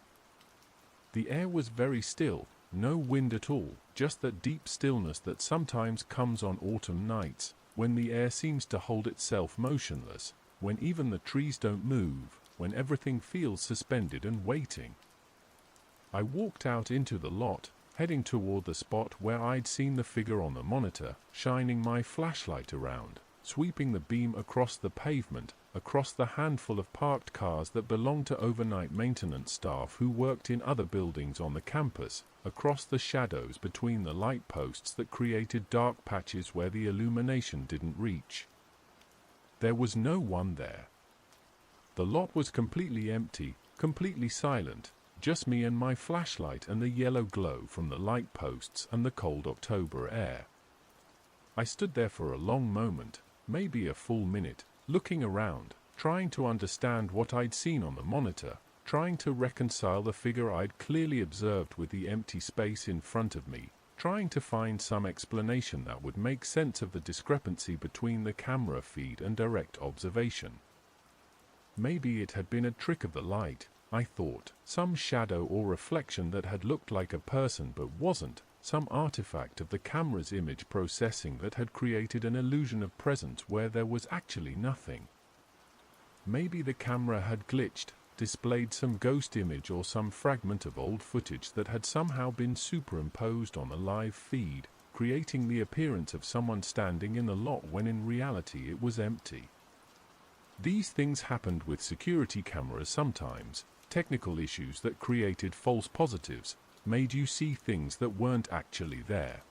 The air was very still, no wind at all, just that deep stillness that sometimes comes on autumn nights, when the air seems to hold itself motionless, when even the trees don't move, when everything feels suspended and waiting. I walked out into the lot, heading toward the spot where I'd seen the figure on the monitor, shining my flashlight around, sweeping the beam across the pavement, across the handful of parked cars that belonged to overnight maintenance staff who worked in other buildings on the campus, across the shadows between the light posts that created dark patches where the illumination didn't reach. There was no one there. The lot was completely empty, completely silent, just me and my flashlight and the yellow glow from the light posts and the cold October air. I stood there for a long moment, maybe a full minute, looking around, trying to understand what I'd seen on the monitor, trying to reconcile the figure I'd clearly observed with the empty space in front of me, trying to find some explanation that would make sense of the discrepancy between the camera feed and direct observation. Maybe it had been a trick of the light, I thought, some shadow or reflection that had looked like a person but wasn't, some artifact of the camera's image processing that had created an illusion of presence where there was actually nothing. Maybe the camera had glitched, displayed some ghost image or some fragment of old footage that had somehow been superimposed on the live feed, creating the appearance of someone standing in the lot when in reality it was empty. These things happened with security cameras sometimes, technical issues that created false positives, made you see things that weren't actually there.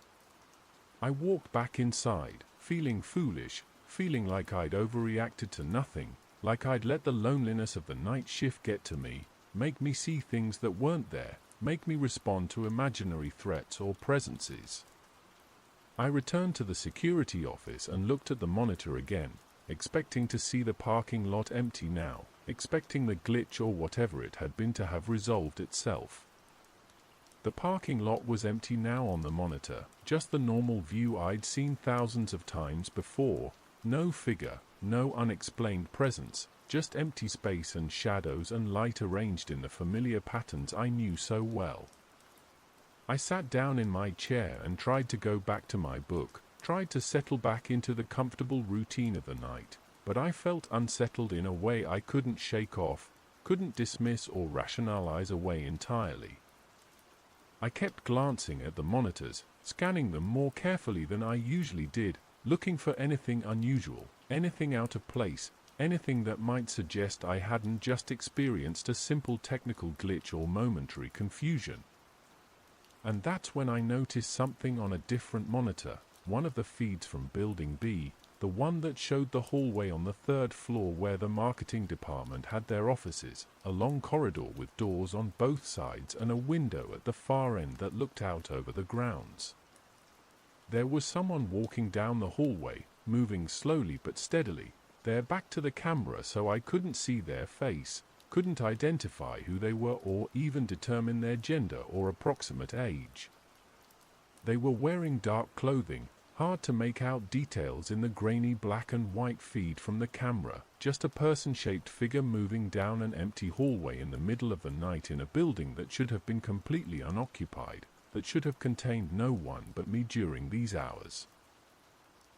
I walked back inside, feeling foolish, feeling like I'd overreacted to nothing, like I'd let the loneliness of the night shift get to me, make me see things that weren't there, make me respond to imaginary threats or presences. I returned to the security office and looked at the monitor again, expecting to see the parking lot empty now, expecting the glitch or whatever it had been to have resolved itself. The parking lot was empty now on the monitor, just the normal view I'd seen thousands of times before, no figure, no unexplained presence, just empty space and shadows and light arranged in the familiar patterns I knew so well. I sat down in my chair and tried to go back to my book, tried to settle back into the comfortable routine of the night, but I felt unsettled in a way I couldn't shake off, couldn't dismiss or rationalize away entirely. I kept glancing at the monitors, scanning them more carefully than I usually did, looking for anything unusual, anything out of place, anything that might suggest I hadn't just experienced a simple technical glitch or momentary confusion. And that's when I noticed something on a different monitor, one of the feeds from Building B, the one that showed the hallway on the third floor where the marketing department had their offices, a long corridor with doors on both sides and a window at the far end that looked out over the grounds. There was someone walking down the hallway, moving slowly but steadily, their back to the camera so I couldn't see their face, couldn't identify who they were or even determine their gender or approximate age. They were wearing dark clothing, hard to make out details in the grainy black and white feed from the camera, just a person-shaped figure moving down an empty hallway in the middle of the night in a building that should have been completely unoccupied, that should have contained no one but me during these hours.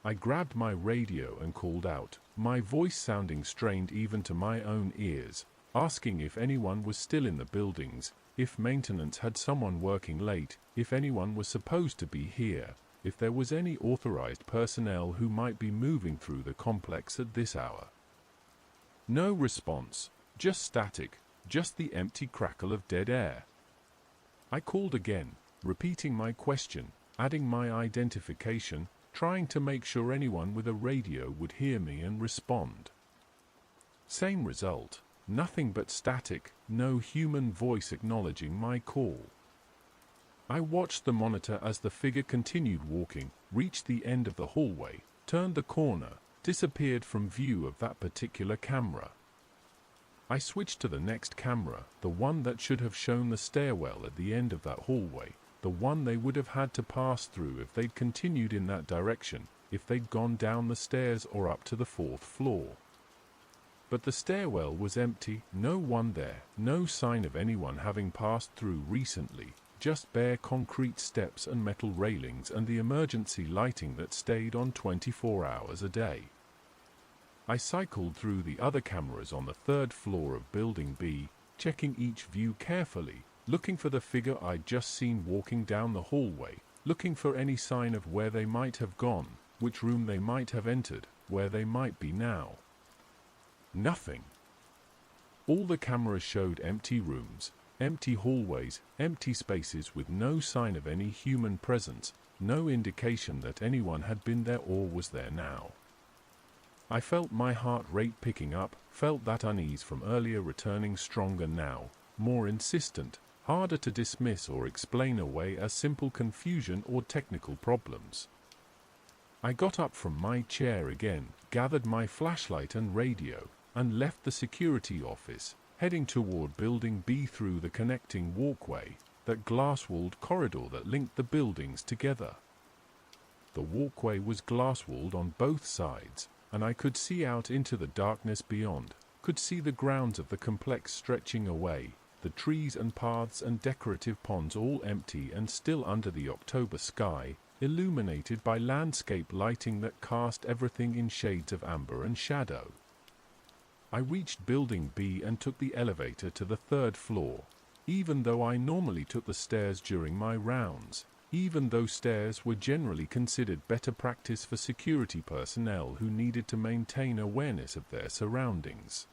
I grabbed my radio and called out, my voice sounding strained even to my own ears, asking if anyone was still in the buildings, if maintenance had someone working late, if anyone was supposed to be here, if there was any authorized personnel who might be moving through the complex at this hour. No response, just static, just the empty crackle of dead air. I called again, repeating my question, adding my identification, trying to make sure anyone with a radio would hear me and respond. Same result, nothing but static, no human voice acknowledging my call. I watched the monitor as the figure continued walking, reached the end of the hallway, turned the corner, disappeared from view of that particular camera. I switched to the next camera, the one that should have shown the stairwell at the end of that hallway, the one they would have had to pass through if they'd continued in that direction, if they'd gone down the stairs or up to the 4th floor. But the stairwell was empty, no one there, no sign of anyone having passed through recently, just bare concrete steps and metal railings and the emergency lighting that stayed on 24 hours a day. I cycled through the other cameras on the 3rd floor of Building B, checking each view carefully, looking for the figure I'd just seen walking down the hallway, looking for any sign of where they might have gone, which room they might have entered, where they might be now. Nothing. All the cameras showed empty rooms, empty hallways, empty spaces with no sign of any human presence, no indication that anyone had been there or was there now. I felt my heart rate picking up, felt that unease from earlier returning stronger now, more insistent, harder to dismiss or explain away as simple confusion or technical problems. I got up from my chair again, gathered my flashlight and radio, and left the security office, heading toward Building B through the connecting walkway, that glass-walled corridor that linked the buildings together. The walkway was glass-walled on both sides, and I could see out into the darkness beyond, could see the grounds of the complex stretching away, the trees and paths and decorative ponds all empty and still under the October sky, illuminated by landscape lighting that cast everything in shades of amber and shadow. I reached Building B and took the elevator to the 3rd floor, even though I normally took the stairs during my rounds, even though stairs were generally considered better practice for security personnel who needed to maintain awareness of their surroundings.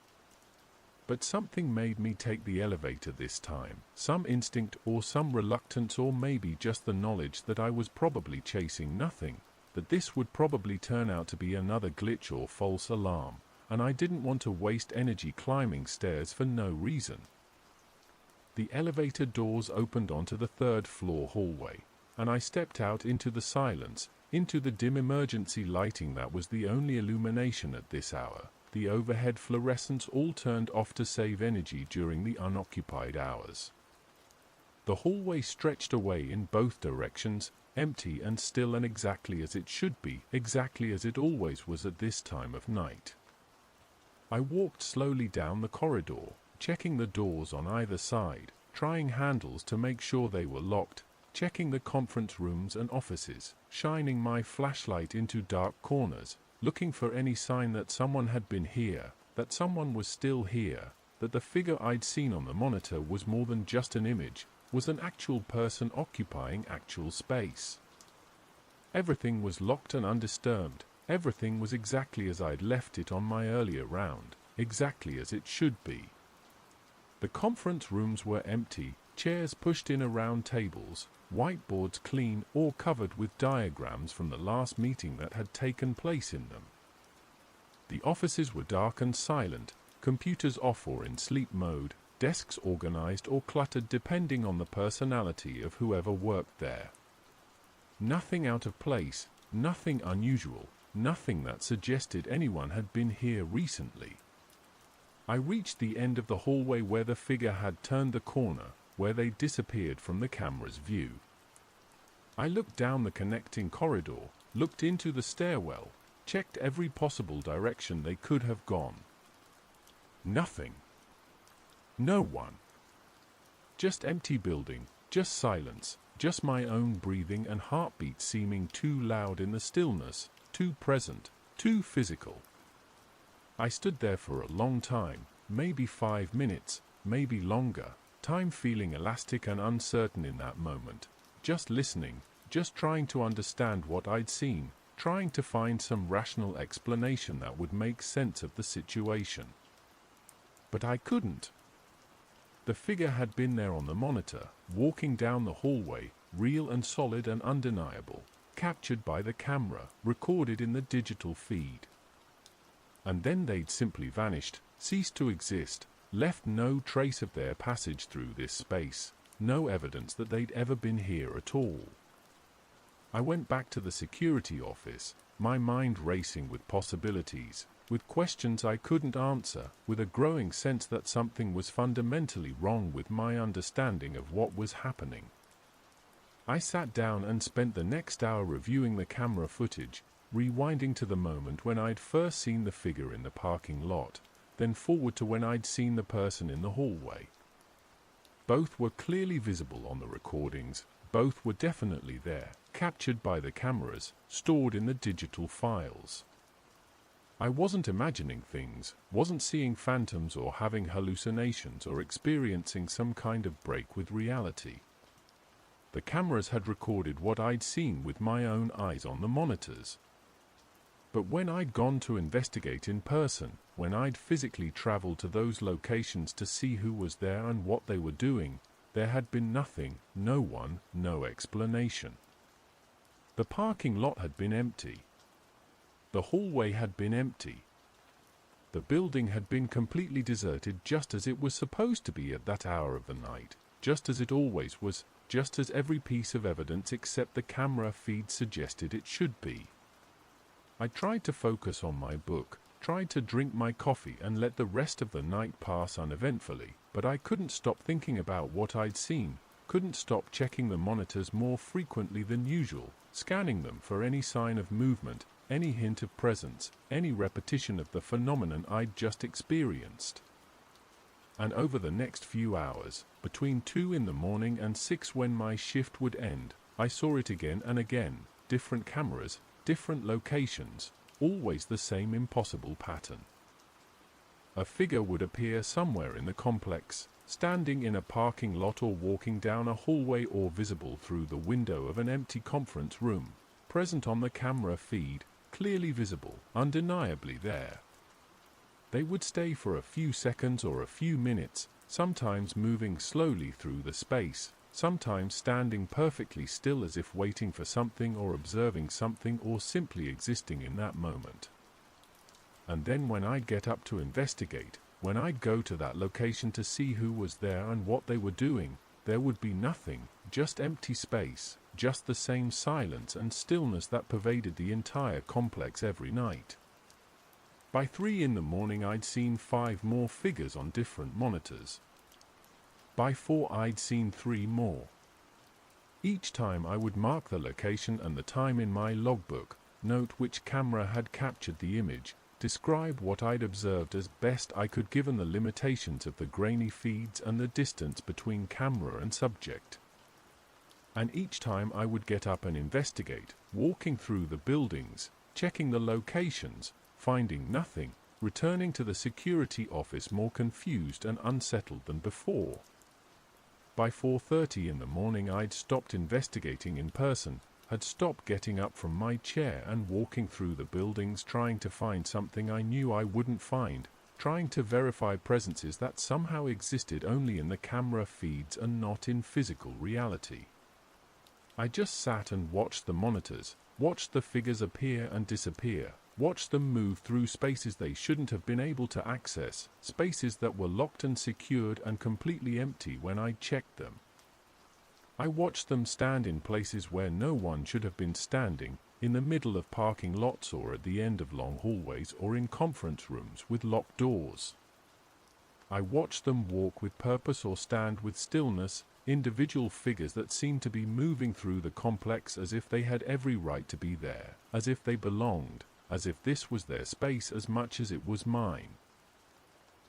But something made me take the elevator this time, some instinct or some reluctance or maybe just the knowledge that I was probably chasing nothing, that this would probably turn out to be another glitch or false alarm, and I didn't want to waste energy climbing stairs for no reason. The elevator doors opened onto the 3rd floor hallway, and I stepped out into the silence, into the dim emergency lighting that was the only illumination at this hour, the overhead fluorescents all turned off to save energy during the unoccupied hours. The hallway stretched away in both directions, empty and still and exactly as it should be, exactly as it always was at this time of night. I walked slowly down the corridor, checking the doors on either side, trying handles to make sure they were locked, checking the conference rooms and offices, shining my flashlight into dark corners, looking for any sign that someone had been here, that someone was still here, that the figure I'd seen on the monitor was more than just an image, was an actual person occupying actual space. Everything was locked and undisturbed. Everything was exactly as I'd left it on my earlier round, exactly as it should be. The conference rooms were empty, chairs pushed in around tables, whiteboards clean or covered with diagrams from the last meeting that had taken place in them. The offices were dark and silent, computers off or in sleep mode, desks organized or cluttered depending on the personality of whoever worked there. Nothing out of place, nothing unusual, nothing that suggested anyone had been here recently. I reached the end of the hallway where the figure had turned the corner, where they disappeared from the camera's view. I looked down the connecting corridor, looked into the stairwell, checked every possible direction they could have gone. Nothing. No one. Just empty building, just silence, just my own breathing and heartbeat seeming too loud in the stillness, too present, too physical. I stood there for a long time, maybe 5 minutes, maybe longer, time feeling elastic and uncertain in that moment, just listening, just trying to understand what I'd seen, trying to find some rational explanation that would make sense of the situation. But I couldn't. The figure had been there on the monitor, walking down the hallway, real and solid and undeniable, captured by the camera, recorded in the digital feed. And then they'd simply vanished, ceased to exist, left no trace of their passage through this space, no evidence that they'd ever been here at all. I went back to the security office, my mind racing with possibilities, with questions I couldn't answer, with a growing sense that something was fundamentally wrong with my understanding of what was happening. I sat down and spent the next hour reviewing the camera footage, rewinding to the moment when I'd first seen the figure in the parking lot, then forward to when I'd seen the person in the hallway. Both were clearly visible on the recordings, both were definitely there, captured by the cameras, stored in the digital files. I wasn't imagining things, wasn't seeing phantoms or having hallucinations or experiencing some kind of break with reality. The cameras had recorded what I'd seen with my own eyes on the monitors. But when I'd gone to investigate in person, when I'd physically traveled to those locations to see who was there and what they were doing, there had been nothing, no one, no explanation. The parking lot had been empty. The hallway had been empty. The building had been completely deserted, just as it was supposed to be at that hour of the night, just as it always was, just as every piece of evidence except the camera feed suggested it should be. I tried to focus on my book, tried to drink my coffee and let the rest of the night pass uneventfully, but I couldn't stop thinking about what I'd seen, couldn't stop checking the monitors more frequently than usual, scanning them for any sign of movement, any hint of presence, any repetition of the phenomenon I'd just experienced. And over the next few hours, between 2 in the morning and 6 when my shift would end, I saw it again and again, different cameras, different locations, always the same impossible pattern. A figure would appear somewhere in the complex, standing in a parking lot or walking down a hallway or visible through the window of an empty conference room, present on the camera feed, clearly visible, undeniably there. They would stay for a few seconds or a few minutes, sometimes moving slowly through the space, sometimes standing perfectly still as if waiting for something or observing something or simply existing in that moment. And then when I'd get up to investigate, when I'd go to that location to see who was there and what they were doing, there would be nothing, just empty space, just the same silence and stillness that pervaded the entire complex every night. By 3 in the morning I'd seen 5 more figures on different monitors. By 4 I'd seen 3 more. Each time I would mark the location and the time in my logbook, note which camera had captured the image, describe what I'd observed as best I could given the limitations of the grainy feeds and the distance between camera and subject. And each time I would get up and investigate, walking through the buildings, checking the locations, finding nothing, returning to the security office more confused and unsettled than before. By 4:30 in the morning I'd stopped investigating in person, had stopped getting up from my chair and walking through the buildings trying to find something I knew I wouldn't find, trying to verify presences that somehow existed only in the camera feeds and not in physical reality. I just sat and watched the monitors, watched the figures appear and disappear, watched them move through spaces they shouldn't have been able to access, spaces that were locked and secured and completely empty when I checked them. I watched them stand in places where no one should have been standing, in the middle of parking lots or at the end of long hallways or in conference rooms with locked doors. I watched them walk with purpose or stand with stillness, individual figures that seemed to be moving through the complex as if they had every right to be there, as if they belonged, as if this was their space as much as it was mine.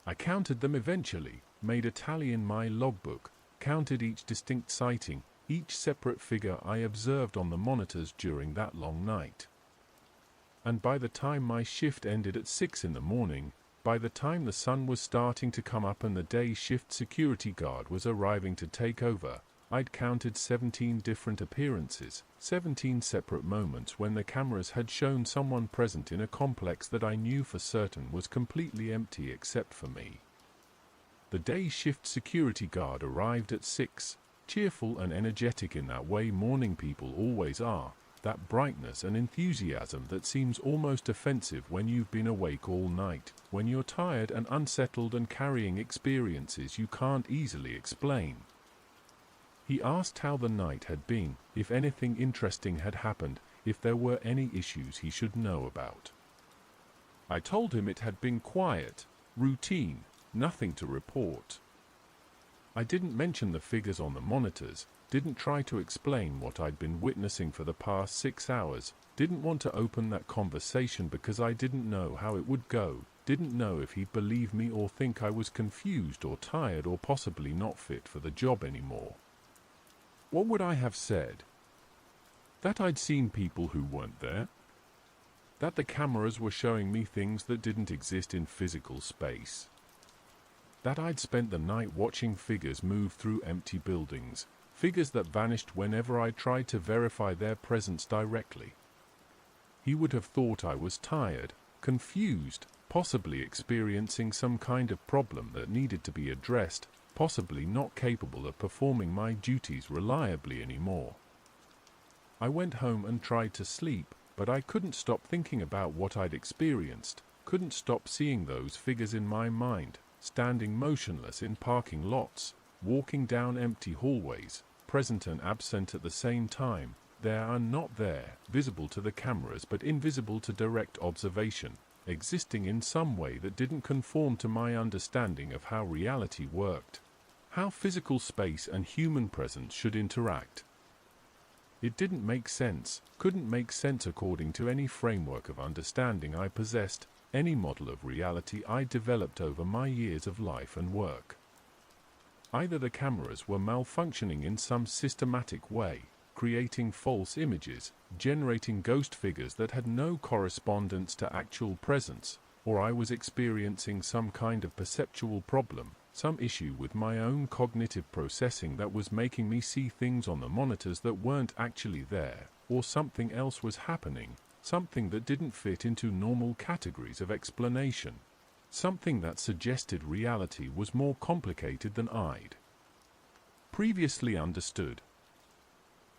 I counted them eventually, made a tally in my logbook, counted each distinct sighting, each separate figure I observed on the monitors during that long night. And by the time my shift ended at 6 in the morning, by the time the sun was starting to come up and the day shift security guard was arriving to take over, I'd counted 17 different appearances, 17 separate moments when the cameras had shown someone present in a complex that I knew for certain was completely empty except for me. The day shift security guard arrived at 6, cheerful and energetic in that way morning people always are, that brightness and enthusiasm that seems almost offensive when you've been awake all night, when you're tired and unsettled and carrying experiences you can't easily explain. He asked how the night had been, if anything interesting had happened, if there were any issues he should know about. I told him it had been quiet, routine, nothing to report. I didn't mention the figures on the monitors, didn't try to explain what I'd been witnessing for the past 6 hours, didn't want to open that conversation because I didn't know how it would go, didn't know if he'd believe me or think I was confused or tired or possibly not fit for the job anymore. What would I have said? That I'd seen people who weren't there? That the cameras were showing me things that didn't exist in physical space? That I'd spent the night watching figures move through empty buildings, figures that vanished whenever I tried to verify their presence directly? He would have thought I was tired, confused, possibly experiencing some kind of problem that needed to be addressed, possibly not capable of performing my duties reliably anymore. I went home and tried to sleep, but I couldn't stop thinking about what I'd experienced, couldn't stop seeing those figures in my mind, standing motionless in parking lots, walking down empty hallways, present and absent at the same time, there and not there, visible to the cameras but invisible to direct observation, existing in some way that didn't conform to my understanding of how reality worked, how physical space and human presence should interact. It didn't make sense, couldn't make sense according to any framework of understanding I possessed, any model of reality I developed over my years of life and work. Either the cameras were malfunctioning in some systematic way, creating false images, generating ghost figures that had no correspondence to actual presence, or I was experiencing some kind of perceptual problem, some issue with my own cognitive processing that was making me see things on the monitors that weren't actually there, or something else was happening, something that didn't fit into normal categories of explanation, something that suggested reality was more complicated than I'd previously understood.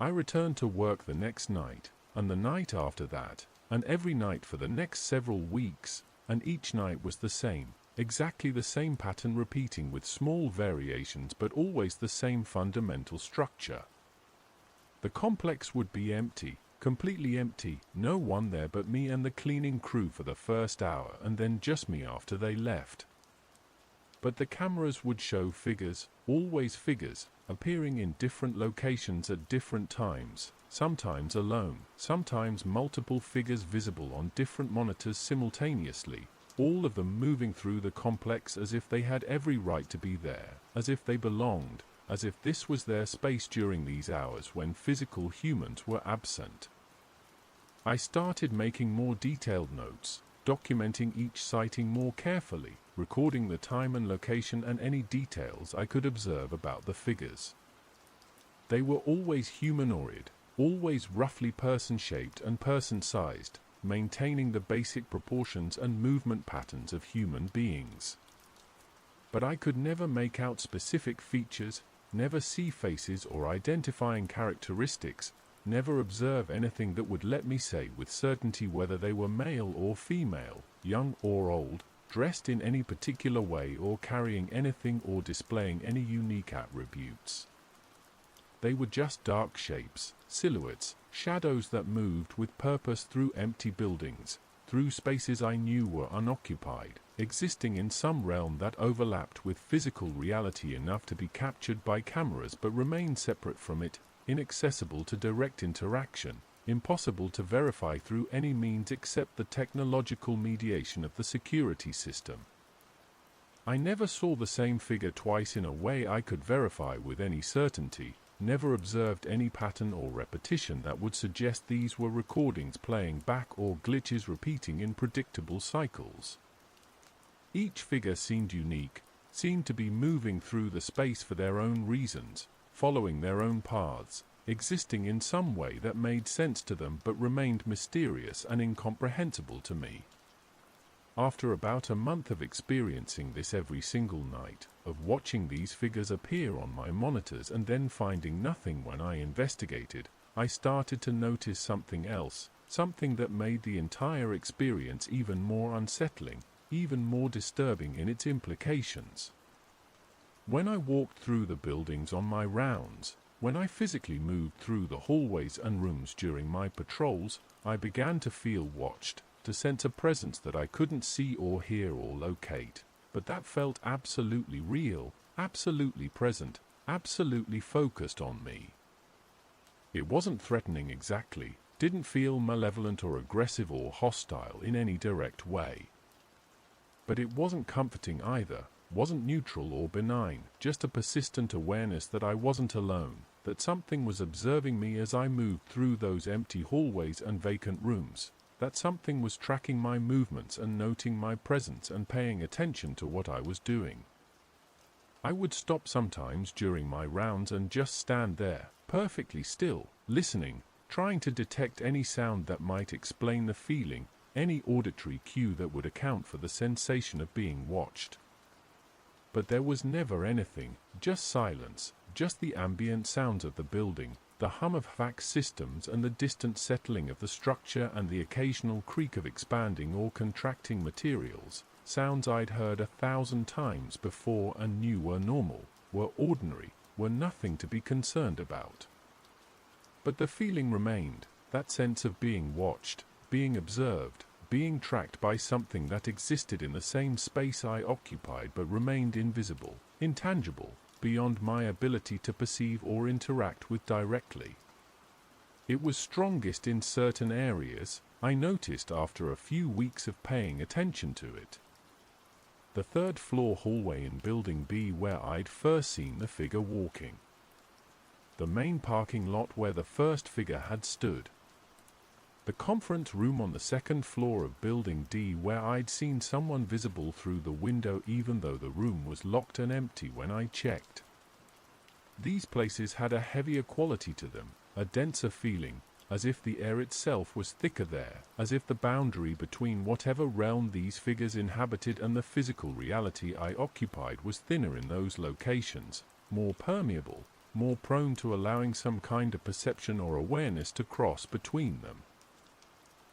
I returned to work the next night, and the night after that, and every night for the next several weeks, and each night was the same. Exactly the same pattern repeating with small variations but always the same fundamental structure. The complex would be empty, completely empty, no one there but me and the cleaning crew for the first hour and then just me after they left. But the cameras would show figures, always figures, appearing in different locations at different times, sometimes alone, sometimes multiple figures visible on different monitors simultaneously, all of them moving through the complex as if they had every right to be there, as if they belonged, as if this was their space during these hours when physical humans were absent. I started making more detailed notes, documenting each sighting more carefully, recording the time and location and any details I could observe about the figures. They were always humanoid, always roughly person-shaped and person-sized, maintaining the basic proportions and movement patterns of human beings. But I could never make out specific features, never see faces or identifying characteristics, never observe anything that would let me say with certainty whether they were male or female, young or old, dressed in any particular way or carrying anything or displaying any unique attributes. They were just dark shapes, silhouettes, shadows that moved with purpose through empty buildings, through spaces I knew were unoccupied, existing in some realm that overlapped with physical reality enough to be captured by cameras but remained separate from it, inaccessible to direct interaction, impossible to verify through any means except the technological mediation of the security system. I never saw the same figure twice in a way I could verify with any certainty, never observed any pattern or repetition that would suggest these were recordings playing back or glitches repeating in predictable cycles. Each figure seemed unique, seemed to be moving through the space for their own reasons, following their own paths, existing in some way that made sense to them but remained mysterious and incomprehensible to me. After about a month of experiencing this every single night, of watching these figures appear on my monitors and then finding nothing when I investigated, I started to notice something else, something that made the entire experience even more unsettling, even more disturbing in its implications. When I walked through the buildings on my rounds, when I physically moved through the hallways and rooms during my patrols, I began to feel watched, to sense a presence that I couldn't see or hear or locate, but that felt absolutely real, absolutely present, absolutely focused on me. It wasn't threatening exactly, didn't feel malevolent or aggressive or hostile in any direct way. But it wasn't comforting either, wasn't neutral or benign, just a persistent awareness that I wasn't alone, that something was observing me as I moved through those empty hallways and vacant rooms, that something was tracking my movements and noting my presence and paying attention to what I was doing. I would stop sometimes during my rounds and just stand there, perfectly still, listening, trying to detect any sound that might explain the feeling, any auditory cue that would account for the sensation of being watched. But there was never anything, just silence, just the ambient sounds of the building, the hum of fax systems and the distant settling of the structure and the occasional creak of expanding or contracting materials, sounds I'd heard 1,000 times before and knew were normal, were ordinary, were nothing to be concerned about. But the feeling remained, that sense of being watched, being observed, being tracked by something that existed in the same space I occupied but remained invisible, intangible, beyond my ability to perceive or interact with directly. It was strongest in certain areas, I noticed after a few weeks of paying attention to it. The third-floor hallway in Building B where I'd first seen the figure walking. The main parking lot where the first figure had stood. The conference room on the second floor of Building D where I'd seen someone visible through the window even though the room was locked and empty when I checked. These places had a heavier quality to them, a denser feeling, as if the air itself was thicker there, as if the boundary between whatever realm these figures inhabited and the physical reality I occupied was thinner in those locations, more permeable, more prone to allowing some kind of perception or awareness to cross between them.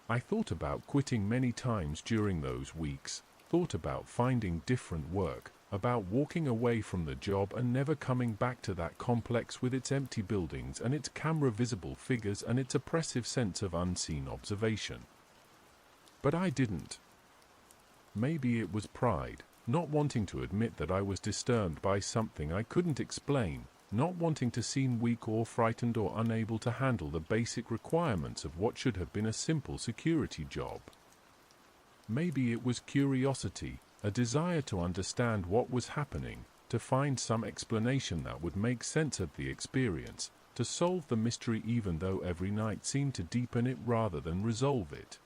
I thought about quitting many times during those weeks, thought about finding different work, about walking away from the job and never coming back to that complex with its empty buildings and its camera-visible figures and its oppressive sense of unseen observation. But I didn't. Maybe it was pride, not wanting to admit that I was disturbed by something I couldn't explain, not wanting to seem weak or frightened or unable to handle the basic requirements of what should have been a simple security job. Maybe it was curiosity, a desire to understand what was happening, to find some explanation that would make sense of the experience, to solve the mystery even though every night seemed to deepen it rather than resolve it.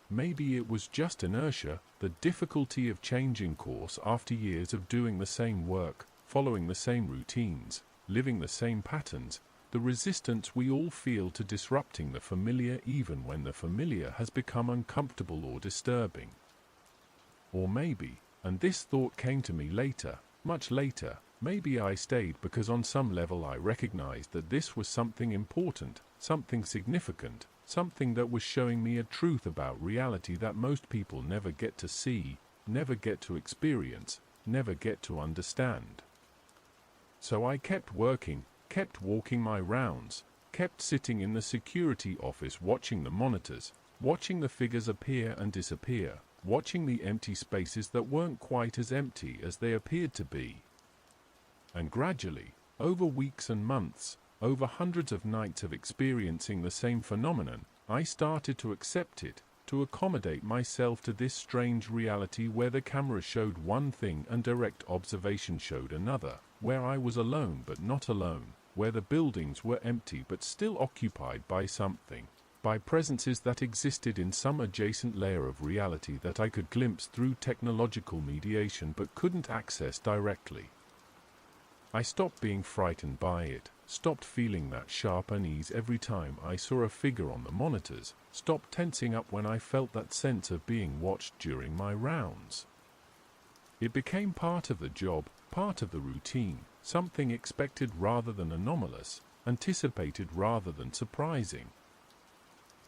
Maybe it was just inertia, the difficulty of changing course after years of doing the same work, following the same routines, living the same patterns, the resistance we all feel to disrupting the familiar even when the familiar has become uncomfortable or disturbing. Or maybe, and this thought came to me later, much later, maybe I stayed because on some level I recognized that this was something important, something significant, something that was showing me a truth about reality that most people never get to see, never get to experience, never get to understand. So I kept working, kept walking my rounds, kept sitting in the security office watching the monitors, watching the figures appear and disappear, watching the empty spaces that weren't quite as empty as they appeared to be. And gradually, over weeks and months, over hundreds of nights of experiencing the same phenomenon, I started to accept it, to accommodate myself to this strange reality where the camera showed one thing and direct observation showed another, where I was alone but not alone, where the buildings were empty but still occupied by something, by presences that existed in some adjacent layer of reality that I could glimpse through technological mediation but couldn't access directly. I stopped being frightened by it, stopped feeling that sharp unease every time I saw a figure on the monitors, stopped tensing up when I felt that sense of being watched during my rounds. It became part of the job, part of the routine, something expected rather than anomalous, anticipated rather than surprising.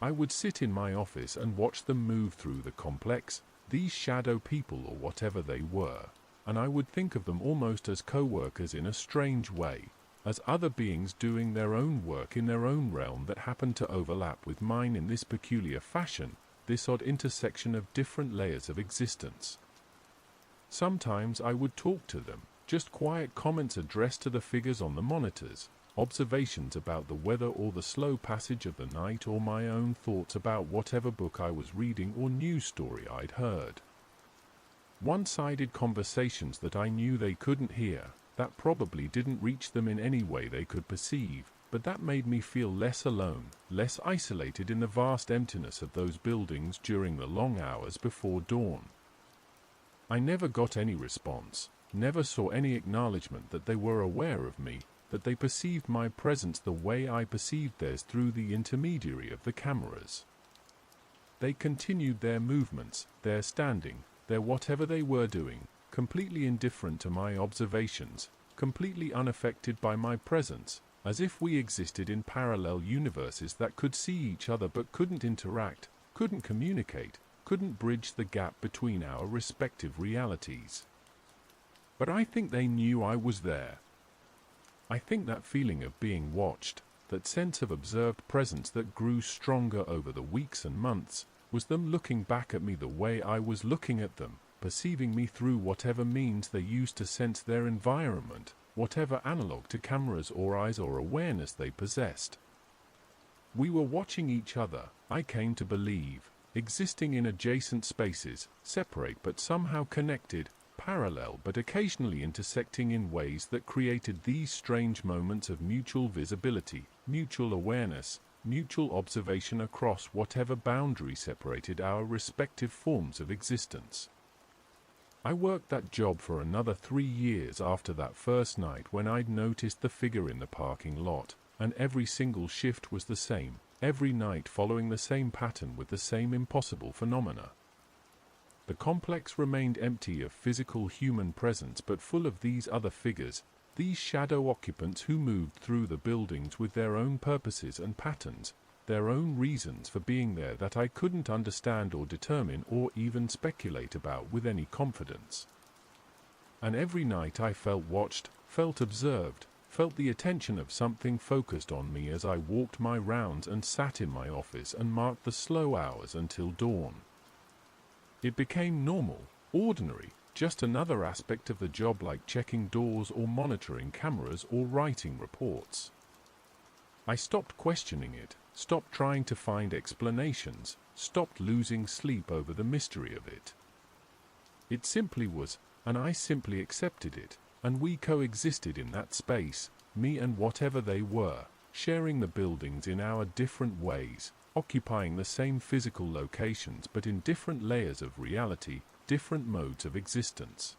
I would sit in my office and watch them move through the complex, these shadow people or whatever they were, and I would think of them almost as co-workers in a strange way, as other beings doing their own work in their own realm that happened to overlap with mine in this peculiar fashion, this odd intersection of different layers of existence. Sometimes I would talk to them, just quiet comments addressed to the figures on the monitors, observations about the weather or the slow passage of the night or my own thoughts about whatever book I was reading or news story I'd heard. One-sided conversations that I knew they couldn't hear, that probably didn't reach them in any way they could perceive, but that made me feel less alone, less isolated in the vast emptiness of those buildings during the long hours before dawn. I never got any response, never saw any acknowledgement that they were aware of me, that they perceived my presence the way I perceived theirs through the intermediary of the cameras. They continued their movements, their standing, their whatever they were doing, completely indifferent to my observations, completely unaffected by my presence, as if we existed in parallel universes that could see each other but couldn't interact, couldn't communicate, couldn't bridge the gap between our respective realities. But I think they knew I was there. I think that feeling of being watched, that sense of observed presence that grew stronger over the weeks and months, was them looking back at me the way I was looking at them, perceiving me through whatever means they used to sense their environment, whatever analog to cameras or eyes or awareness they possessed. We were watching each other, I came to believe, existing in adjacent spaces, separate but somehow connected, parallel but occasionally intersecting in ways that created these strange moments of mutual visibility, mutual awareness, mutual observation across whatever boundary separated our respective forms of existence. I worked that job for another 3 years after that first night when I'd noticed the figure in the parking lot, and every single shift was the same, every night following the same pattern with the same impossible phenomena. The complex remained empty of physical human presence but full of these other figures, these shadow occupants who moved through the buildings with their own purposes and patterns, their own reasons for being there that I couldn't understand or determine or even speculate about with any confidence. And every night I felt watched, felt observed, felt the attention of something focused on me as I walked my rounds and sat in my office and marked the slow hours until dawn. It became normal, ordinary, just another aspect of the job like checking doors or monitoring cameras or writing reports. I stopped questioning it, stopped trying to find explanations, stopped losing sleep over the mystery of it. It simply was, and I simply accepted it, and we coexisted in that space, me and whatever they were, sharing the buildings in our different ways, occupying the same physical locations but in different layers of reality, different modes of existence.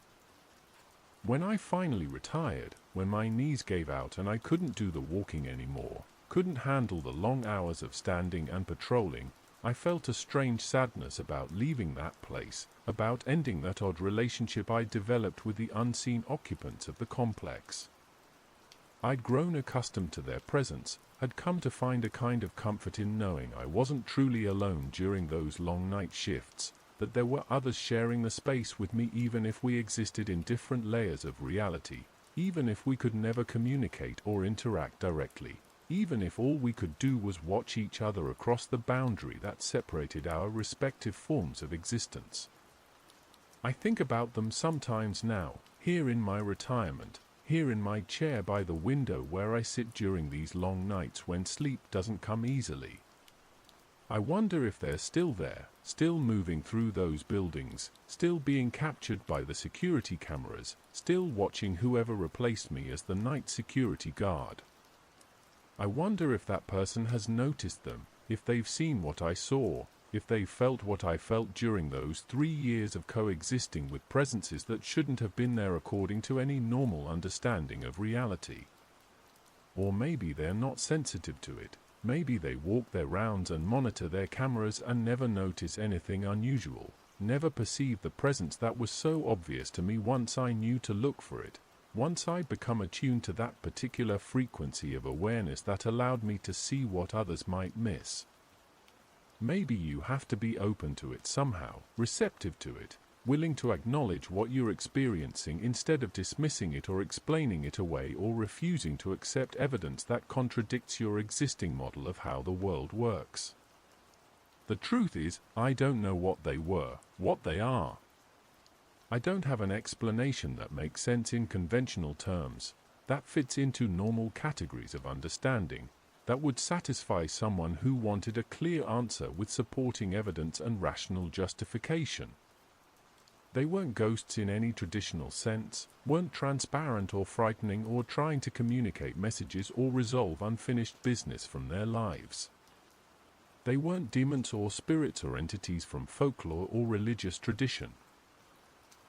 When I finally retired, when my knees gave out and I couldn't do the walking anymore, couldn't handle the long hours of standing and patrolling, I felt a strange sadness about leaving that place, about ending that odd relationship I'd developed with the unseen occupants of the complex. I'd grown accustomed to their presence, had come to find a kind of comfort in knowing I wasn't truly alone during those long night shifts, that there were others sharing the space with me even if we existed in different layers of reality, even if we could never communicate or interact directly, even if all we could do was watch each other across the boundary that separated our respective forms of existence. I think about them sometimes now, here in my retirement, here in my chair by the window where I sit during these long nights when sleep doesn't come easily. I wonder if they're still there, still moving through those buildings, still being captured by the security cameras, still watching whoever replaced me as the night security guard. I wonder if that person has noticed them, if they've seen what I saw, if they've felt what I felt during those 3 years of coexisting with presences that shouldn't have been there according to any normal understanding of reality. Or maybe they're not sensitive to it. Maybe they walk their rounds and monitor their cameras and never notice anything unusual, never perceive the presence that was so obvious to me once I knew to look for it, once I'd become attuned to that particular frequency of awareness that allowed me to see what others might miss. Maybe you have to be open to it somehow, receptive to it, willing to acknowledge what you're experiencing instead of dismissing it or explaining it away or refusing to accept evidence that contradicts your existing model of how the world works. The truth is, I don't know what they were, what they are. I don't have an explanation that makes sense in conventional terms, that fits into normal categories of understanding, that would satisfy someone who wanted a clear answer with supporting evidence and rational justification. They weren't ghosts in any traditional sense, weren't transparent or frightening or trying to communicate messages or resolve unfinished business from their lives. They weren't demons or spirits or entities from folklore or religious tradition.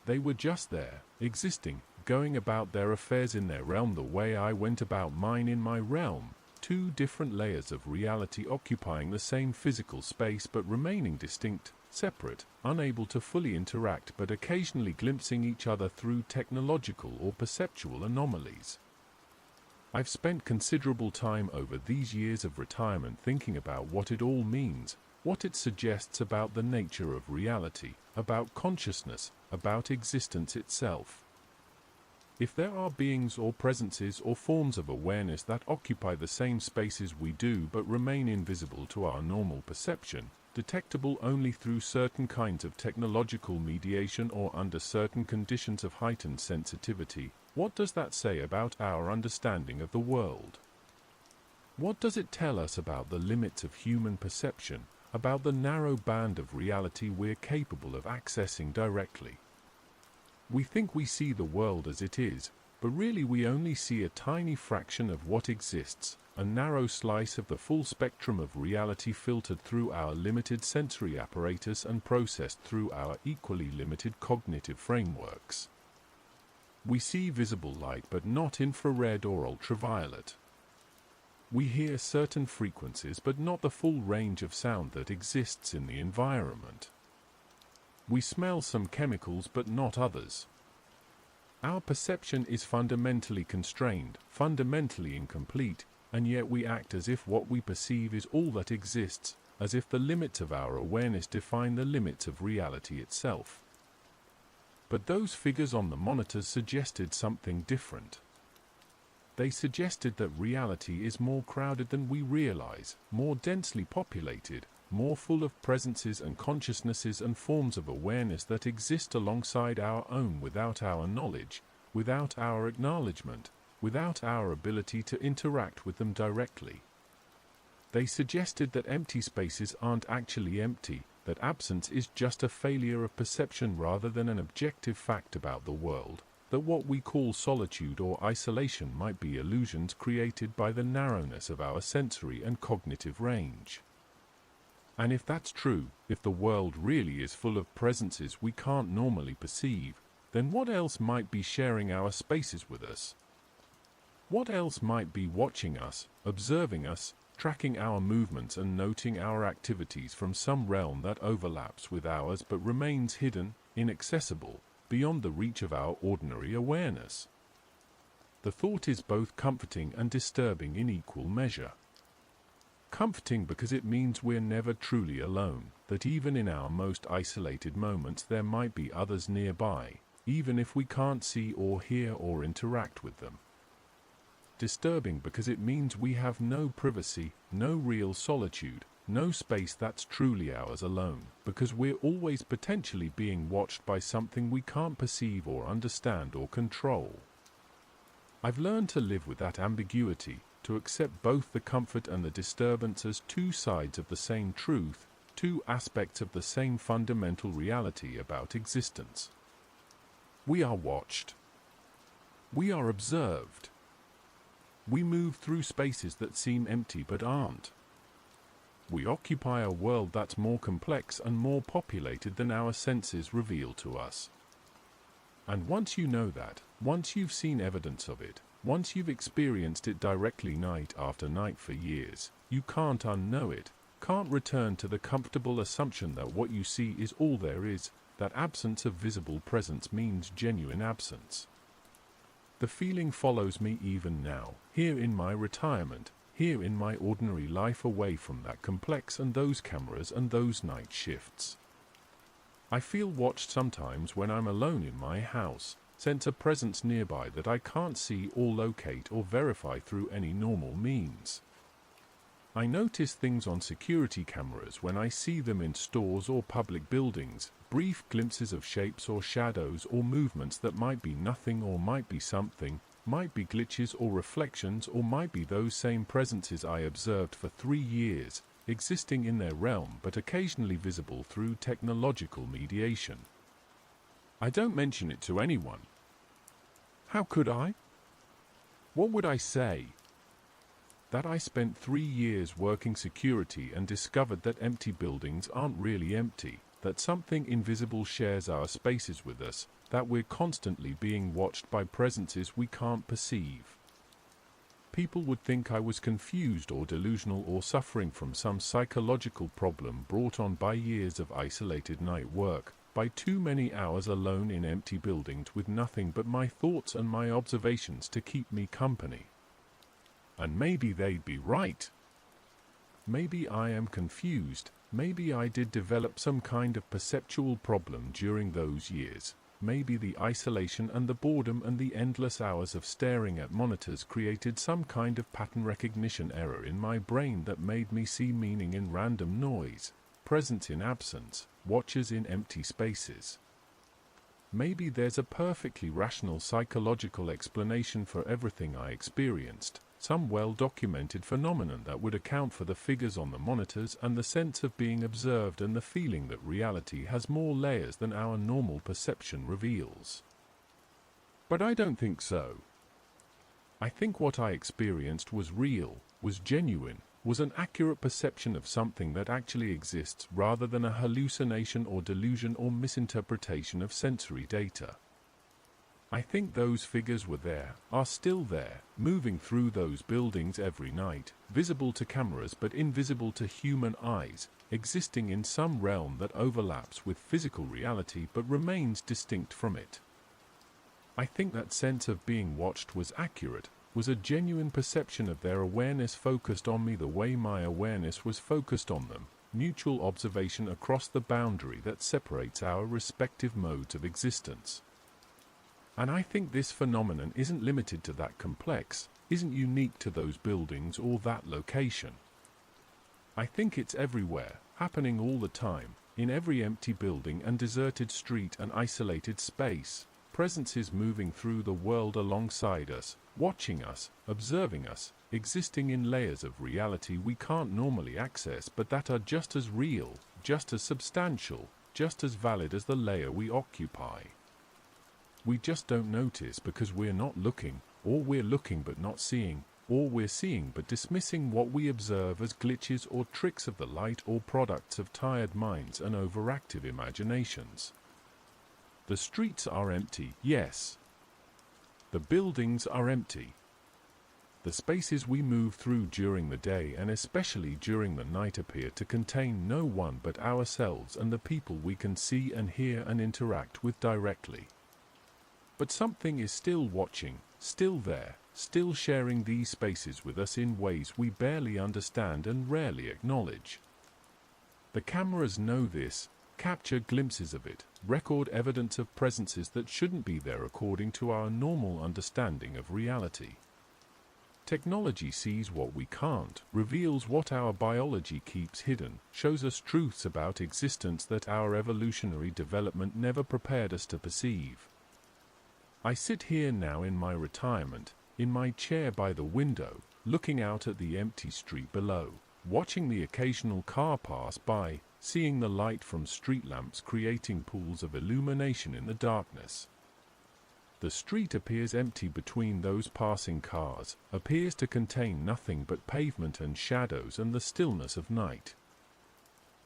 They were just there, existing, going about their affairs in their realm the way I went about mine in my realm, two different layers of reality occupying the same physical space but remaining distinct, separate, unable to fully interact but occasionally glimpsing each other through technological or perceptual anomalies. I've spent considerable time over these years of retirement thinking about what it all means, what it suggests about the nature of reality, about consciousness, about existence itself. If there are beings or presences or forms of awareness that occupy the same spaces we do but remain invisible to our normal perception, detectable only through certain kinds of technological mediation or under certain conditions of heightened sensitivity, what does that say about our understanding of the world? What does it tell us about the limits of human perception, about the narrow band of reality we're capable of accessing directly? We think we see the world as it is, but really we only see a tiny fraction of what exists, a narrow slice of the full spectrum of reality filtered through our limited sensory apparatus and processed through our equally limited cognitive frameworks. We see visible light but not infrared or ultraviolet. We hear certain frequencies but not the full range of sound that exists in the environment. We smell some chemicals but not others. Our perception is fundamentally constrained, fundamentally incomplete, and yet we act as if what we perceive is all that exists, as if the limits of our awareness define the limits of reality itself. But those figures on the monitors suggested something different. They suggested that reality is more crowded than we realize, more densely populated, more full of presences and consciousnesses and forms of awareness that exist alongside our own without our knowledge, without our acknowledgement, without our ability to interact with them directly. They suggested that empty spaces aren't actually empty, that absence is just a failure of perception rather than an objective fact about the world, that what we call solitude or isolation might be illusions created by the narrowness of our sensory and cognitive range. And if that's true, if the world really is full of presences we can't normally perceive, then what else might be sharing our spaces with us? What else might be watching us, observing us, tracking our movements and noting our activities from some realm that overlaps with ours but remains hidden, inaccessible, beyond the reach of our ordinary awareness? The thought is both comforting and disturbing in equal measure. Comforting because it means we're never truly alone, that even in our most isolated moments there might be others nearby, even if we can't see or hear or interact with them. Disturbing because it means we have no privacy, no real solitude, no space that's truly ours alone, because we're always potentially being watched by something we can't perceive or understand or control. I've learned to live with that ambiguity, to accept both the comfort and the disturbance as two sides of the same truth, two aspects of the same fundamental reality about existence. We are watched. We are observed. We move through spaces that seem empty but aren't. We occupy a world that's more complex and more populated than our senses reveal to us. And once you know that, once you've seen evidence of it, Once you've experienced it directly night after night for years, you can't unknow it, can't return to the comfortable assumption that what you see is all there is, that absence of visible presence means genuine absence. The feeling follows me even now, here in my retirement, here in my ordinary life away from that complex and those cameras and those night shifts. I feel watched sometimes when I'm alone in my house, sense a presence nearby that I can't see or locate or verify through any normal means. I notice things on security cameras when I see them in stores or public buildings, brief glimpses of shapes or shadows or movements that might be nothing or might be something, might be glitches or reflections or might be those same presences I observed for 3 years, existing in their realm but occasionally visible through technological mediation. I don't mention it to anyone. How could I? What would I say? That I spent 3 years working security and discovered that empty buildings aren't really empty, that something invisible shares our spaces with us, that we're constantly being watched by presences we can't perceive. People would think I was confused or delusional or suffering from some psychological problem brought on by years of isolated night work, by too many hours alone in empty buildings with nothing but my thoughts and my observations to keep me company. And maybe they'd be right. Maybe I am confused, maybe I did develop some kind of perceptual problem during those years. Maybe the isolation and the boredom and the endless hours of staring at monitors created some kind of pattern recognition error in my brain that made me see meaning in random noise, presence in absence, watchers in empty spaces. Maybe there's a perfectly rational psychological explanation for everything I experienced, some well-documented phenomenon that would account for the figures on the monitors and the sense of being observed and the feeling that reality has more layers than our normal perception reveals. But I don't think so. I think what I experienced was real, was genuine, was an accurate perception of something that actually exists rather than a hallucination or delusion or misinterpretation of sensory data. I think those figures were there, are still there, moving through those buildings every night, visible to cameras but invisible to human eyes, existing in some realm that overlaps with physical reality but remains distinct from it. I think that sense of being watched was accurate, was a genuine perception of their awareness focused on me the way my awareness was focused on them, mutual observation across the boundary that separates our respective modes of existence. And I think this phenomenon isn't limited to that complex, isn't unique to those buildings or that location. I think it's everywhere, happening all the time, in every empty building and deserted street and isolated space, presences moving through the world alongside us, watching us, observing us, existing in layers of reality we can't normally access but that are just as real, just as substantial, just as valid as the layer we occupy. We just don't notice because we're not looking, or we're looking but not seeing, or we're seeing but dismissing what we observe as glitches or tricks of the light or products of tired minds and overactive imaginations. The streets are empty, yes. The buildings are empty. The spaces we move through during the day and especially during the night appear to contain no one but ourselves and the people we can see and hear and interact with directly. But something is still watching, still there, still sharing these spaces with us in ways we barely understand and rarely acknowledge. The cameras know this, capture glimpses of it, record evidence of presences that shouldn't be there according to our normal understanding of reality. Technology sees what we can't, reveals what our biology keeps hidden, shows us truths about existence that our evolutionary development never prepared us to perceive. I sit here now in my retirement, in my chair by the window, looking out at the empty street below, watching the occasional car pass by, seeing the light from street lamps creating pools of illumination in the darkness. The street appears empty between those passing cars, appears to contain nothing but pavement and shadows and the stillness of night.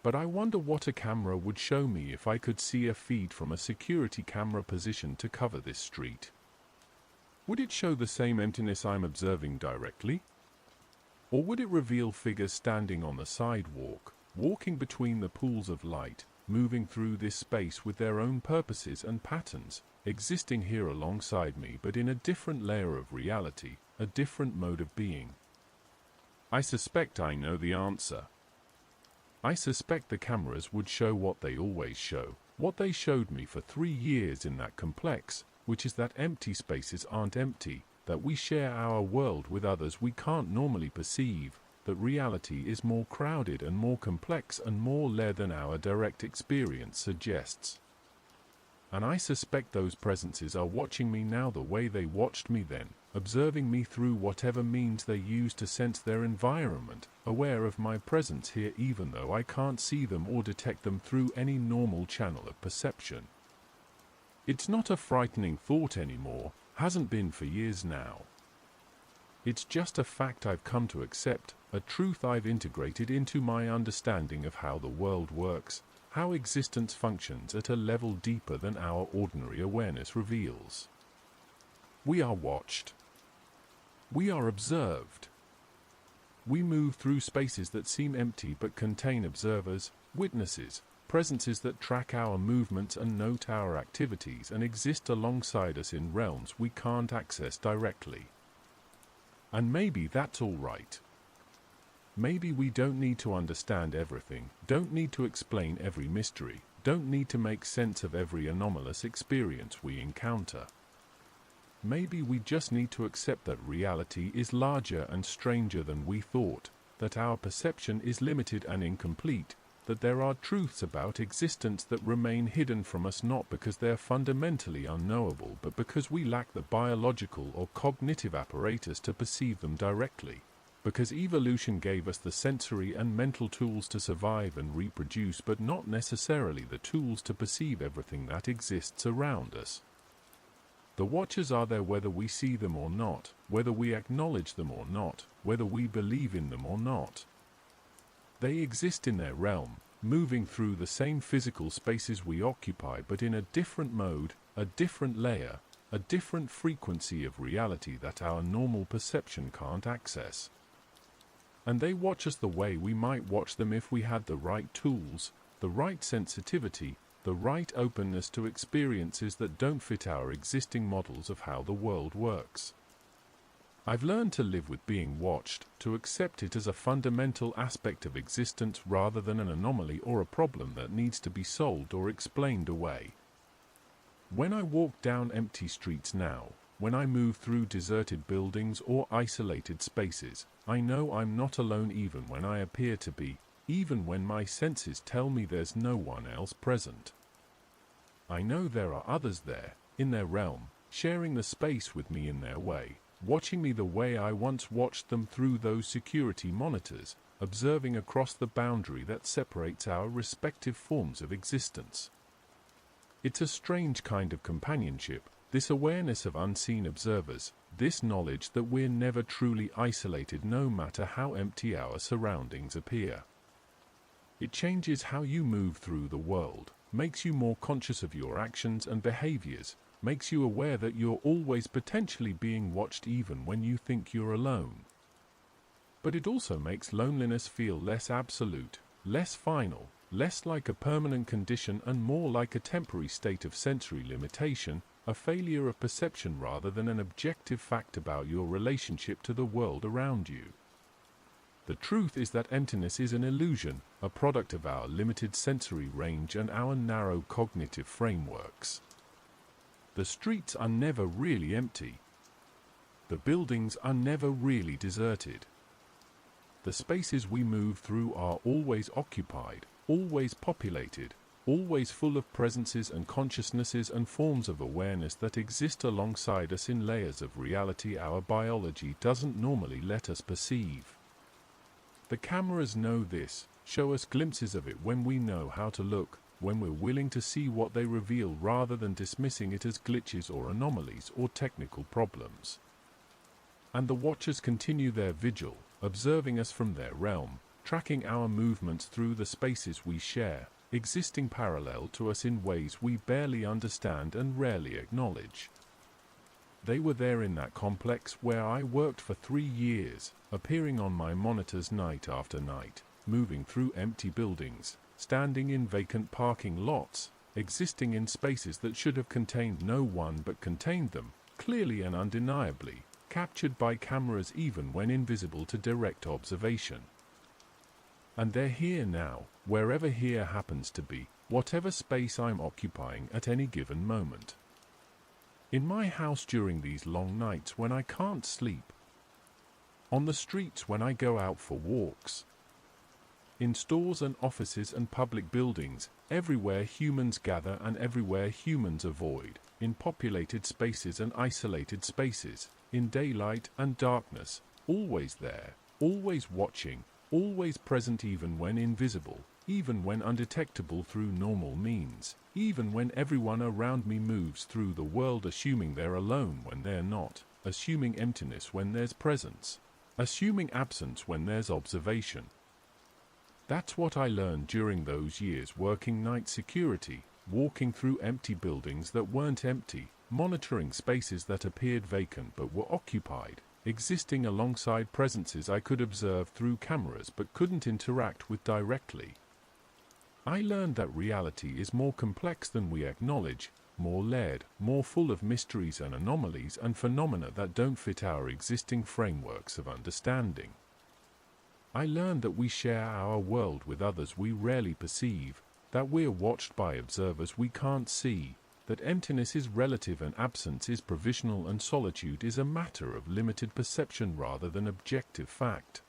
But I wonder what a camera would show me if I could see a feed from a security camera position to cover this street. Would it show the same emptiness I'm observing directly? Or would it reveal figures standing on the sidewalk, walking between the pools of light, moving through this space with their own purposes and patterns, existing here alongside me but in a different layer of reality, a different mode of being? I suspect I know the answer. I suspect the cameras would show what they always show, what they showed me for 3 years in that complex, which is that empty spaces aren't empty, that we share our world with others we can't normally perceive, that reality is more crowded and more complex and more layered than our direct experience suggests. And I suspect those presences are watching me now the way they watched me then, observing me through whatever means they use to sense their environment, aware of my presence here even though I can't see them or detect them through any normal channel of perception. It's not a frightening thought anymore, hasn't been for years now. It's just a fact I've come to accept, a truth I've integrated into my understanding of how the world works, how existence functions at a level deeper than our ordinary awareness reveals. We are watched. We are observed. We move through spaces that seem empty but contain observers, witnesses, presences that track our movements and note our activities and exist alongside us in realms we can't access directly. And maybe that's all right. Maybe we don't need to understand everything, don't need to explain every mystery, don't need to make sense of every anomalous experience we encounter. Maybe we just need to accept that reality is larger and stranger than we thought, that our perception is limited and incomplete, that there are truths about existence that remain hidden from us not because they're fundamentally unknowable but because we lack the biological or cognitive apparatus to perceive them directly. Because evolution gave us the sensory and mental tools to survive and reproduce but not necessarily the tools to perceive everything that exists around us. The watchers are there whether we see them or not, whether we acknowledge them or not, whether we believe in them or not. They exist in their realm, moving through the same physical spaces we occupy but in a different mode, a different layer, a different frequency of reality that our normal perception can't access. And they watch us the way we might watch them if we had the right tools, the right sensitivity, the right openness to experiences that don't fit our existing models of how the world works. I've learned to live with being watched, to accept it as a fundamental aspect of existence rather than an anomaly or a problem that needs to be solved or explained away. When I walk down empty streets now, when I move through deserted buildings or isolated spaces, I know I'm not alone even when I appear to be, even when my senses tell me there's no one else present. I know there are others there, in their realm, sharing the space with me in their way, watching me the way I once watched them through those security monitors, observing across the boundary that separates our respective forms of existence. It's a strange kind of companionship, this awareness of unseen observers, this knowledge that we're never truly isolated no matter how empty our surroundings appear. It changes how you move through the world, makes you more conscious of your actions and behaviors, makes you aware that you're always potentially being watched even when you think you're alone. But it also makes loneliness feel less absolute, less final, less like a permanent condition and more like a temporary state of sensory limitation, a failure of perception rather than an objective fact about your relationship to the world around you. The truth is that emptiness is an illusion, a product of our limited sensory range and our narrow cognitive frameworks. The streets are never really empty. The buildings are never really deserted. The spaces we move through are always occupied, always populated, always full of presences and consciousnesses and forms of awareness that exist alongside us in layers of reality our biology doesn't normally let us perceive. The cameras know this, show us glimpses of it when we know how to look, when we're willing to see what they reveal rather than dismissing it as glitches or anomalies or technical problems. And the watchers continue their vigil, observing us from their realm, tracking our movements through the spaces we share, existing parallel to us in ways we barely understand and rarely acknowledge. They were there in that complex where I worked for 3 years, appearing on my monitors night after night, moving through empty buildings, standing in vacant parking lots, existing in spaces that should have contained no one but contained them, clearly and undeniably, captured by cameras even when invisible to direct observation. And they're here now, wherever here happens to be, whatever space I'm occupying at any given moment. In my house during these long nights when I can't sleep. On the streets when I go out for walks. In stores and offices and public buildings, everywhere humans gather and everywhere humans avoid, in populated spaces and isolated spaces, in daylight and darkness, always there, always watching, always present even when invisible, even when undetectable through normal means, even when everyone around me moves through the world assuming they're alone when they're not, assuming emptiness when there's presence, assuming absence when there's observation. That's what I learned during those years working night security, walking through empty buildings that weren't empty, monitoring spaces that appeared vacant but were occupied, existing alongside presences I could observe through cameras but couldn't interact with directly. I learned that reality is more complex than we acknowledge, more layered, more full of mysteries and anomalies and phenomena that don't fit our existing frameworks of understanding. I learned that we share our world with others we rarely perceive, that we're watched by observers we can't see, that emptiness is relative and absence is provisional and solitude is a matter of limited perception rather than objective fact.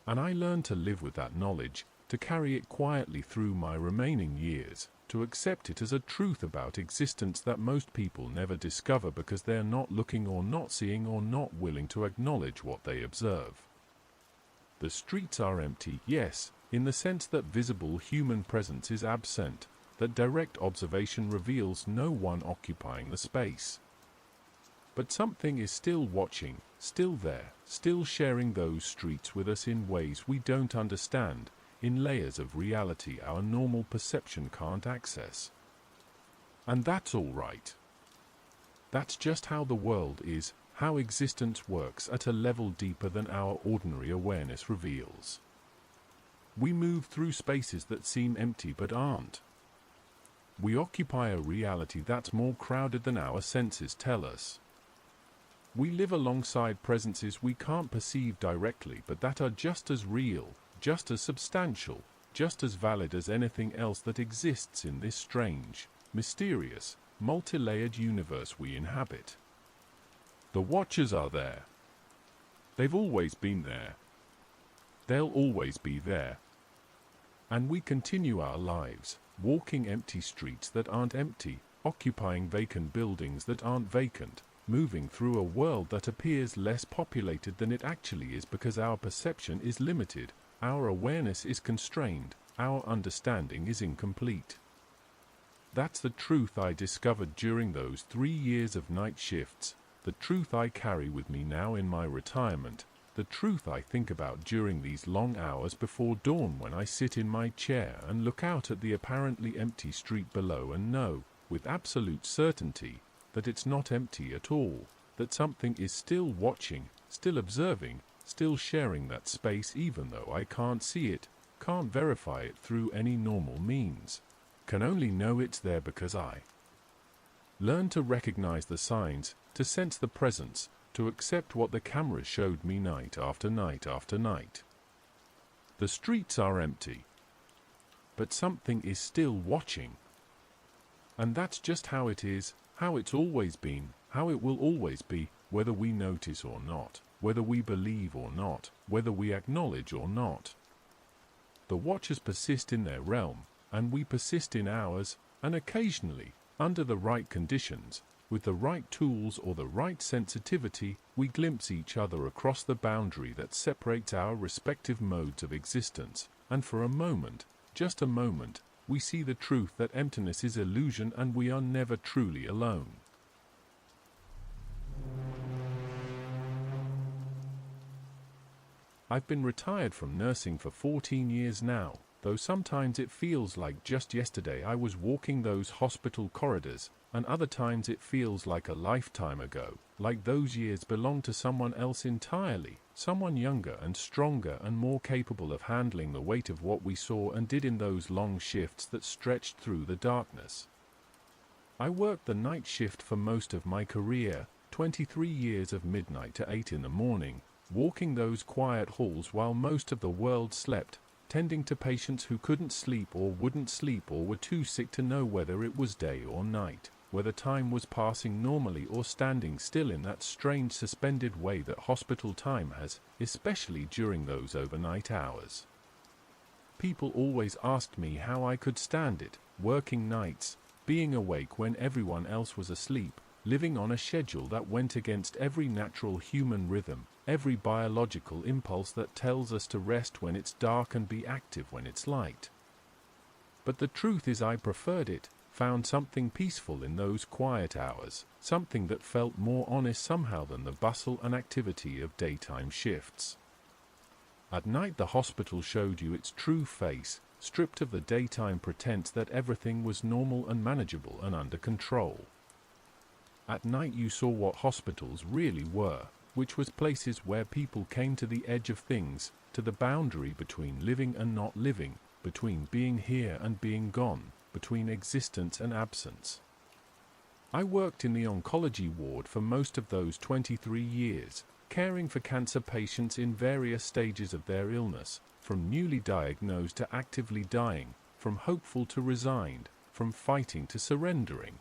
And I learned to live with that knowledge, to carry it quietly through my remaining years, to accept it as a truth about existence that most people never discover because they're not looking or not seeing or not willing to acknowledge what they observe. The streets are empty, yes, in the sense that visible human presence is absent, that direct observation reveals no one occupying the space. But something is still watching, still there, still sharing those streets with us in ways we don't understand, in layers of reality our normal perception can't access. And that's all right. That's just how the world is, how existence works at a level deeper than our ordinary awareness reveals. We move through spaces that seem empty but aren't. We occupy a reality that's more crowded than our senses tell us. We live alongside presences we can't perceive directly but that are just as real, just as substantial, just as valid as anything else that exists in this strange, mysterious, multi-layered universe we inhabit. The watchers are there. They've always been there. They'll always be there. And we continue our lives, walking empty streets that aren't empty, occupying vacant buildings that aren't vacant, moving through a world that appears less populated than it actually is because our perception is limited, our awareness is constrained, our understanding is incomplete. That's the truth I discovered during those 3 years of night shifts, the truth I carry with me now in my retirement, the truth I think about during these long hours before dawn when I sit in my chair and look out at the apparently empty street below and know, with absolute certainty, that it's not empty at all, that something is still watching, still observing, still sharing that space even though I can't see it, can't verify it through any normal means, can only know it's there because I learn to recognize the signs, to sense the presence, to accept what the camera showed me night after night after night. The streets are empty, but something is still watching. And that's just how it is, how it's always been, how it will always be, whether we notice or not, whether we believe or not, whether we acknowledge or not. The watchers persist in their realm, and we persist in ours, and occasionally, under the right conditions, with the right tools or the right sensitivity, we glimpse each other across the boundary that separates our respective modes of existence, and for a moment, just a moment, we see the truth that emptiness is illusion and we are never truly alone. I've been retired from nursing for 14 years now, though sometimes it feels like just yesterday I was walking those hospital corridors, and other times it feels like a lifetime ago, like those years belong to someone else entirely, someone younger and stronger and more capable of handling the weight of what we saw and did in those long shifts that stretched through the darkness. I worked the night shift for most of my career, 23 years of midnight to 8 in the morning, walking those quiet halls while most of the world slept, tending to patients who couldn't sleep or wouldn't sleep or were too sick to know whether it was day or night, whether time was passing normally or standing still in that strange suspended way that hospital time has, especially during those overnight hours. People always asked me how I could stand it, working nights, being awake when everyone else was asleep, living on a schedule that went against every natural human rhythm, every biological impulse that tells us to rest when it's dark and be active when it's light. But the truth is I preferred it, found something peaceful in those quiet hours, something that felt more honest somehow than the bustle and activity of daytime shifts. At night the hospital showed you its true face, stripped of the daytime pretense that everything was normal and manageable and under control. At night you saw what hospitals really were, which was places where people came to the edge of things, to the boundary between living and not living, between being here and being gone, between existence and absence. I worked in the oncology ward for most of those 23 years, caring for cancer patients in various stages of their illness, from newly diagnosed to actively dying, from hopeful to resigned, from fighting to surrendering.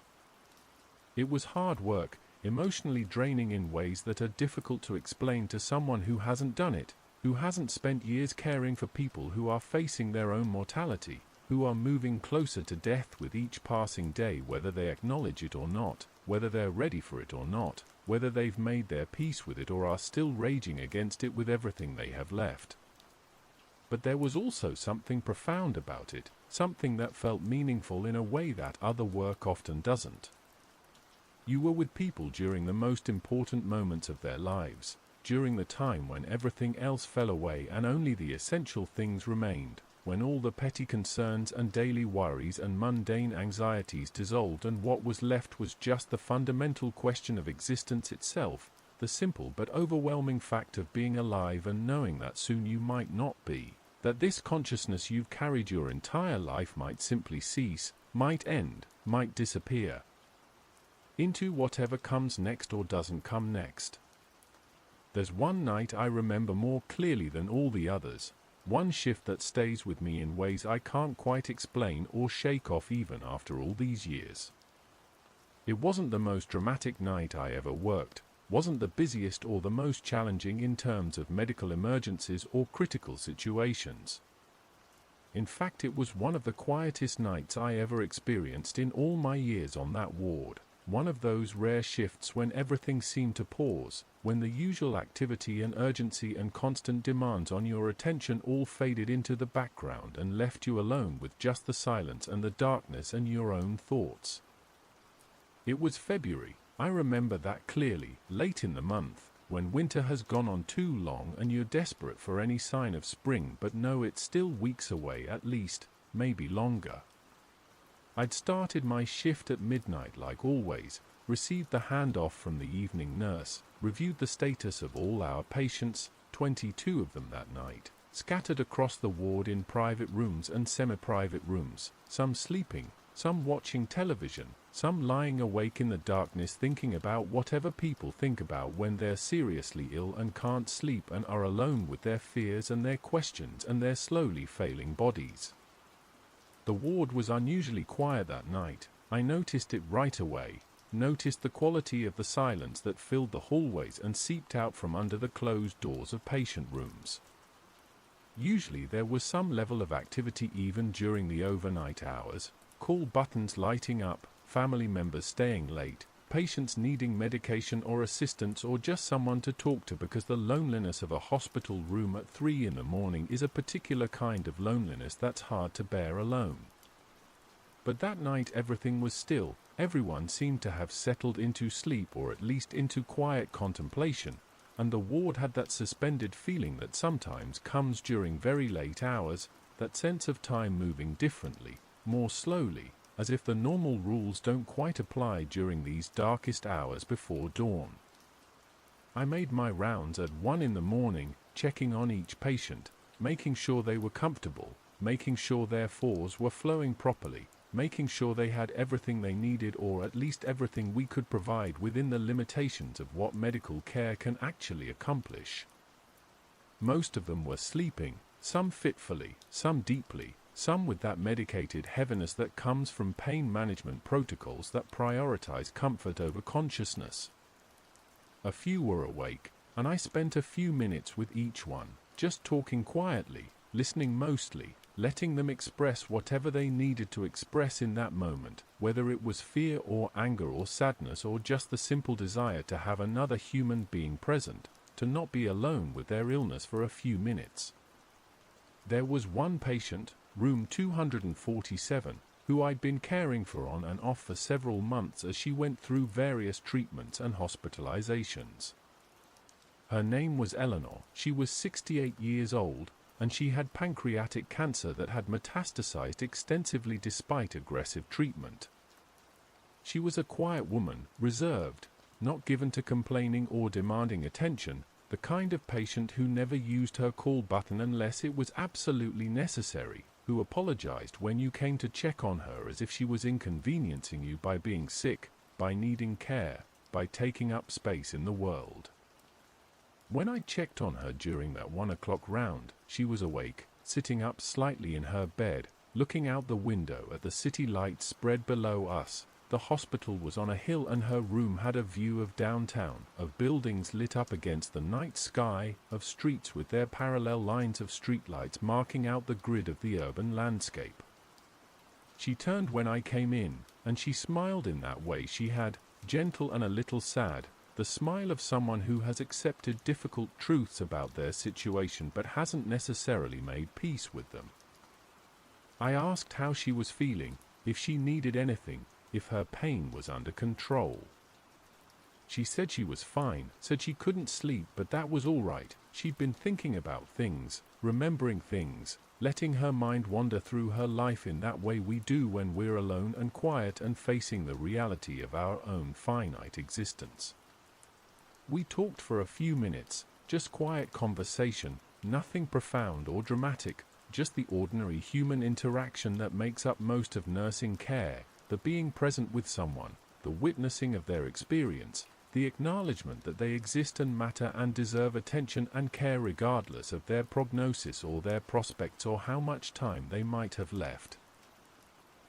It was hard work, emotionally draining in ways that are difficult to explain to someone who hasn't done it, who hasn't spent years caring for people who are facing their own mortality, who are moving closer to death with each passing day, whether they acknowledge it or not, whether they're ready for it or not, whether they've made their peace with it or are still raging against it with everything they have left. But there was also something profound about it, something that felt meaningful in a way that other work often doesn't. You were with people during the most important moments of their lives, during the time when everything else fell away and only the essential things remained, when all the petty concerns and daily worries and mundane anxieties dissolved and what was left was just the fundamental question of existence itself, the simple but overwhelming fact of being alive and knowing that soon you might not be, that this consciousness you've carried your entire life might simply cease, might end, might disappear into whatever comes next or doesn't come next. There's one night I remember more clearly than all the others, one shift that stays with me in ways I can't quite explain or shake off even after all these years. It wasn't the most dramatic night I ever worked, wasn't the busiest or the most challenging in terms of medical emergencies or critical situations. In fact, it was one of the quietest nights I ever experienced in all my years on that ward. One of those rare shifts when everything seemed to pause, when the usual activity and urgency and constant demands on your attention all faded into the background and left you alone with just the silence and the darkness and your own thoughts. It was February, I remember that clearly, late in the month, when winter has gone on too long and you're desperate for any sign of spring but know it's still weeks away at least, maybe longer. I'd started my shift at midnight like always, received the handoff from the evening nurse, reviewed the status of all our patients, 22 of them that night, scattered across the ward in private rooms and semi-private rooms, some sleeping, some watching television, some lying awake in the darkness thinking about whatever people think about when they're seriously ill and can't sleep and are alone with their fears and their questions and their slowly failing bodies. The ward was unusually quiet that night. I noticed it right away, noticed the quality of the silence that filled the hallways and seeped out from under the closed doors of patient rooms. Usually there was some level of activity even during the overnight hours, call buttons lighting up, family members staying late, patients needing medication or assistance or just someone to talk to because the loneliness of a hospital room at 3 in the morning is a particular kind of loneliness that's hard to bear alone. But that night everything was still, everyone seemed to have settled into sleep or at least into quiet contemplation, and the ward had that suspended feeling that sometimes comes during very late hours, that sense of time moving differently, more slowly, as if the normal rules don't quite apply during these darkest hours before dawn. I made my rounds at 1 in the morning, checking on each patient, making sure they were comfortable, making sure their fours were flowing properly, making sure they had everything they needed, or at least everything we could provide within the limitations of what medical care can actually accomplish. Most of them were sleeping, some fitfully, some deeply, some with that medicated heaviness that comes from pain management protocols that prioritize comfort over consciousness. A few were awake, and I spent a few minutes with each one, just talking quietly, listening mostly, letting them express whatever they needed to express in that moment, whether it was fear or anger or sadness or just the simple desire to have another human being present, to not be alone with their illness for a few minutes. There was one patient, room 247, who I'd been caring for on and off for several months as she went through various treatments and hospitalizations. Her name was Eleanor. She was 68 years old, and she had pancreatic cancer that had metastasized extensively despite aggressive treatment. She was a quiet woman, reserved, not given to complaining or demanding attention, the kind of patient who never used her call button unless it was absolutely necessary, who apologized when you came to check on her as if she was inconveniencing you by being sick, by needing care, by taking up space in the world. When I checked on her during that 1 o'clock round, she was awake, sitting up slightly in her bed, looking out the window at the city lights spread below us. The hospital was on a hill and her room had a view of downtown, of buildings lit up against the night sky, of streets with their parallel lines of streetlights marking out the grid of the urban landscape. She turned when I came in, and she smiled in that way she had, gentle and a little sad, the smile of someone who has accepted difficult truths about their situation but hasn't necessarily made peace with them. I asked how she was feeling, if she needed anything, if her pain was under control. She said she was fine, said she couldn't sleep, but that was all right. She'd been thinking about things, remembering things, letting her mind wander through her life in that way we do when we're alone and quiet and facing the reality of our own finite existence. We talked for a few minutes, just quiet conversation, nothing profound or dramatic, just the ordinary human interaction that makes up most of nursing care, the being present with someone, the witnessing of their experience, the acknowledgement that they exist and matter and deserve attention and care regardless of their prognosis or their prospects or how much time they might have left.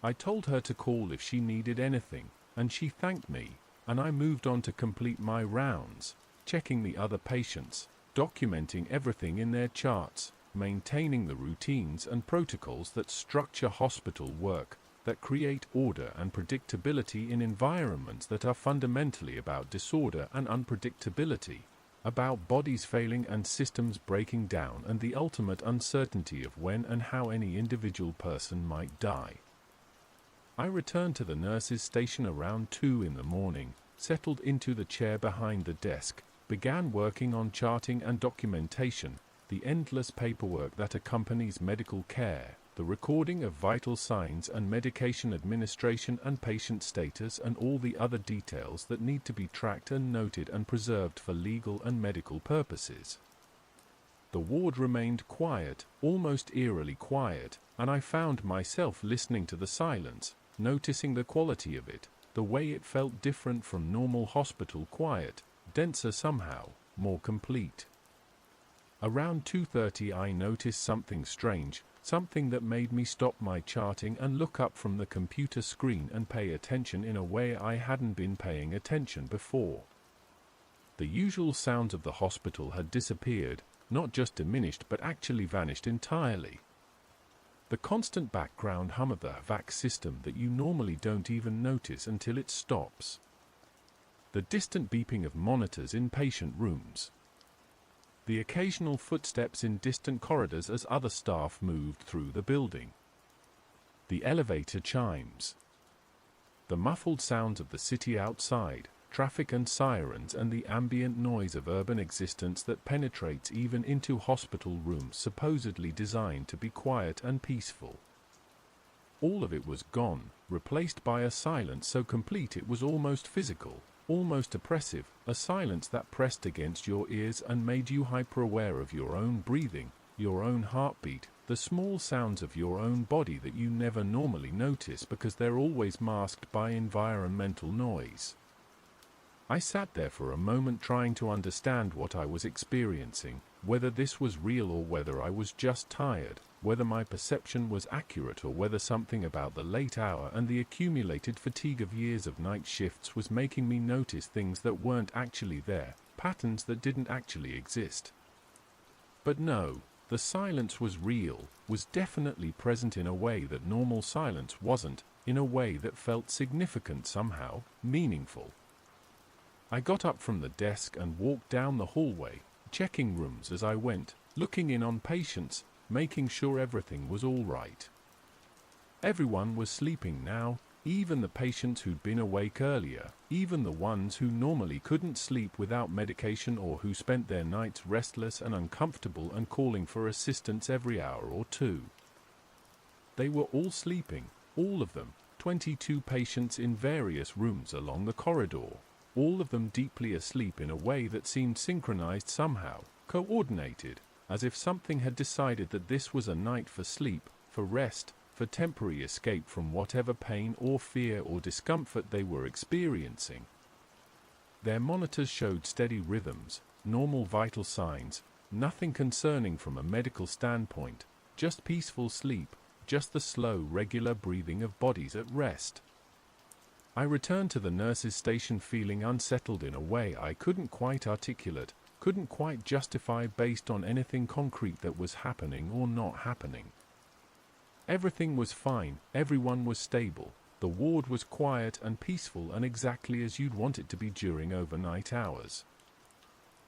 I told her to call if she needed anything, and she thanked me, and I moved on to complete my rounds, checking the other patients, documenting everything in their charts, maintaining the routines and protocols that structure hospital work, that create order and predictability in environments that are fundamentally about disorder and unpredictability, about bodies failing and systems breaking down and the ultimate uncertainty of when and how any individual person might die. I returned to the nurse's station around 2 in the morning, settled into the chair behind the desk, began working on charting and documentation, the endless paperwork that accompanies medical care, the recording of vital signs and medication administration and patient status and all the other details that need to be tracked and noted and preserved for legal and medical purposes. The ward remained quiet, almost eerily quiet, and I found myself listening to the silence, noticing the quality of it, the way it felt different from normal hospital quiet, denser somehow, more complete. Around 2:30 I noticed something strange, something that made me stop my charting and look up from the computer screen and pay attention in a way I hadn't been paying attention before. The usual sounds of the hospital had disappeared, not just diminished but actually vanished entirely. The constant background hum of the HVAC system that you normally don't even notice until it stops. The distant beeping of monitors in patient rooms. The occasional footsteps in distant corridors as other staff moved through the building. The elevator chimes. The muffled sounds of the city outside, traffic and sirens and the ambient noise of urban existence that penetrates even into hospital rooms supposedly designed to be quiet and peaceful. All of it was gone, replaced by a silence so complete it was almost physical, almost oppressive, a silence that pressed against your ears and made you hyper-aware of your own breathing, your own heartbeat, the small sounds of your own body that you never normally notice because they're always masked by environmental noise. I sat there for a moment trying to understand what I was experiencing, whether this was real or whether I was just tired, whether my perception was accurate or whether something about the late hour and the accumulated fatigue of years of night shifts was making me notice things that weren't actually there, patterns that didn't actually exist. But no, the silence was real, was definitely present in a way that normal silence wasn't, in a way that felt significant somehow, meaningful. I got up from the desk and walked down the hallway, checking rooms as I went, looking in on patients, making sure everything was all right. Everyone was sleeping now, even the patients who'd been awake earlier, even the ones who normally couldn't sleep without medication or who spent their nights restless and uncomfortable and calling for assistance every hour or two. They were all sleeping, all of them, 22 patients in various rooms along the corridor. All of them deeply asleep in a way that seemed synchronized somehow, coordinated, as if something had decided that this was a night for sleep, for rest, for temporary escape from whatever pain or fear or discomfort they were experiencing. Their monitors showed steady rhythms, normal vital signs, nothing concerning from a medical standpoint, just peaceful sleep, just the slow, regular breathing of bodies at rest. I returned to the nurse's station feeling unsettled in a way I couldn't quite articulate, couldn't quite justify based on anything concrete that was happening or not happening. Everything was fine, everyone was stable, the ward was quiet and peaceful and exactly as you'd want it to be during overnight hours.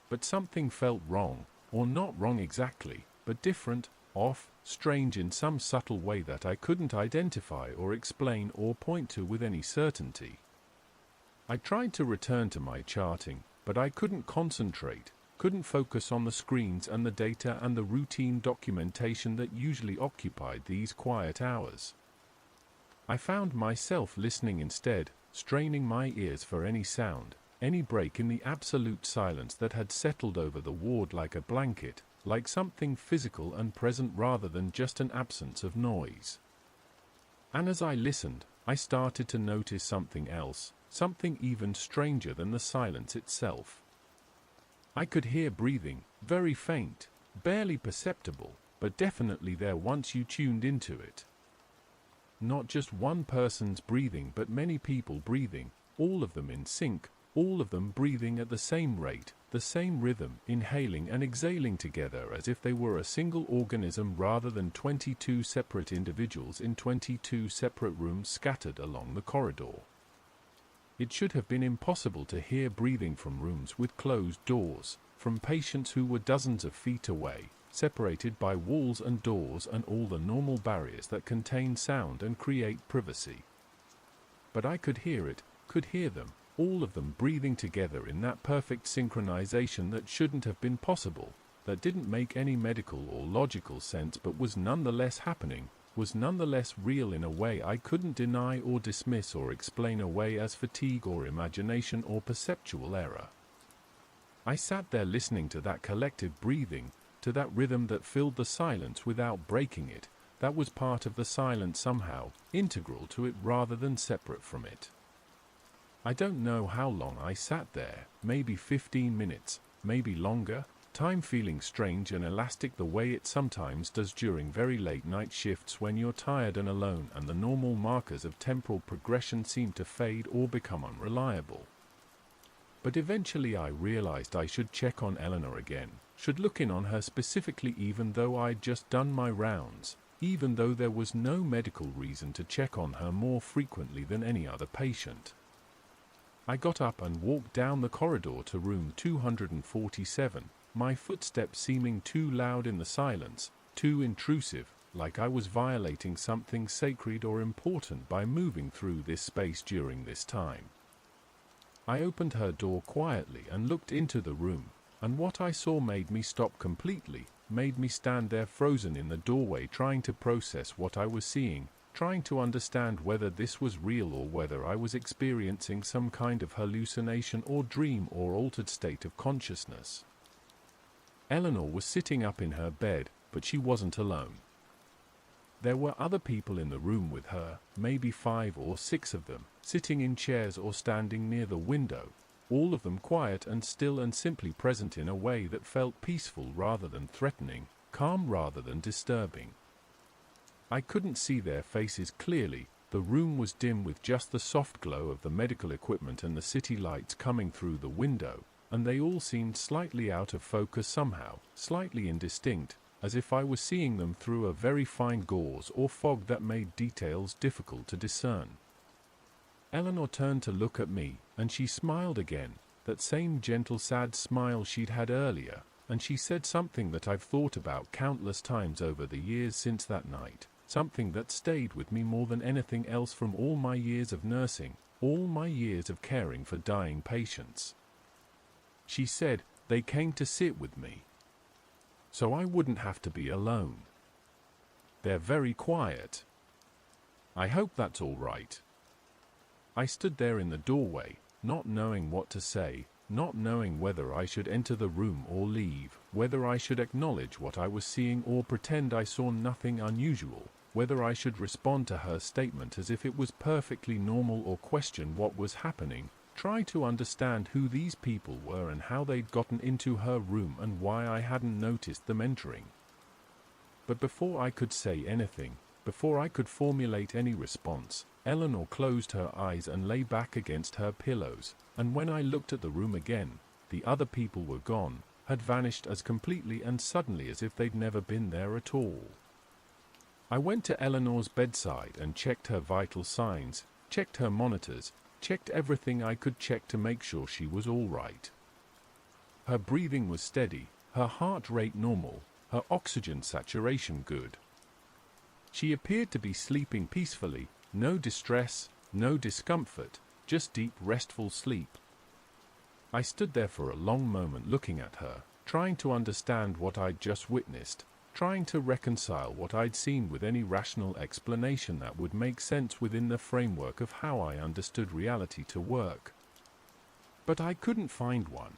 But something felt wrong, or not wrong exactly, but different, off, strange in some subtle way that I couldn't identify or explain or point to with any certainty. I tried to return to my charting, but I couldn't concentrate, couldn't focus on the screens and the data and the routine documentation that usually occupied these quiet hours. I found myself listening instead, straining my ears for any sound, any break in the absolute silence that had settled over the ward like a blanket, like something physical and present rather than just an absence of noise. And as I listened, I started to notice something else, something even stranger than the silence itself. I could hear breathing, very faint, barely perceptible, but definitely there once you tuned into it. Not just one person's breathing but many people breathing, all of them in sync, all of them breathing at the same rate, the same rhythm, inhaling and exhaling together as if they were a single organism rather than 22 separate individuals in 22 separate rooms scattered along the corridor. It should have been impossible to hear breathing from rooms with closed doors, from patients who were dozens of feet away, separated by walls and doors and all the normal barriers that contain sound and create privacy. But I could hear it, could hear them, all of them breathing together in that perfect synchronization that shouldn't have been possible, that didn't make any medical or logical sense but was nonetheless happening, was nonetheless real in a way I couldn't deny or dismiss or explain away as fatigue or imagination or perceptual error. I sat there listening to that collective breathing, to that rhythm that filled the silence without breaking it, that was part of the silence somehow, integral to it rather than separate from it. I don't know how long I sat there, maybe 15 minutes, maybe longer, time feeling strange and elastic the way it sometimes does during very late night shifts when you're tired and alone and the normal markers of temporal progression seem to fade or become unreliable. But eventually I realized I should check on Eleanor again, should look in on her specifically even though I'd just done my rounds, even though there was no medical reason to check on her more frequently than any other patient. I got up and walked down the corridor to room 247, my footsteps seeming too loud in the silence, too intrusive, like I was violating something sacred or important by moving through this space during this time. I opened her door quietly and looked into the room, and what I saw made me stop completely, made me stand there frozen in the doorway trying to process what I was seeing, trying to understand whether this was real or whether I was experiencing some kind of hallucination or dream or altered state of consciousness. Eleanor was sitting up in her bed, but she wasn't alone. There were other people in the room with her, maybe 5 or 6 of them, sitting in chairs or standing near the window, all of them quiet and still and simply present in a way that felt peaceful rather than threatening, calm rather than disturbing. I couldn't see their faces clearly. The room was dim with just the soft glow of the medical equipment and the city lights coming through the window, and they all seemed slightly out of focus somehow, slightly indistinct, as if I was seeing them through a very fine gauze or fog that made details difficult to discern. Eleanor turned to look at me, and she smiled again, that same gentle sad smile she'd had earlier, and she said something that I've thought about countless times over the years since that night, something that stayed with me more than anything else from all my years of nursing, all my years of caring for dying patients. She said, they came to sit with me, so I wouldn't have to be alone. They're very quiet. I hope that's all right. I stood there in the doorway, not knowing what to say, not knowing whether I should enter the room or leave, whether I should acknowledge what I was seeing or pretend I saw nothing unusual, whether I should respond to her statement as if it was perfectly normal or question what was happening, try to understand who these people were and how they'd gotten into her room and why I hadn't noticed them entering. But before I could say anything, before I could formulate any response, Eleanor closed her eyes and lay back against her pillows, and when I looked at the room again, the other people were gone, had vanished as completely and suddenly as if they'd never been there at all. I went to Eleanor's bedside and checked her vital signs, checked her monitors, checked everything I could check to make sure she was all right. Her breathing was steady, her heart rate normal, her oxygen saturation good. She appeared to be sleeping peacefully, no distress, no discomfort, just deep restful sleep. I stood there for a long moment looking at her, trying to understand what I'd just witnessed, trying to reconcile what I'd seen with any rational explanation that would make sense within the framework of how I understood reality to work. But I couldn't find one.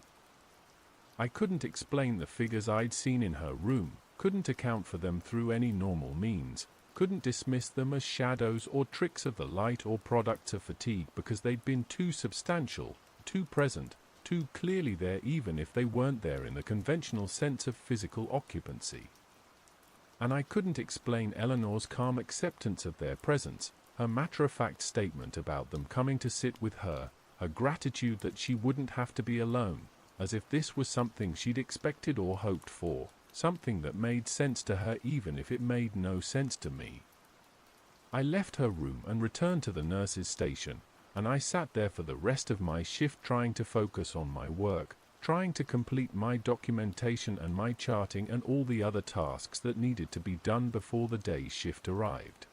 I couldn't explain the figures I'd seen in her room, couldn't account for them through any normal means, couldn't dismiss them as shadows or tricks of the light or products of fatigue because they'd been too substantial, too present, too clearly there even if they weren't there in the conventional sense of physical occupancy. And I couldn't explain Eleanor's calm acceptance of their presence, her matter-of-fact statement about them coming to sit with her, her gratitude that she wouldn't have to be alone, as if this was something she'd expected or hoped for, something that made sense to her even if it made no sense to me. I left her room and returned to the nurse's station, and I sat there for the rest of my shift trying to focus on my work, trying to complete my documentation and my charting and all the other tasks that needed to be done before the day's shift arrived.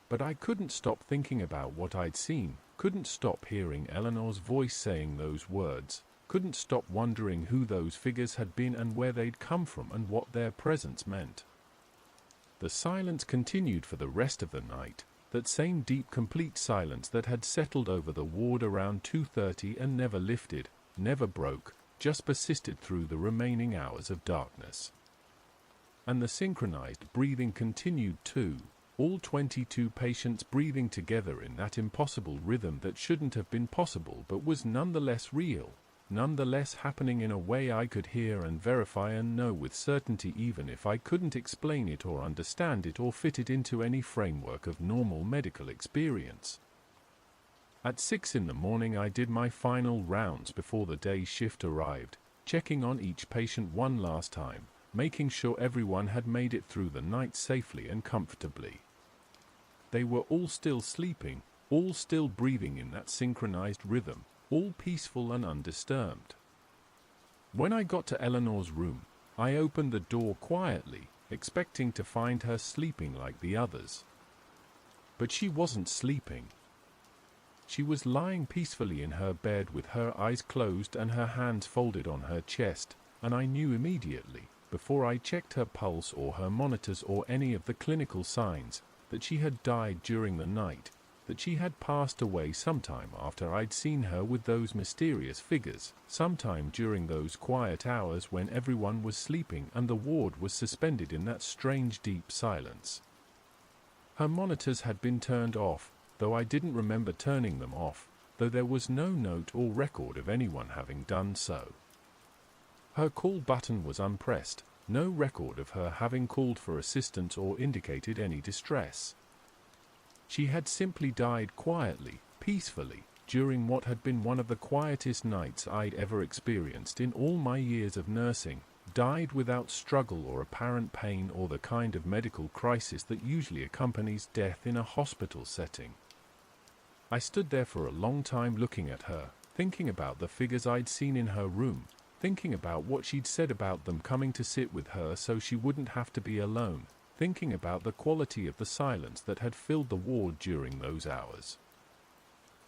But I couldn't stop thinking about what I'd seen, couldn't stop hearing Eleanor's voice saying those words, couldn't stop wondering who those figures had been and where they'd come from and what their presence meant. The silence continued for the rest of the night, that same deep complete silence that had settled over the ward around 2:30 and never lifted, never broke, just persisted through the remaining hours of darkness. And the synchronized breathing continued too, all 22 patients breathing together in that impossible rhythm that shouldn't have been possible but was nonetheless real, nonetheless happening in a way I could hear and verify and know with certainty even if I couldn't explain it or understand it or fit it into any framework of normal medical experience. At 6 in the morning I did my final rounds before the day's shift arrived, checking on each patient one last time, making sure everyone had made it through the night safely and comfortably. They were all still sleeping, all still breathing in that synchronized rhythm, all peaceful and undisturbed. When I got to Eleanor's room, I opened the door quietly, expecting to find her sleeping like the others. But she wasn't sleeping. She was lying peacefully in her bed with her eyes closed and her hands folded on her chest, and I knew immediately, before I checked her pulse or her monitors or any of the clinical signs, that she had died during the night, that she had passed away sometime after I'd seen her with those mysterious figures, sometime during those quiet hours when everyone was sleeping and the ward was suspended in that strange deep silence. Her monitors had been turned off, though I didn't remember turning them off, though there was no note or record of anyone having done so. Her call button was unpressed, no record of her having called for assistance or indicated any distress. She had simply died quietly, peacefully, during what had been one of the quietest nights I'd ever experienced in all my years of nursing, died without struggle or apparent pain or the kind of medical crisis that usually accompanies death in a hospital setting. I stood there for a long time looking at her, thinking about the figures I'd seen in her room, thinking about what she'd said about them coming to sit with her so she wouldn't have to be alone, thinking about the quality of the silence that had filled the ward during those hours.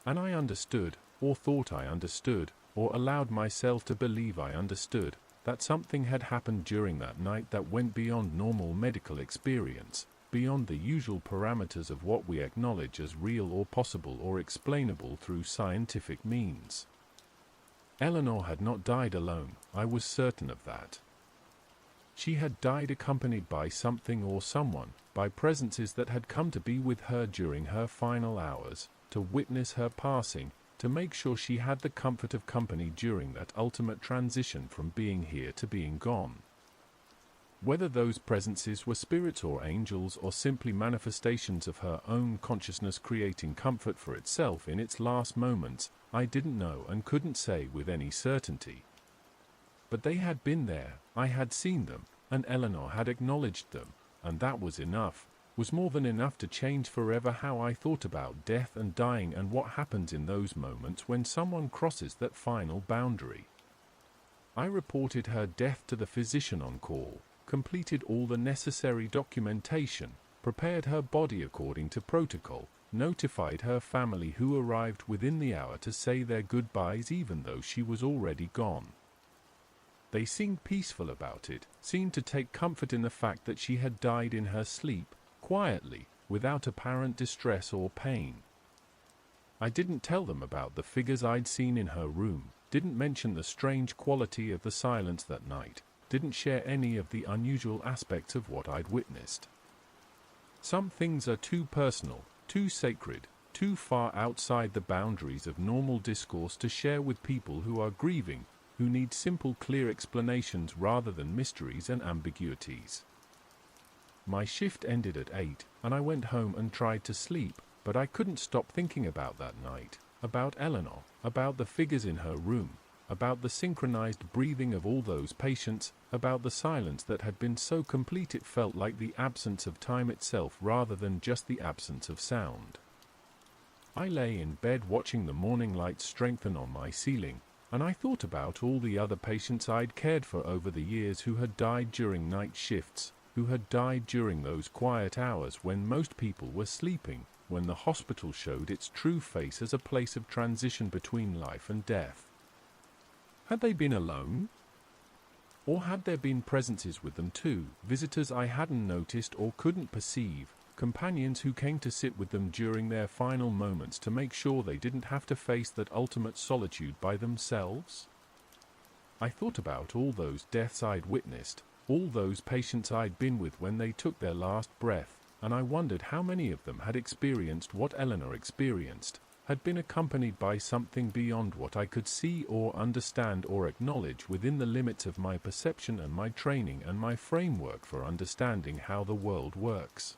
And I understood, or thought I understood, or allowed myself to believe I understood, that something had happened during that night that went beyond normal medical experience, beyond the usual parameters of what we acknowledge as real or possible or explainable through scientific means. Eleanor had not died alone, I was certain of that. She had died accompanied by something or someone, by presences that had come to be with her during her final hours, to witness her passing, to make sure she had the comfort of company during that ultimate transition from being here to being gone. Whether those presences were spirits or angels or simply manifestations of her own consciousness creating comfort for itself in its last moments, I didn't know and couldn't say with any certainty. But they had been there, I had seen them, and Eleanor had acknowledged them, and that was enough, was more than enough to change forever how I thought about death and dying and what happens in those moments when someone crosses that final boundary. I reported her death to the physician on call, completed all the necessary documentation, prepared her body according to protocol, notified her family who arrived within the hour to say their goodbyes even though she was already gone. They seemed peaceful about it, seemed to take comfort in the fact that she had died in her sleep, quietly, without apparent distress or pain. I didn't tell them about the figures I'd seen in her room, didn't mention the strange quality of the silence that night, didn't share any of the unusual aspects of what I'd witnessed. Some things are too personal, too sacred, too far outside the boundaries of normal discourse to share with people who are grieving, who need simple, clear explanations rather than mysteries and ambiguities. My shift ended at 8, and I went home and tried to sleep, but I couldn't stop thinking about that night, about Eleanor, about the figures in her room, about the synchronized breathing of all those patients, about the silence that had been so complete it felt like the absence of time itself rather than just the absence of sound. I lay in bed watching the morning light strengthen on my ceiling, and I thought about all the other patients I'd cared for over the years who had died during night shifts, who had died during those quiet hours when most people were sleeping, when the hospital showed its true face as a place of transition between life and death. Had they been alone? Or had there been presences with them too, visitors I hadn't noticed or couldn't perceive, companions who came to sit with them during their final moments to make sure they didn't have to face that ultimate solitude by themselves? I thought about all those deaths I'd witnessed, all those patients I'd been with when they took their last breath, and I wondered how many of them had experienced what Eleanor experienced, had been accompanied by something beyond what I could see or understand or acknowledge within the limits of my perception and my training and my framework for understanding how the world works.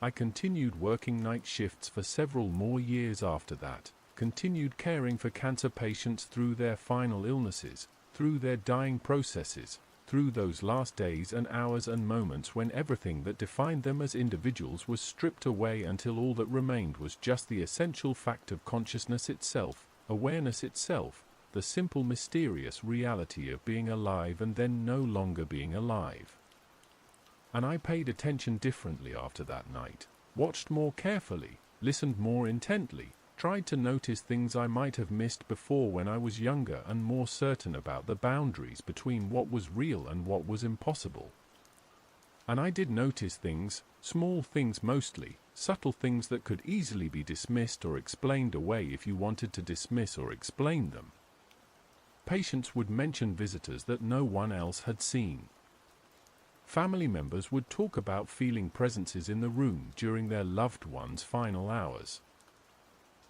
I continued working night shifts for several more years after that, continued caring for cancer patients through their final illnesses, through their dying processes, through those last days and hours and moments when everything that defined them as individuals was stripped away until all that remained was just the essential fact of consciousness itself, awareness itself, the simple mysterious reality of being alive and then no longer being alive. And I paid attention differently after that night, watched more carefully, listened more intently, tried to notice things I might have missed before when I was younger and more certain about the boundaries between what was real and what was impossible. And I did notice things, small things mostly, subtle things that could easily be dismissed or explained away if you wanted to dismiss or explain them. Patients would mention visitors that no one else had seen. Family members would talk about feeling presences in the room during their loved one's final hours.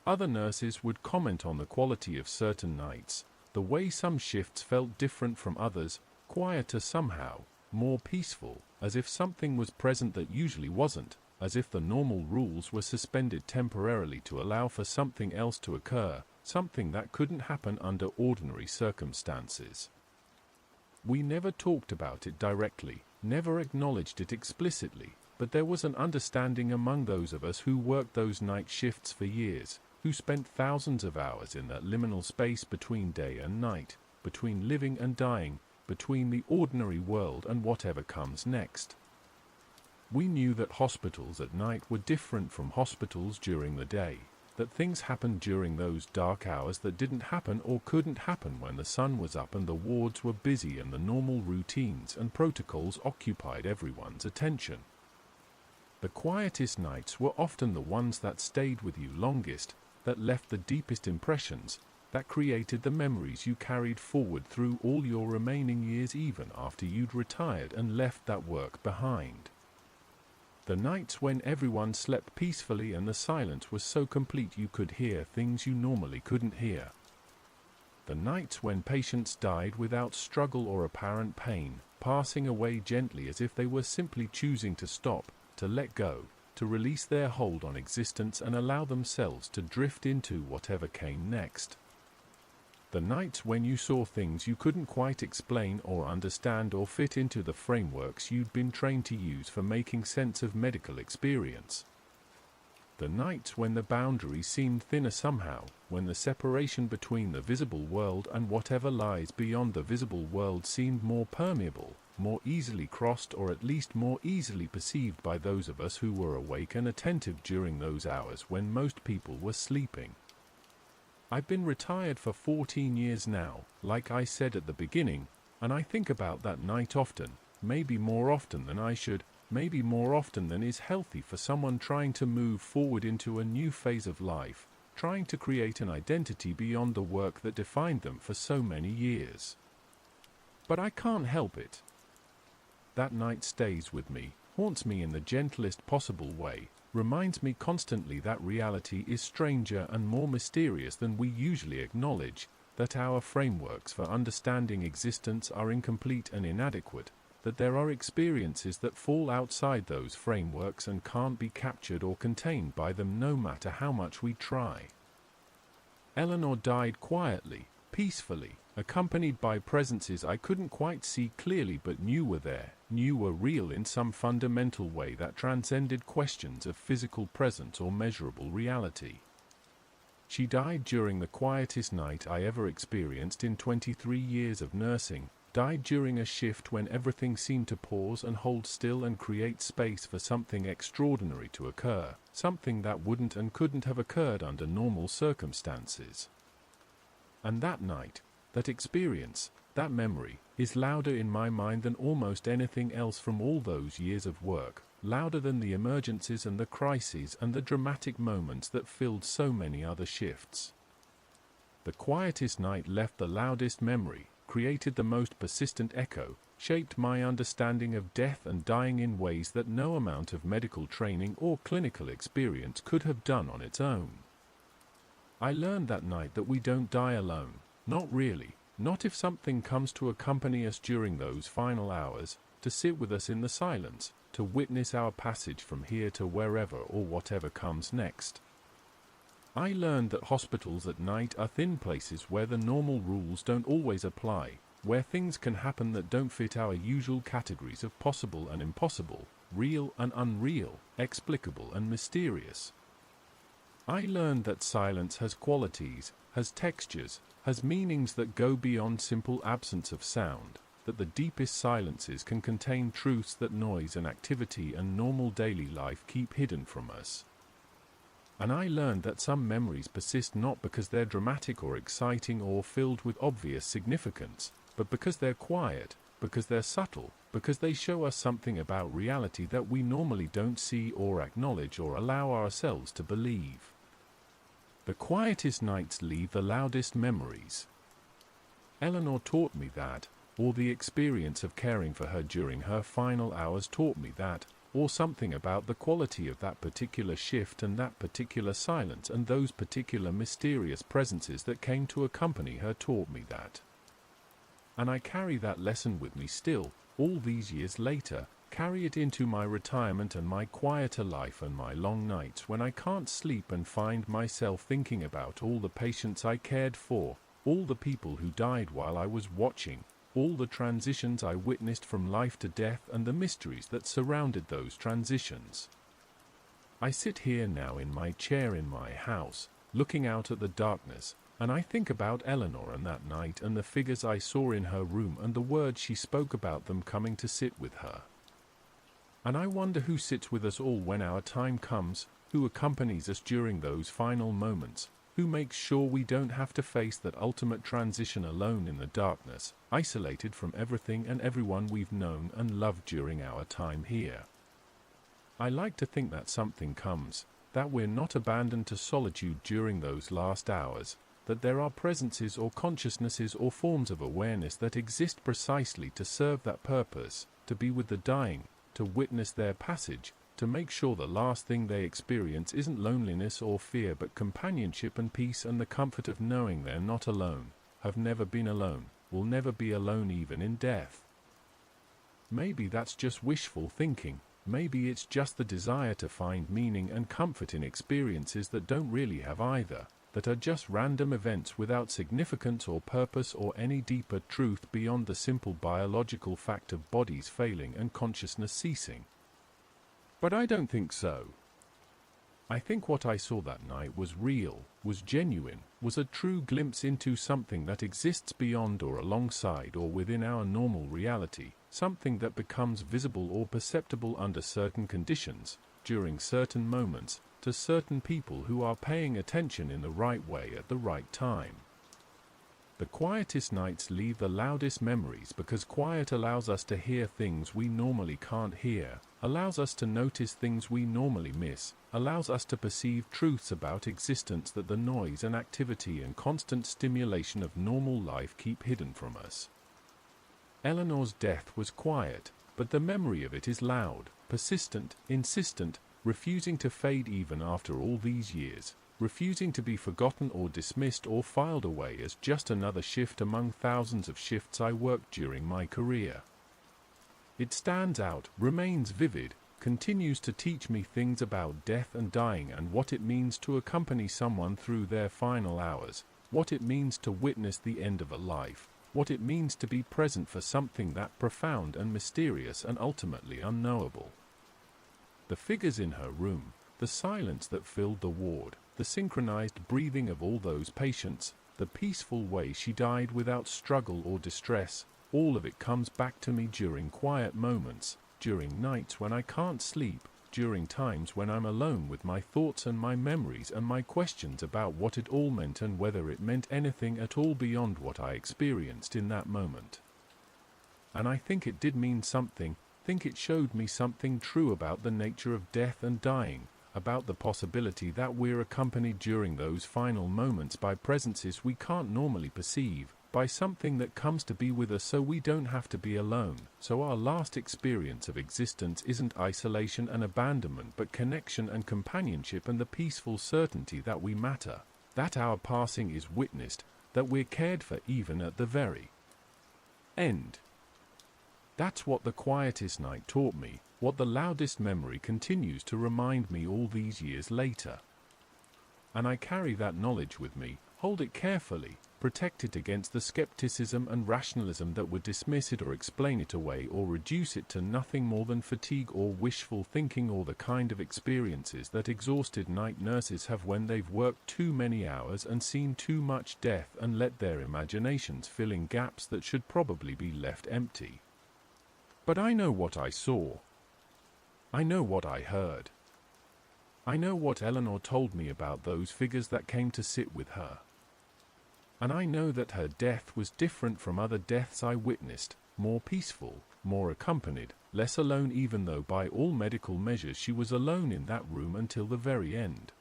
Other nurses would comment on the quality of certain nights, the way some shifts felt different from others, quieter somehow, more peaceful, as if something was present that usually wasn't, as if the normal rules were suspended temporarily to allow for something else to occur, something that couldn't happen under ordinary circumstances. We never talked about it directly, never acknowledged it explicitly, but there was an understanding among those of us who worked those night shifts for years, who spent thousands of hours in that liminal space between day and night, between living and dying, between the ordinary world and whatever comes next. We knew that hospitals at night were different from hospitals during the day, that things happened during those dark hours that didn't happen or couldn't happen when the sun was up and the wards were busy and the normal routines and protocols occupied everyone's attention. The quietest nights were often the ones that stayed with you longest, that left the deepest impressions, that created the memories you carried forward through all your remaining years even after you'd retired and left that work behind. The nights when everyone slept peacefully and the silence was so complete you could hear things you normally couldn't hear. The nights when patients died without struggle or apparent pain, passing away gently as if they were simply choosing to stop, to let go, to release their hold on existence and allow themselves to drift into whatever came next. The nights when you saw things you couldn't quite explain or understand or fit into the frameworks you'd been trained to use for making sense of medical experience. The nights when the boundaries seemed thinner somehow, when the separation between the visible world and whatever lies beyond the visible world seemed more permeable, more easily crossed or at least more easily perceived by those of us who were awake and attentive during those hours when most people were sleeping. I've been retired for 14 years now, like I said at the beginning, and I think about that night often, maybe more often than I should, maybe more often than is healthy for someone trying to move forward into a new phase of life, trying to create an identity beyond the work that defined them for so many years. But I can't help it. That night stays with me, haunts me in the gentlest possible way, reminds me constantly that reality is stranger and more mysterious than we usually acknowledge, that our frameworks for understanding existence are incomplete and inadequate, that there are experiences that fall outside those frameworks and can't be captured or contained by them no matter how much we try. Eleanor died quietly, peacefully, accompanied by presences I couldn't quite see clearly but knew were there, knew were real in some fundamental way that transcended questions of physical presence or measurable reality. She died during the quietest night I ever experienced in 23 years of nursing, died during a shift when everything seemed to pause and hold still and create space for something extraordinary to occur, something that wouldn't and couldn't have occurred under normal circumstances. And that night, that experience, that memory, is louder in my mind than almost anything else from all those years of work, louder than the emergencies and the crises and the dramatic moments that filled so many other shifts. The quietest night left the loudest memory, created the most persistent echo, shaped my understanding of death and dying in ways that no amount of medical training or clinical experience could have done on its own. I learned that night that we don't die alone, not really, not if something comes to accompany us during those final hours, to sit with us in the silence, to witness our passage from here to wherever or whatever comes next. I learned that hospitals at night are thin places where the normal rules don't always apply, where things can happen that don't fit our usual categories of possible and impossible, real and unreal, explicable and mysterious. I learned that silence has qualities, has textures, has meanings that go beyond simple absence of sound, that the deepest silences can contain truths that noise and activity and normal daily life keep hidden from us. And I learned that some memories persist not because they're dramatic or exciting or filled with obvious significance, but because they're quiet, because they're subtle, because they show us something about reality that we normally don't see or acknowledge or allow ourselves to believe. The quietest nights leave the loudest memories. Eleanor taught me that, or the experience of caring for her during her final hours taught me that, or something about the quality of that particular shift and that particular silence and those particular mysterious presences that came to accompany her taught me that. And I carry that lesson with me still, all these years later, carry it into my retirement and my quieter life and my long nights when I can't sleep and find myself thinking about all the patients I cared for, all the people who died while I was watching, all the transitions I witnessed from life to death and the mysteries that surrounded those transitions. I sit here now in my chair in my house, looking out at the darkness, and I think about Eleanor and that night and the figures I saw in her room and the words she spoke about them coming to sit with her. And I wonder who sits with us all when our time comes, who accompanies us during those final moments, who makes sure we don't have to face that ultimate transition alone in the darkness, isolated from everything and everyone we've known and loved during our time here. I like to think that something comes, that we're not abandoned to solitude during those last hours, that there are presences or consciousnesses or forms of awareness that exist precisely to serve that purpose, to be with the dying, to witness their passage, to make sure the last thing they experience isn't loneliness or fear but companionship and peace and the comfort of knowing they're not alone, have never been alone, will never be alone even in death. Maybe that's just wishful thinking, maybe it's just the desire to find meaning and comfort in experiences that don't really have either, that are just random events without significance or purpose or any deeper truth beyond the simple biological fact of bodies failing and consciousness ceasing. But I don't think so. I think what I saw that night was real, was genuine, was a true glimpse into something that exists beyond or alongside or within our normal reality, something that becomes visible or perceptible under certain conditions, during certain moments, to certain people who are paying attention in the right way at the right time. The quietest nights leave the loudest memories because quiet allows us to hear things we normally can't hear, allows us to notice things we normally miss, allows us to perceive truths about existence that the noise and activity and constant stimulation of normal life keep hidden from us. Eleanor's death was quiet, but the memory of it is loud, persistent, insistent, refusing to fade even after all these years, refusing to be forgotten or dismissed or filed away as just another shift among thousands of shifts I worked during my career. It stands out, remains vivid, continues to teach me things about death and dying and what it means to accompany someone through their final hours, what it means to witness the end of a life, what it means to be present for something that profound and mysterious and ultimately unknowable. The figures in her room, the silence that filled the ward, the synchronized breathing of all those patients, the peaceful way she died without struggle or distress, all of it comes back to me during quiet moments, during nights when I can't sleep, during times when I'm alone with my thoughts and my memories and my questions about what it all meant and whether it meant anything at all beyond what I experienced in that moment. And I think it did mean something, think it showed me something true about the nature of death and dying, about the possibility that we're accompanied during those final moments by presences we can't normally perceive, by something that comes to be with us so we don't have to be alone, so our last experience of existence isn't isolation and abandonment but connection and companionship and the peaceful certainty that we matter, that our passing is witnessed, that we're cared for even at the very end. That's what the quietest night taught me, what the loudest memory continues to remind me all these years later. And I carry that knowledge with me, hold it carefully, protect it against the skepticism and rationalism that would dismiss it or explain it away or reduce it to nothing more than fatigue or wishful thinking or the kind of experiences that exhausted night nurses have when they've worked too many hours and seen too much death and let their imaginations fill in gaps that should probably be left empty. But I know what I saw. I know what I heard. I know what Eleanor told me about those figures that came to sit with her. And I know that her death was different from other deaths I witnessed, more peaceful, more accompanied, less alone, even though by all medical measures she was alone in that room until the very end.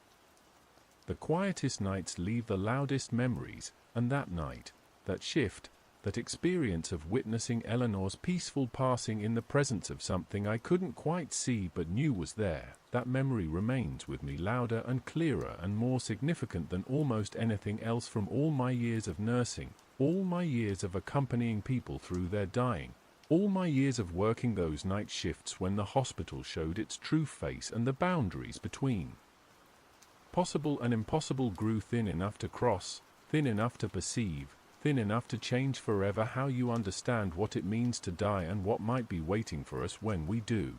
The quietest nights leave the loudest memories, and that night, that shift, that experience of witnessing Eleanor's peaceful passing in the presence of something I couldn't quite see but knew was there, that memory remains with me louder and clearer and more significant than almost anything else from all my years of nursing, all my years of accompanying people through their dying, all my years of working those night shifts when the hospital showed its true face and the boundaries between possible and impossible grew thin enough to cross, thin enough to perceive, thin enough to change forever how you understand what it means to die and what might be waiting for us when we do.